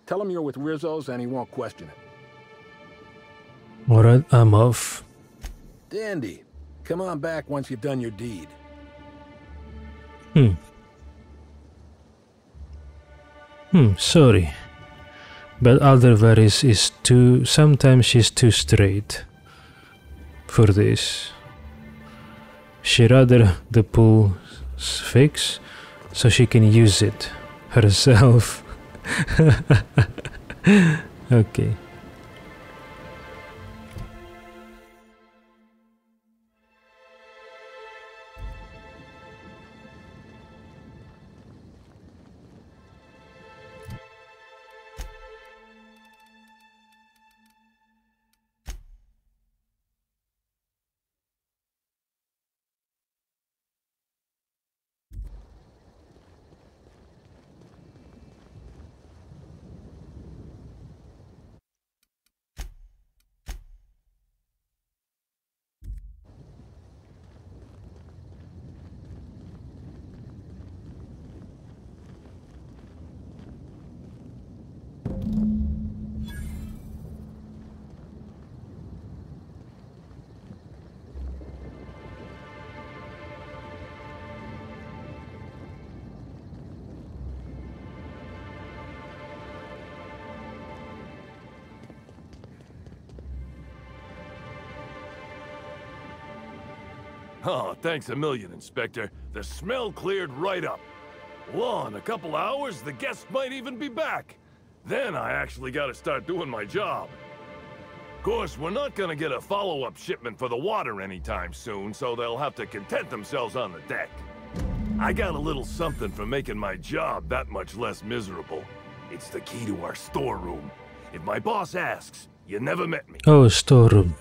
Tell him you're with Rizzo's and he won't question it. Alright, I'm off. Dandy. Come on back once you've done your deed. Sorry. But Aldervaris is too... sometimes she's too straight for this. She rather the pool fix so she can use it herself. Okay. Oh, thanks a million, Inspector. The smell cleared right up. Well, in a couple hours, the guests might even be back. Then I actually gotta start doing my job. Of course, we're not gonna get a follow-up shipment for the water anytime soon, so they'll have to content themselves on the deck. I got a little something for making my job that much less miserable. It's the key to our storeroom. If my boss asks, you never met me. Oh, storeroom.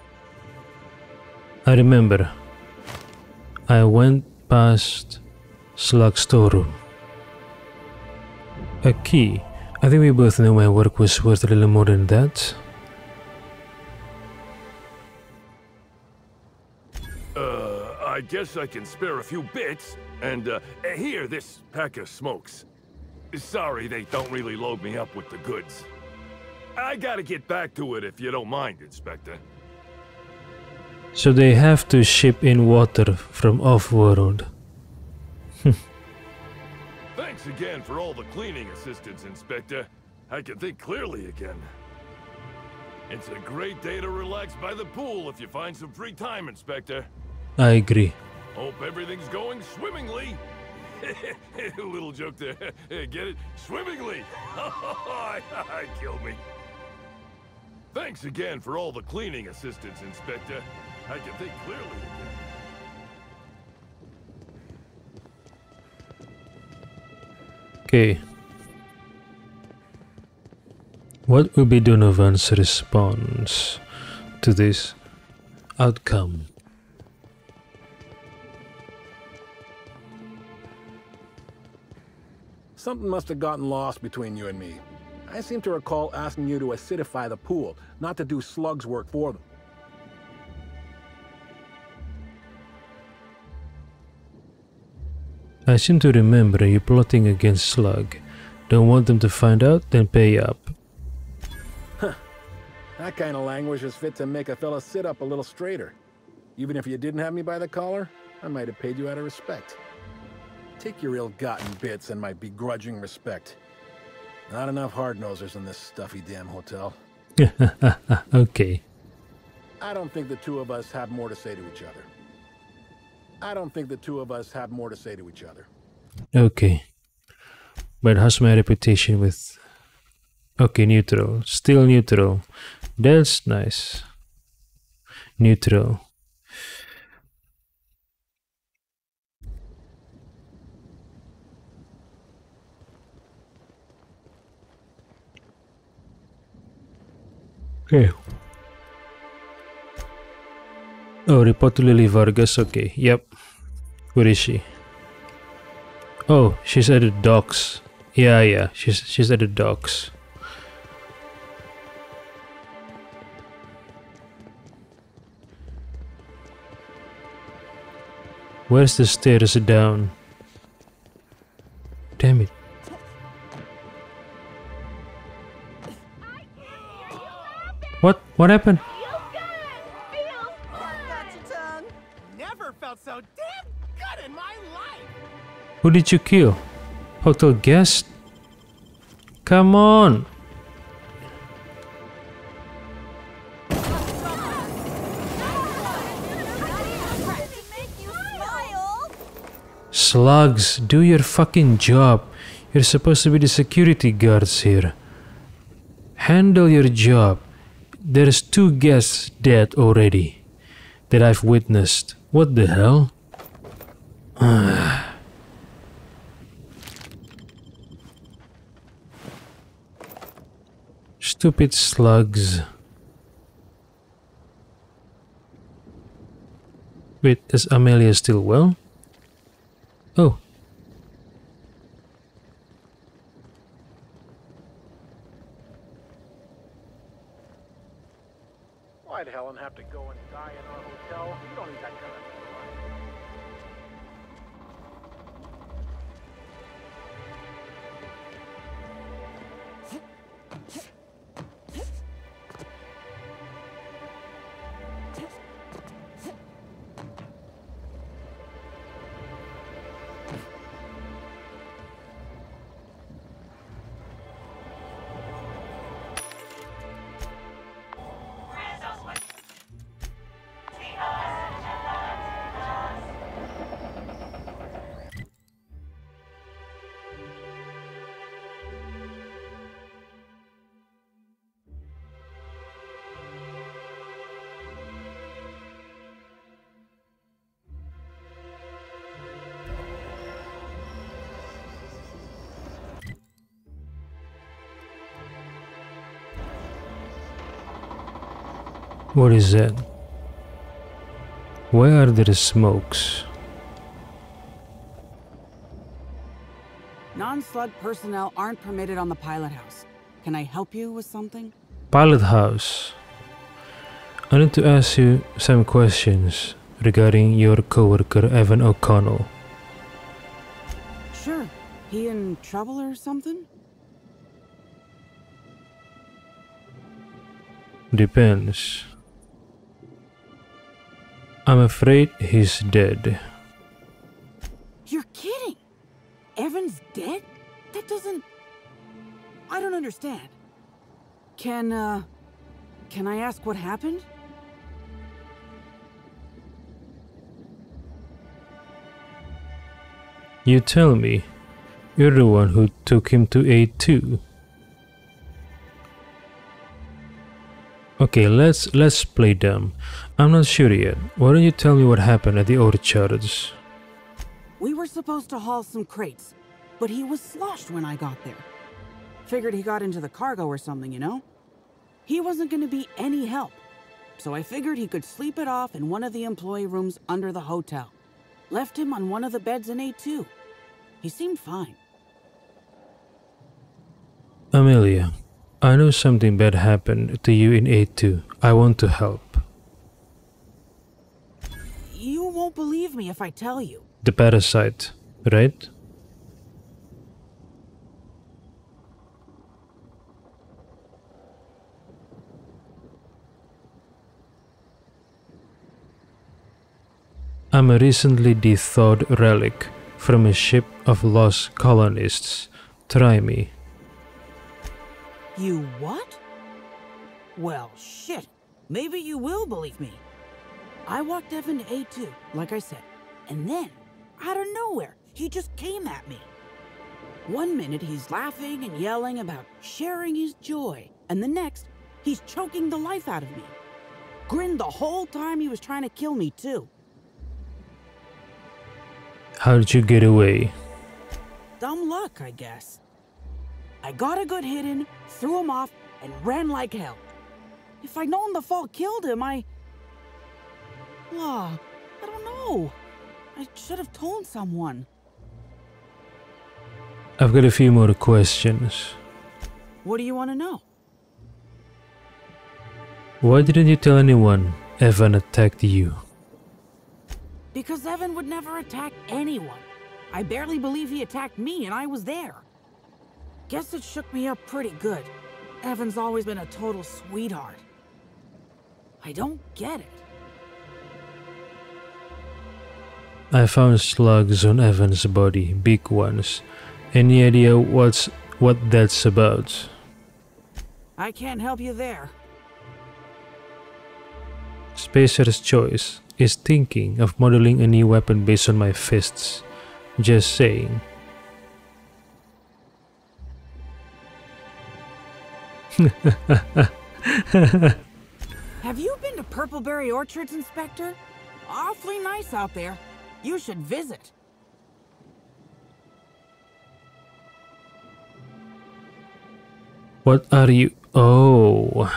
I remember. I went past Slug storeroom. A key. I think we both know my work was worth a little more than that. I guess I can spare a few bits. And, here, this pack of smokes. Sorry, they don't really load me up with the goods. I gotta get back to it if you don't mind, Inspector. So they have to ship in water from off-world. Thanks again for all the cleaning assistance, Inspector. I can think clearly again. It's a great day to relax by the pool if you find some free time, Inspector. I agree. Hope everything's going swimmingly. Little joke there. Get it? Swimmingly. Killed me. Thanks again for all the cleaning assistance, Inspector. I can think clearly again. Okay. What will be Donovan's response to this outcome? Something must have gotten lost between you and me. I seem to recall asking you to acidify the pool, not to do Slug's work for them. I seem to remember you plotting against Slug. Don't want them to find out, then pay up. That kind of language is fit to make a fella sit up a little straighter. Even if you didn't have me by the collar, I might have paid you out of respect. Take your ill-gotten bits and my begrudging respect. Not enough hard-nosers in this stuffy damn hotel. Okay. I don't think the two of us have more to say to each other. Okay. But how's my reputation with... Okay, neutral. Still neutral. That's nice. Neutral. Okay. Oh, report to Lily Vargas. Okay, yep. Where is she? Oh, she's at the docks. Yeah, she's at the docks. Where's the stairs down? Damn it. What happened? Never felt so damn good in my life. Who did you kill? Hotel guest? Come on! Slugs, do your fucking job. You're supposed to be the security guards here. Handle your job. There's 2 guests dead already that I've witnessed. What the hell? Stupid slugs. Wait, is Amelia still well? Oh. Why'd Helen have to go and die in our hotel? You don't need that kind of What is that? Why are there smokes? Non-slug personnel aren't permitted on the pilot house. Can I help you with something? Pilot house. I need to ask you some questions regarding your coworker Evan O'Connell. Sure. He in trouble or something? Depends. I'm afraid he's dead. You're kidding! Evan's dead? That doesn't... I don't understand. Can I ask what happened? You tell me. You're the one who took him to A2. Okay, let's play dumb. I'm not sure yet. Why don't you tell me what happened at the orchards? We were supposed to haul some crates, but he was sloshed when I got there. Figured he got into the cargo or something, you know? He wasn't gonna be any help, so I figured he could sleep it off in one of the employee rooms under the hotel. Left him on one of the beds in A2. He seemed fine. Amelia, I know something bad happened to you in A2. I want to help. You won't believe me if I tell you. The parasite, right? I'm a recently thawed relic from a ship of lost colonists. Try me. You what? Well, shit. Maybe you will believe me. I walked Evan to A2, like I said, and then, out of nowhere, he just came at me. One minute he's laughing and yelling about sharing his joy, and the next, he's choking the life out of me. Grinned the whole time he was trying to kill me, too. How did you get away? Dumb luck, I guess. I got a good hit in, threw him off, and ran like hell. If I'd known the fall killed him, I don't know. I should have told someone. I've got a few more questions. What do you want to know? Why didn't you tell anyone Evan attacked you? Because Evan would never attack anyone. I barely believe he attacked me, and I was there. Guess it shook me up pretty good. Evan's always been a total sweetheart. I don't get it. I found slugs on Evan's body, big ones. Any idea what that's about? I can't help you there. Spacer's Choice is thinking of modeling a new weapon based on my fists. Just saying. Have you been to Purpleberry Orchards, Inspector? Awfully nice out there. You should visit. What are you... Oh...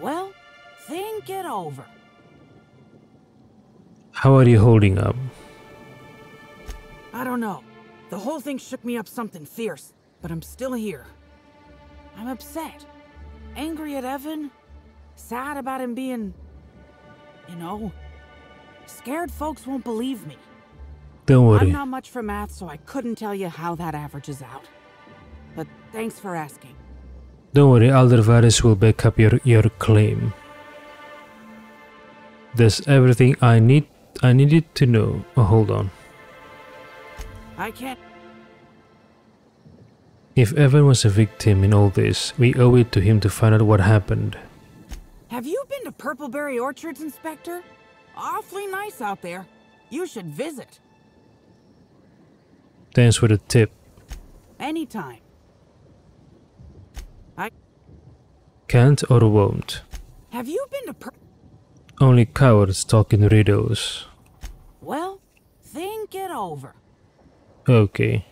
Well, think it over. How are you holding up? I don't know. The whole thing shook me up something fierce, but I'm still here. I'm upset. Angry at Evan. Sad about him being... you know... Scared folks won't believe me. Don't worry. I'm not much for math, so I couldn't tell you how that averages out. But thanks for asking. Don't worry, Aldervaris will back up your claim. That's everything I needed to know. Oh, hold on. I can't... If Evan was a victim in all this, we owe it to him to find out what happened. Have you been to Purpleberry Orchards, Inspector? Awfully nice out there. You should visit. Thanks for the tip. Anytime. I Can't or won't. Have you been to Only cowards talk in riddles. Well, think it over. Okay.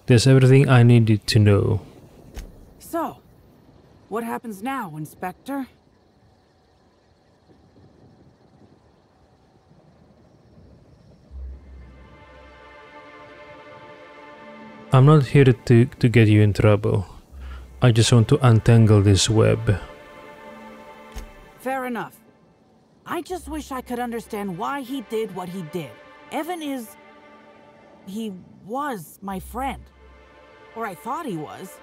That's everything I needed to know. So, what happens now, Inspector? I'm not here to get you in trouble. I just want to untangle this web. Fair enough. I just wish I could understand why he did what he did. Evan is... he was my friend. Or I thought he was.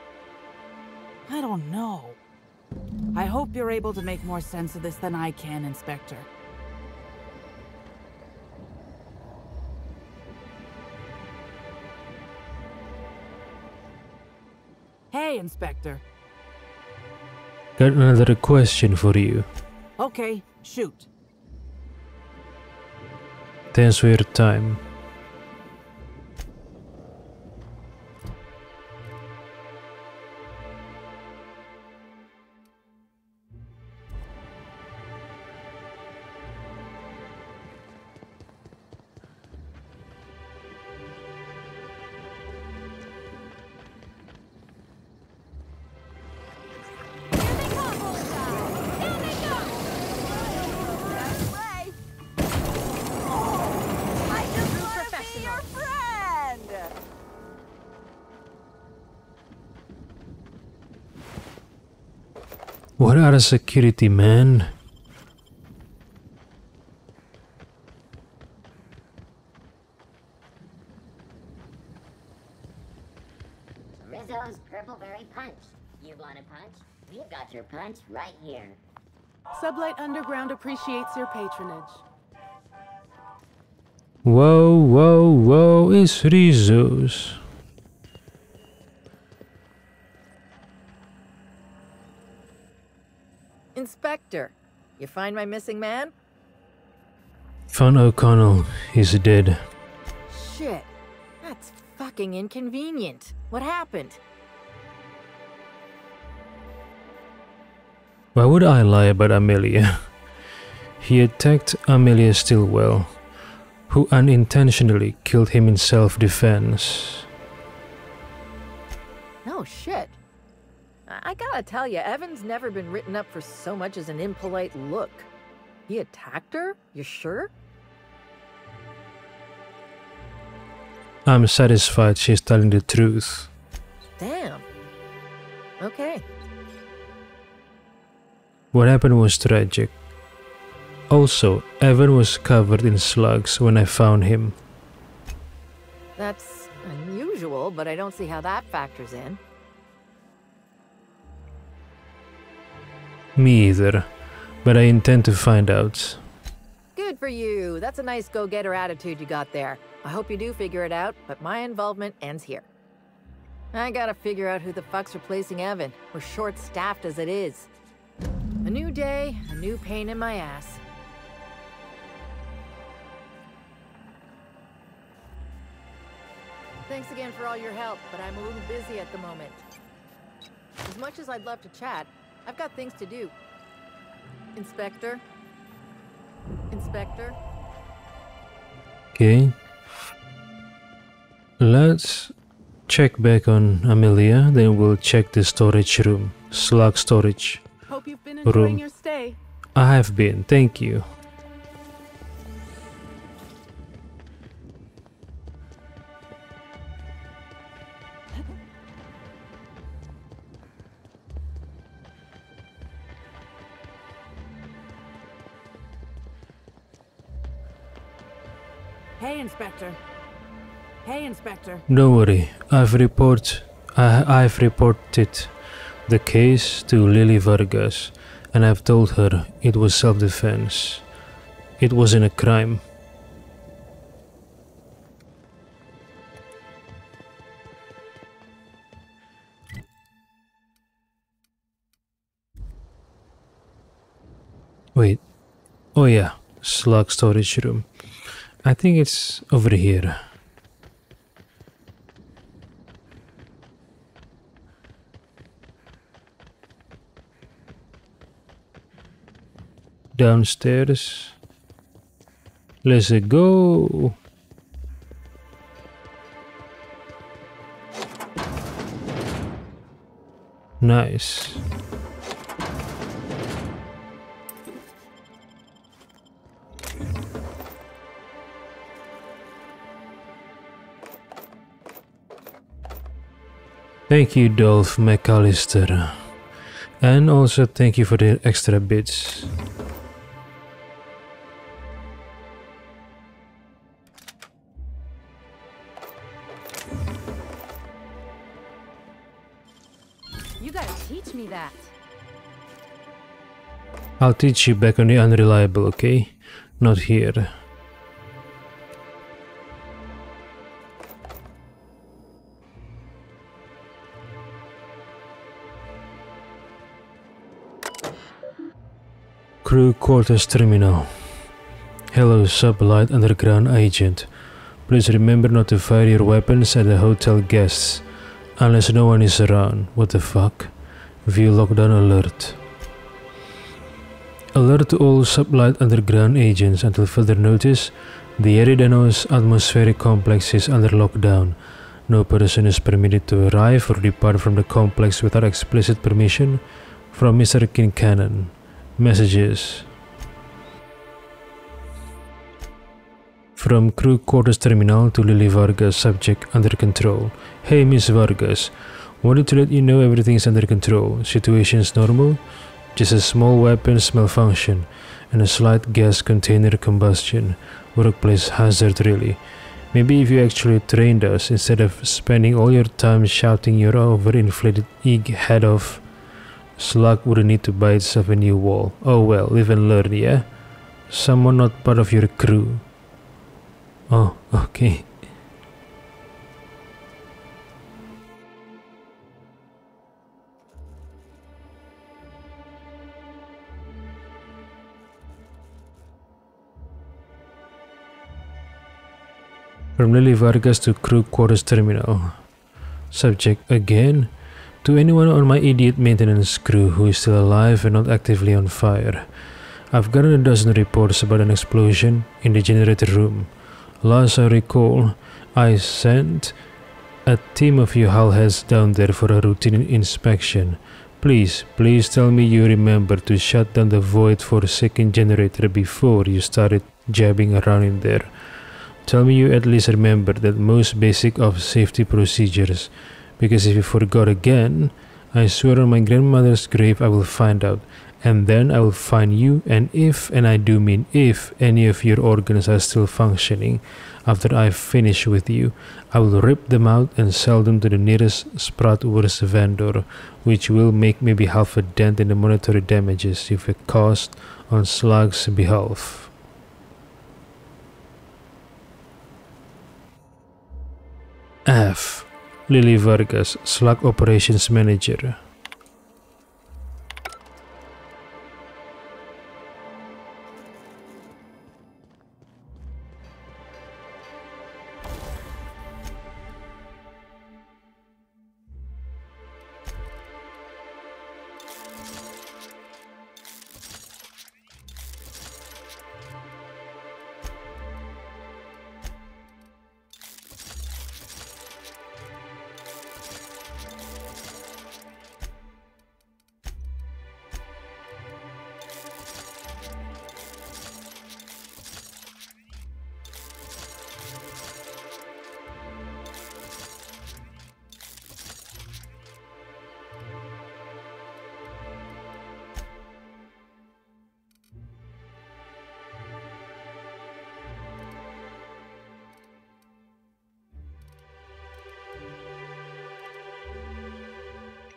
I don't know. I hope you're able to make more sense of this than I can, Inspector. Hey, Inspector. Got another question for you. Okay, shoot. Thanks for your time. What are the security, man? Rizzo's Purpleberry Punch. You want a punch? We've got your punch right here. Sublight Underground appreciates your patronage. Whoa, whoa, whoa, it's Rizzo's. Inspector, you find my missing man? Found O'Connell. He's dead. Shit. That's fucking inconvenient. What happened? Why would I lie about Amelia? He attacked Amelia Stillwell, who unintentionally killed him in self-defense. No shit. I gotta tell you, Evan's never been written up for so much as an impolite look. He attacked her? You sure? I'm satisfied she's telling the truth. Damn. Okay. What happened was tragic. Also, Evan was covered in slugs when I found him. That's unusual, but I don't see how that factors in. Me either, but I intend to find out. Good for you. That's a nice go-getter attitude you got there. I hope you do figure it out, but my involvement ends here. I gotta figure out who the fuck's replacing Evan. We're short-staffed as it is. A new day, a new pain in my ass. Thanks again for all your help, but I'm a little busy at the moment. As much as I'd love to chat, I've got things to do. Inspector? Inspector? Okay. Let's check back on Amelia, then we'll check the storage room. Slug storage Hope you've been enjoying your stay. I have been, thank you. Hey, Inspector. Hey, Inspector. Don't worry, I've reported the case to Lily Vargas, and I've told her it was self-defense. It wasn't a crime. Wait. Oh yeah, slug storage room. I think it's over here. Downstairs. Let's go. Nice. Thank you, Dolph McAllister. And also thank you for the extra bits. You gotta teach me that. I'll teach you back on the unreliable, okay? Not here. Crew Quarters Terminal. Hello, Sublight Underground Agent. Please remember not to fire your weapons at the hotel guests. Unless no one is around. What the fuck? View lockdown alert. Alert to all Sublight Underground agents until further notice. The Eridanos atmospheric complex is under lockdown. No person is permitted to arrive or depart from the complex without explicit permission. From Mr. Kincannon. Messages. From Crew Quarters Terminal to Lily Vargas, subject under control. Hey Miss Vargas, wanted to let you know everything's under control. Situation's normal. Just a small weapons malfunction and a slight gas container combustion. Workplace hazard really. Maybe if you actually trained us instead of spending all your time shouting your overinflated egg head off, Slug wouldn't need to buy itself a new wall. Oh well, live and learn, yeah? Someone not part of your crew. Oh, okay. From Lily Vargas to Crew Quarters Terminal. Subject again? To anyone on my idiot maintenance crew who is still alive and not actively on fire. I've gotten a dozen reports about an explosion in the generator room. Last I recall, I sent a team of you hull heads down there for a routine inspection. Please tell me you remember to shut down the void forsaken generator before you started jabbing around in there. Tell me you at least remember that most basic of safety procedures, because if you forgot again, I swear on my grandmother's grave I will find out, and then I will find you, and if, and I do mean if, any of your organs are still functioning after I finish with you, I will rip them out and sell them to the nearest Spratwurst vendor, which will make maybe half a dent in the monetary damages you've caused on Slug's behalf. F. Lily Vargas, Slug Operations Manager.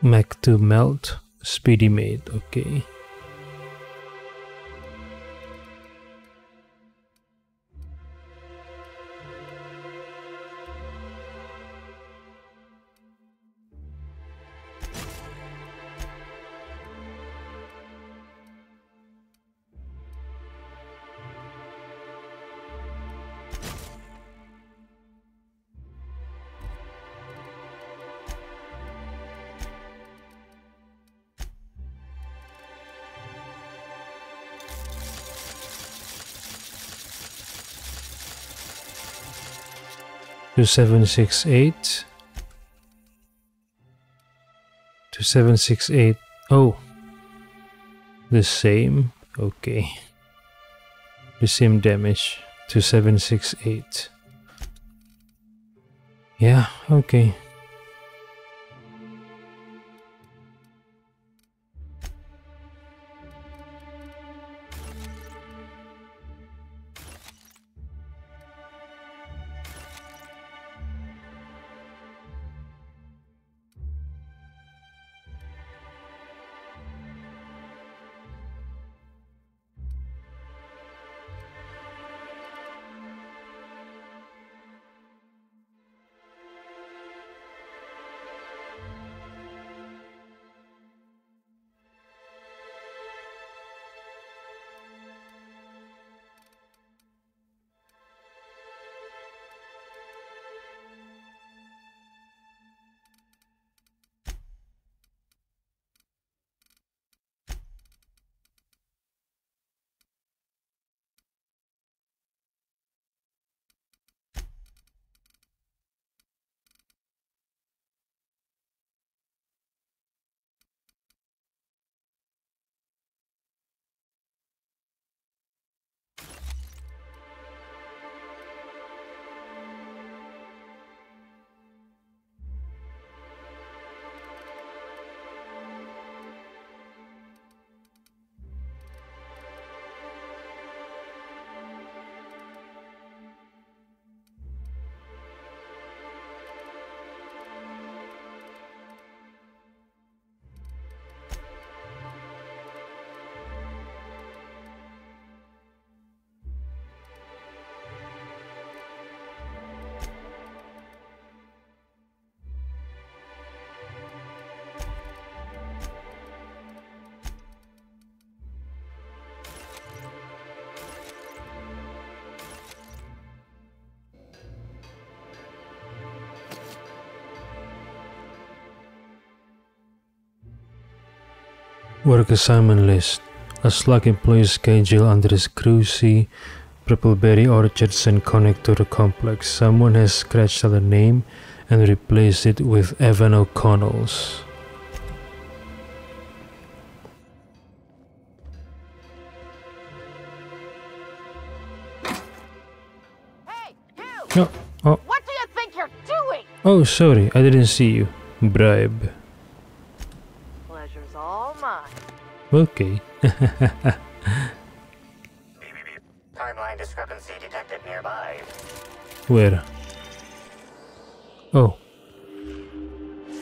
Mech to melt, speedy mate, okay. To 768 to 768. Oh, the same. Okay, the same damage to 768. Yeah, okay. Work assignment list. A slug employee schedule under the Crucy, Purpleberry Orchards and Connector Complex. Someone has scratched out a name and replaced it with Evan O'Connell's. Hey, you! Oh. What do you think you're doing? Oh, sorry, I didn't see you. Bribe. Pleasure's all mine. Okay. Timeline discrepancy detected nearby. Where? Oh.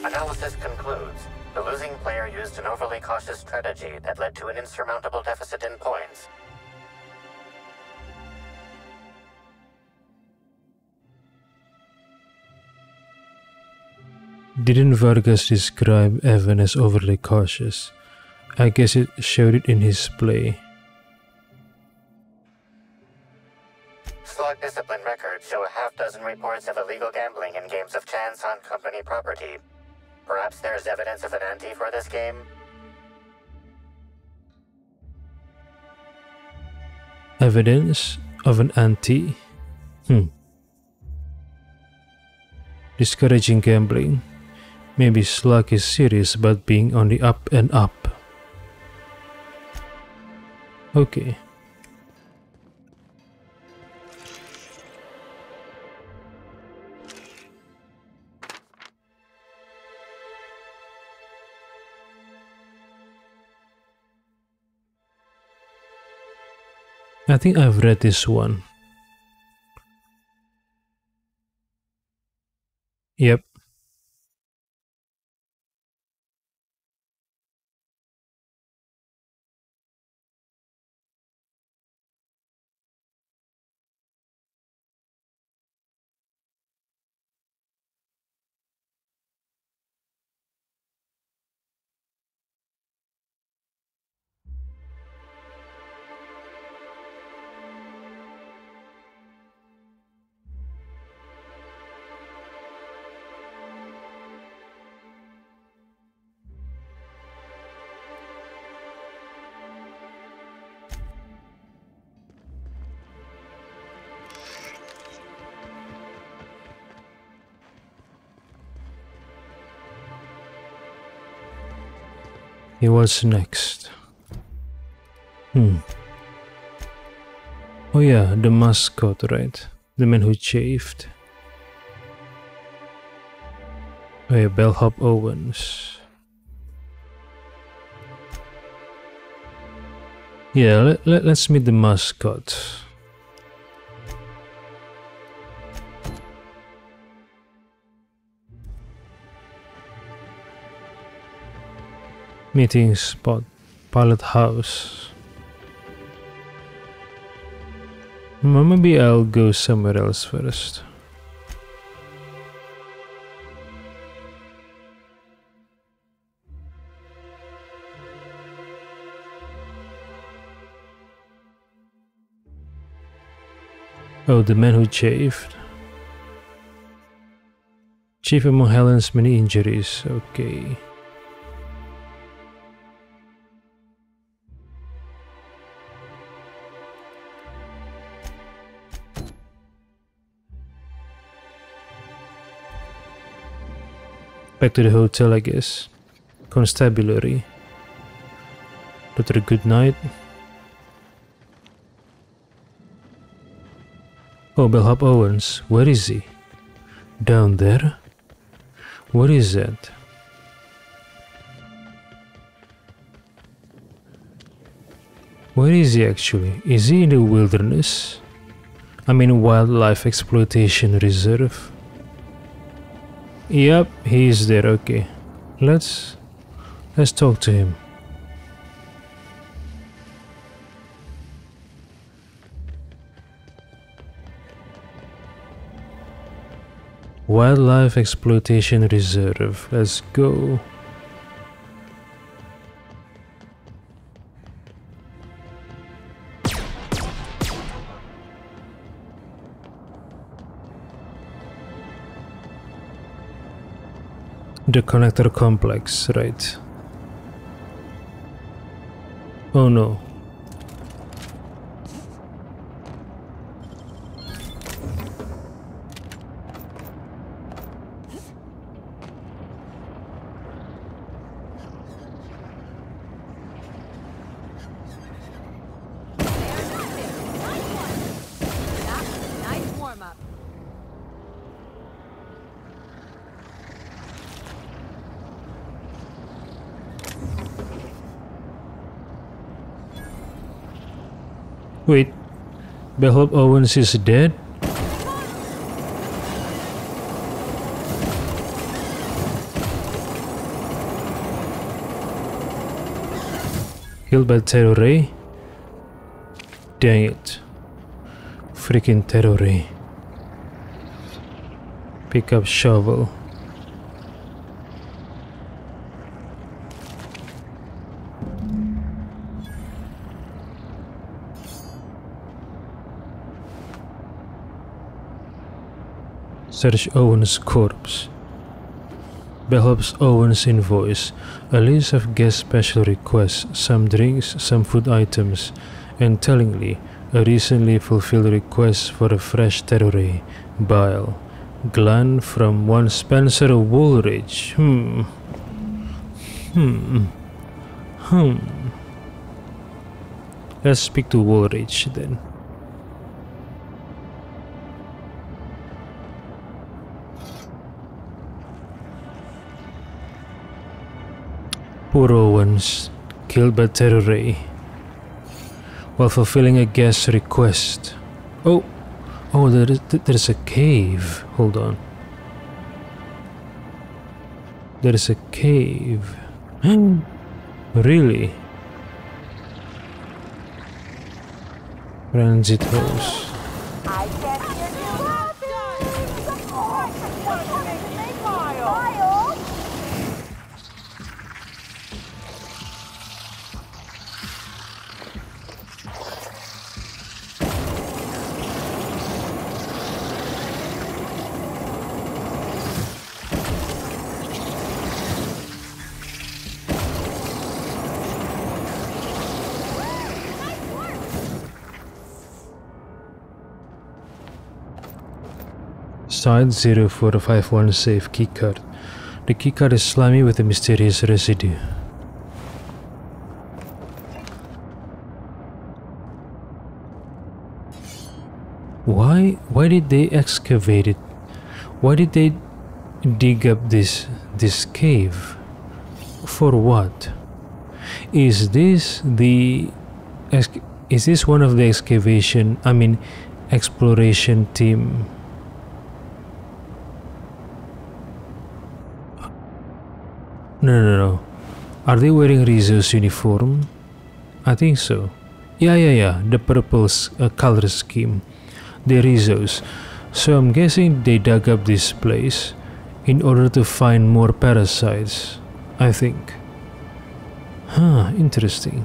Analysis concludes. The losing player used an overly cautious strategy that led to an insurmountable deficit in points. Didn't Vargas describe Evan as overly cautious? I guess it showed it in his play. Slug discipline records show a half-dozen reports of illegal gambling in games of chance on company property. Perhaps there's evidence of an ante for this game? Evidence of an ante? Discouraging gambling. Maybe Slug is serious about being on the up and up. Okay. I think I've read this one. Yep. He was next. Oh yeah, the mascot, right? The man who chafed. Oh yeah, Bellhop Owens. Yeah, let's meet the mascot. Meeting spot, Pilot House. Maybe I'll go somewhere else first. Oh, the man who chafed. Chief among Helen's many injuries, okay. Back to the hotel, I guess. Constabulary. Dr. Goodnight. Oh, Bellhop Owens. Where is he? Down there? What is that? Where is he actually? Is he in the wilderness? I mean, wildlife exploitation reserve? Yep, he is there, okay. Let's talk to him. Wildlife Exploitation Reserve, let's go. The connector complex, right. Oh no. Wait, Bellhop Owens is dead? Killed by Terror Ray? Dang it. Freaking Terror Ray. Pick up shovel. Search Owens' corpse. Bellhop's Owens invoice. A list of guest special requests, some drinks, some food items, and tellingly, a recently fulfilled request for a fresh Terror Ray. Bile. Glan from one Spencer Woolridge. Let's speak to Woolridge then. Poor Owens, killed by Terror Ray while fulfilling a guest request. Oh, there's a cave. Hold on. There's a cave. Really? Transit house. Side 0451 safe keycard. The keycard is slimy with a mysterious residue. Why did they excavate it? Why did they dig up this cave? For what? Is this one of the exploration team? No. Are they wearing Rizzo's uniform? I think so. Yeah. The purple color scheme. The Rizzo's. So I'm guessing they dug up this place in order to find more parasites. I think. Huh, interesting.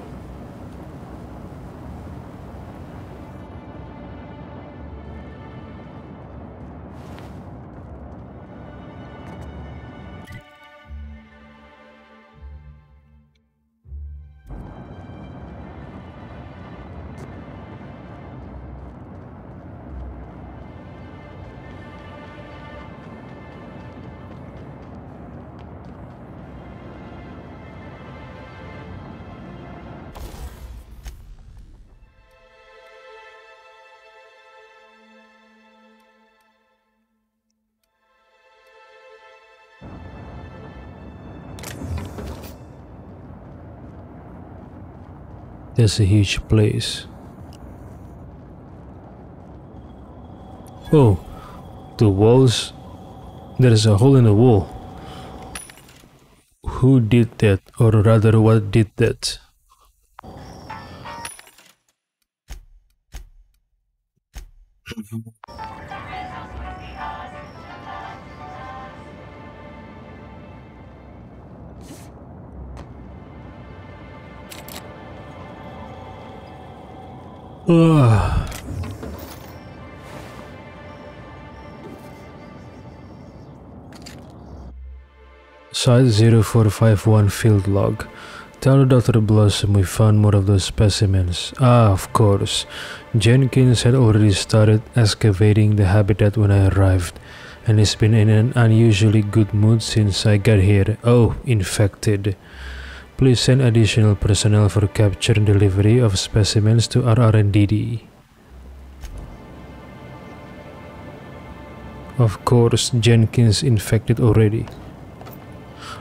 There's a huge place. Oh, the walls. There's a hole in the wall. Who did that, or rather what did that? Site 0451 field log. Tell Dr. Blossom we found more of those specimens. Ah, of course. Jenkins had already started excavating the habitat when I arrived, and he's been in an unusually good mood since I got here. Oh, infected. Please send additional personnel for capture and delivery of specimens to RR&DD. Of course, Jenkins infected already.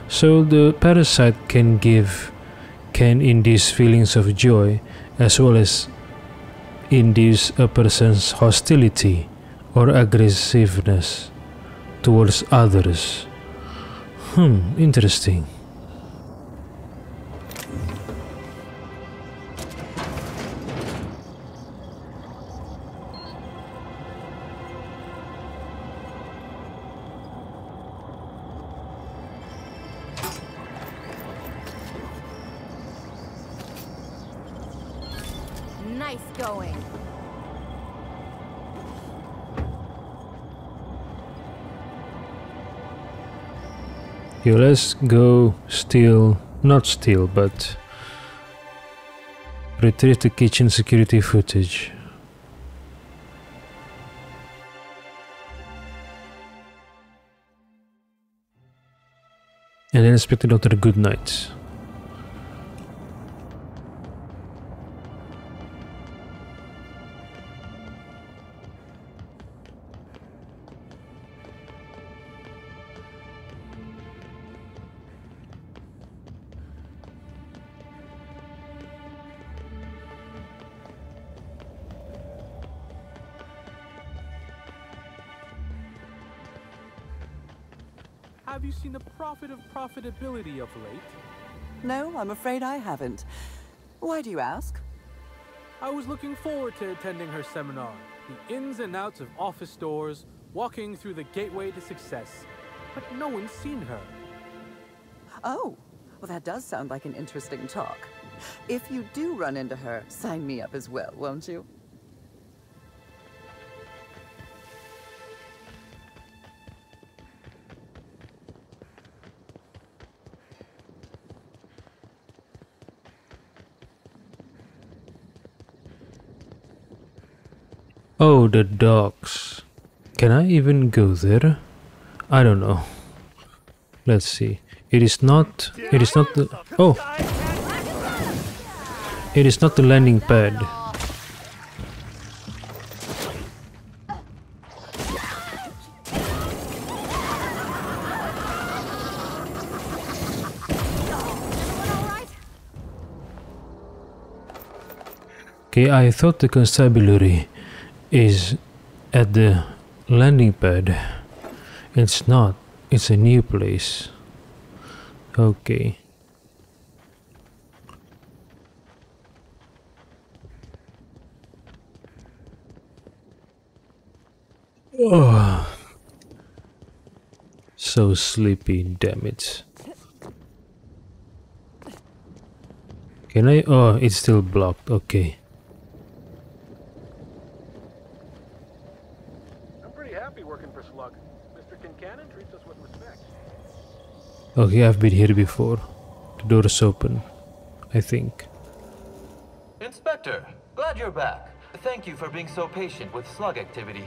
So the parasite can induce feelings of joy as well as induce a person's hostility or aggressiveness towards others. Interesting. Nice going. Yeah, let's go not steal, but retrieve the kitchen security footage. And then speak to Dr. Goodnight. Have you seen the profit of profitability of late? No, I'm afraid I haven't. Why do you ask? I was looking forward to attending her seminar. The ins and outs of office doors, walking through the gateway to success. But no one's seen her. Oh, well that does sound like an interesting talk. If you do run into her, sign me up as well, won't you? Oh, the docks. Can I even go there? I don't know. Let's see. It is not the It is not the landing pad. Okay, I thought the constabulary is at the landing pad. It's not. It's a new place. Okay. Oh. So sleepy, damn it. Can I? Oh, it's still blocked. Okay. Okay, I've been here before. The door is open, I think. Inspector, glad you're back. Thank you for being so patient with slug activity.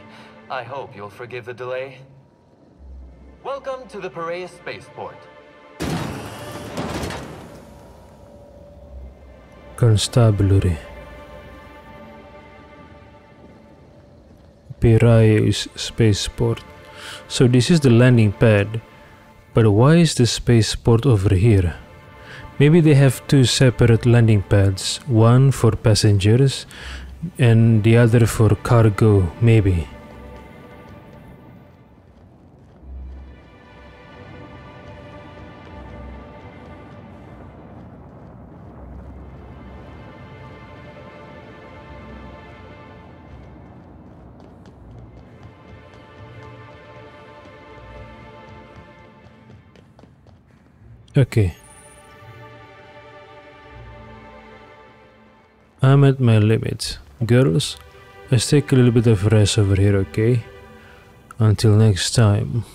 I hope you'll forgive the delay. Welcome to the Piraeus spaceport. Constabulary. Piraeus spaceport. So this is the landing pad. But why is the spaceport over here? Maybe they have two separate landing pads, one for passengers and the other for cargo, maybe. Okay. I'm at my limit. Girls, let's take a little bit of rest over here, okay? Until next time.